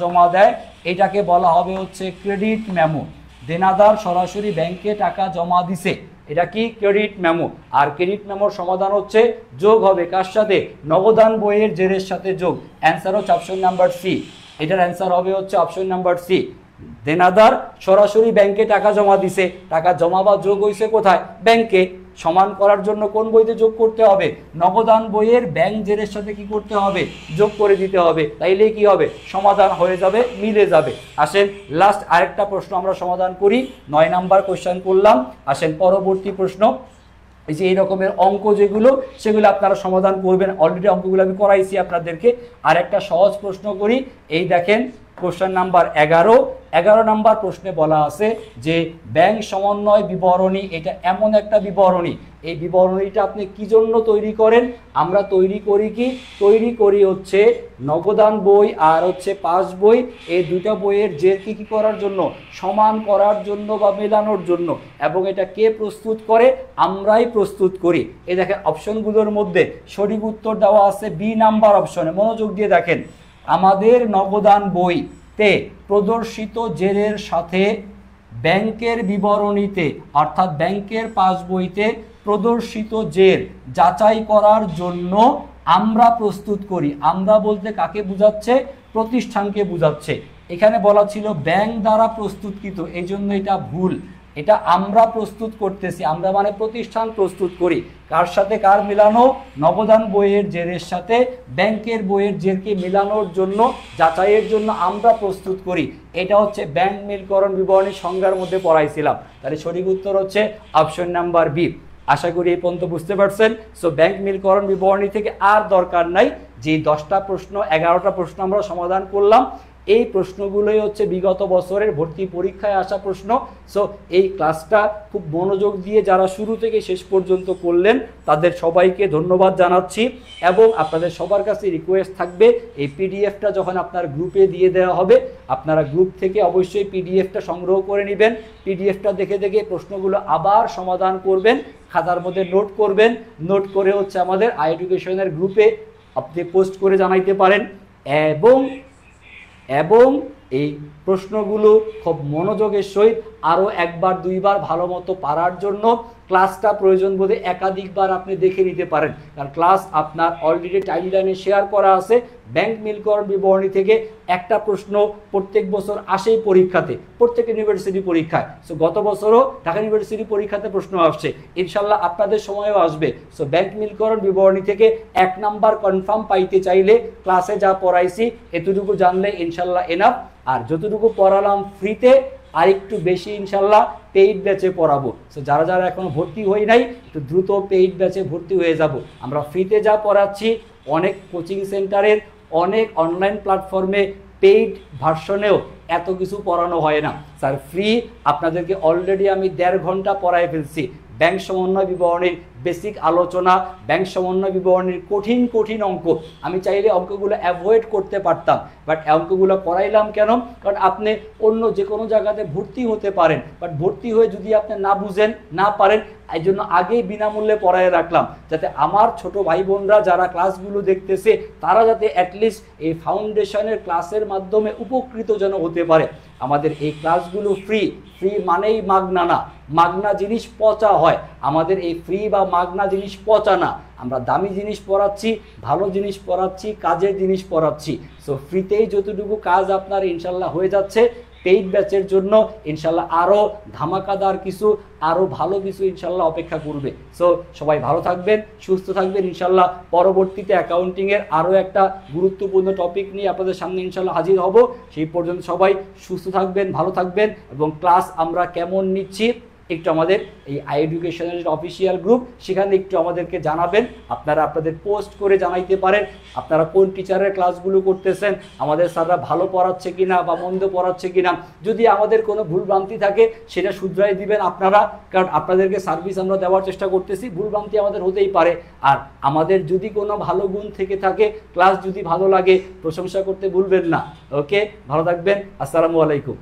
জমা দেয়, এটাকে বলা হবে হচ্ছে ক্রেডিট মেমো। দেনাদার সরাসরি ব্যাংকে টাকা জমা দিছে, এটা কি? Credit memo. আর ক্রেডিট মেমোর সমাধান হচ্ছে যোগ হবে কার সাথে? নগদান বইয়ের জেরের সাথে যোগ। অ্যান্সার হচ্ছে অপশন নাম্বার সি। এটার অ্যান্সার হবে হচ্ছে অপশন নাম্বার সি। দেনাদার সরাসরি ব্যাংকে টাকা জমা দিছে, টাকা জমা বা যোগ হয়েছে কোথায়? ব্যাংকে। সমান করার জন্য কোন বইতে যোগ করতে হবে? নগদান বইয়ের ব্যাংক জেরের সাথে কি করতে হবে? যোগ করে দিতে হবে। তাইলে কি হবে? সমাধান হয়ে যাবে, মিলে যাবে। আসেন লাস্ট আরেকটা প্রশ্ন আমরা সমাধান করি। 9 নাম্বার কোশ্চেন করলাম। আসেন পরবর্তী প্রশ্ন। এই যে এই রকমের অঙ্ক যেগুলো, সেগুলো আপনারা সমাধান করবেন। অলরেডি অঙ্কগুলো আমি করাইছি আপনাদেরকে। আর একটা সহজ প্রশ্ন করি। এই দেখেন কোশ্চেন নাম্বার 11 নাম্বার প্রশ্নে বলা আছে যে ব্যাংক সমন্বয় বিবরণী, এটা এমন একটা বিবরণী, এই বিবরণীটা আপনি কি জন্য তৈরি করেন? আমরা তৈরি করি হচ্ছে নগদান বই আর হচ্ছে পাস বই, এই দুইটা বইয়ের জেরকে কি করার জন্য? সমান করার জন্য বা মেলানোর জন্য। এবং এটা কে প্রস্তুত করে? আমরাই প্রস্তুত করি। এই দেখেন অপশনগুলোর মধ্যে সঠিক উত্তর দেওয়া আছে বি নাম্বার অপশনে। মনোযোগ দিয়ে দেখেন, আমাদের নগদান বইতে প্রদর্শিত জেরের সাথে ব্যাংকের বিবরণীতে অর্থাৎ ব্যাংকের পাসবইতে প্রদর্শিত জের যাচাই করার জন্য আমরা প্রস্তুত করি। আমরা বলতে কাকে বোঝাচ্ছে? প্রতিষ্ঠানকে বোঝাচ্ছে। এখানে বলা ছিল ব্যাংক দ্বারা প্রস্তুতকৃত, এই জন্য এটা ভুল। এটা আমরা প্রস্তুত করতেছি, আমরা মানে প্রতিষ্ঠান প্রস্তুত করি। কার সাথে কার মিলানো? নগদান বইয়ের জেরের সাথে ব্যাংকের বইয়ের জেরকে মিলানোর জন্য, যাচাইয়ের জন্য আমরা প্রস্তুত করি। এটা হচ্ছে ব্যাংক মিলকরণ বিবরণী সংজ্ঞার মধ্যে পড়াইছিলাম। তাহলে সঠিক উত্তর হচ্ছে অপশন নাম্বার বি। আশা করি এই পর্যন্ত বুঝতে পারছেন। সো ব্যাংক মিলকরণ বিবরণী থেকে আর দরকার নাই। যে 10টা প্রশ্ন 11টা প্রশ্ন আমরা সমাধান করলাম, এই প্রশ্নগুলোই হচ্ছে বিগত বছরের ভর্তি পরীক্ষায় আসা প্রশ্ন। সো এই ক্লাসটা খুব মনোযোগ দিয়ে যারা শুরু থেকে শেষ পর্যন্ত করলেন তাদের সবাইকে ধন্যবাদ জানাচ্ছি। এবং আপনাদের সবার কাছে রিকোয়েস্ট থাকবে, এই পিডিএফটা যখন আপনার গ্রুপে দিয়ে দেওয়া হবে, আপনারা গ্রুপ থেকে অবশ্যই পিডিএফটা সংগ্রহ করে নেবেন। পিডিএফটা দেখে দেখে প্রশ্নগুলো আবার সমাধান করবেন, খাতার মধ্যে নোট করবেন। নোট করে হচ্ছে আমাদের আই এডুকেশনের গ্রুপে আপনি পোস্ট করে জানাইতে পারেন। এবং এই প্রশ্নগুলো খুব মনোযোগের সহিত আরও একবার দুইবার ভালো মতো পারার জন্য ক্লাসটা প্রয়োজন বোধে একাধিকবার আপনি দেখে নিতে পারেন। কারণ ক্লাস আপনার অলরেডি টাইমলাইনে শেয়ার করা আছে। ব্যাংক মিলকরণ বিবরণী থেকে একটা প্রশ্ন প্রত্যেক বছর আসেই পরীক্ষাতে, প্রত্যেক ইউনিভার্সিটি পরীক্ষায়। সো গত বছরও ঢাকা ইউনিভার্সিটি পরীক্ষাতে প্রশ্ন আসছে, ইনশাল্লাহ আপনাদের সময়ও আসবে। সো ব্যাংক মিলকরণ বিবরণী থেকে 1 নাম্বার কনফার্ম পাইতে চাইলে ক্লাসে যা পড়াইছি এতটুকু জানলে ইনশাল্লাহ এনাফ। আর যতটুকু পড়ালাম ফ্রিতে, আর একটু বেশি ইনশাল্লাহ পেইড ব্যাচে পড়াবো। সো যারা যারা এখনো ভর্তি হই নাই, একটু দ্রুত পেইড ব্যাচে ভর্তি হয়ে যাব। আমরা ফ্রিতে যা পড়াচ্ছি অনেক কোচিং সেন্টারের, অনেক অনলাইন প্ল্যাটফর্মে পেইড ভার্সনেও এত কিছু পড়ানো হয় না স্যার। ফ্রি আপনাদেরকে অলরেডি আমি 1.5 ঘন্টা পড়ায় ফেলছি। ব্যাংক সমন্বয় বিবরণীর বেসিক আলোচনা, ব্যাংক সমন্বয় বিবরণীর কঠিন কঠিন অঙ্ক, আমি চাইলে অঙ্কগুলো অ্যাভয়েড করতে পারতাম, বাট অঙ্কগুলো করাইলাম কেন? কারণ আপনি অন্য যে কোনো জায়গাতে ভর্তি হতে পারেন, বাট ভর্তি হয়ে যদি আপনি না বুঝেন, না পারেন, এই জন্য আগেই বিনামূল্যে পড়ায় রাখলাম, যাতে আমার ছোট ভাই বোনরা যারা ক্লাসগুলো দেখতেছে তারা যাতে অ্যাটলিস্ট এই ফাউন্ডেশনের ক্লাসের মাধ্যমে উপকৃত যেন হতে পারে। আমাদের এই ক্লাসগুলো ফ্রি, ফ্রি মানেই মাগনা না, মাগনা জিনিস পচা হয়। আমাদের এই ফ্রি বা মাগনা জিনিস পচা না, আমরা দামি জিনিস পড়াচ্ছি, ভালো জিনিস পড়াচ্ছি, কাজের জিনিস পড়াচ্ছি। সো ফ্রিতেই যতটুকু কাজ আপনার ইনশাল্লাহ হয়ে যাচ্ছে, পেইড ব্যাচের জন্য ইনশাল্লাহ আরও ধামাকাদার কিছু, আরও ভালো কিছু ইনশাল্লাহ অপেক্ষা করবে। সো সবাই ভালো থাকবেন, সুস্থ থাকবেন। ইনশাল্লাহ পরবর্তীতে অ্যাকাউন্টিংয়ের আরও একটা গুরুত্বপূর্ণ টপিক নিয়ে আপনাদের সামনে ইনশাল্লাহ হাজির হব। সেই পর্যন্ত সবাই সুস্থ থাকবেন, ভালো থাকবেন, এবং ক্লাস আমরা কেমন নিচ্ছি একটু আমাদের এই iEducationের যে অফিসিয়াল গ্রুপ, সেখানে একটু আমাদেরকে জানাবেন। আপনারা আপনাদের পোস্ট করে জানাইতে পারেন আপনারা কোন টিচারের ক্লাসগুলো করতেছেন, আমাদের স্যাররা ভালো পড়াচ্ছে কিনা বা মন্দ পড়াচ্ছে কিনা। যদি আমাদের কোনো ভুলভ্রান্তি থাকে সেটা শুধরাই দিবেন আপনারা, কারণ আপনাদেরকে সার্ভিস আমরা দেওয়ার চেষ্টা করতেছি, ভুলভ্রান্তি আমাদের হতেই পারে। আর আমাদের যদি কোনো ভালো গুণ থেকে থাকে, ক্লাস যদি ভালো লাগে, প্রশংসা করতে ভুলবেন না। ওকে, ভালো থাকবেন, আসসালামু আলাইকুম।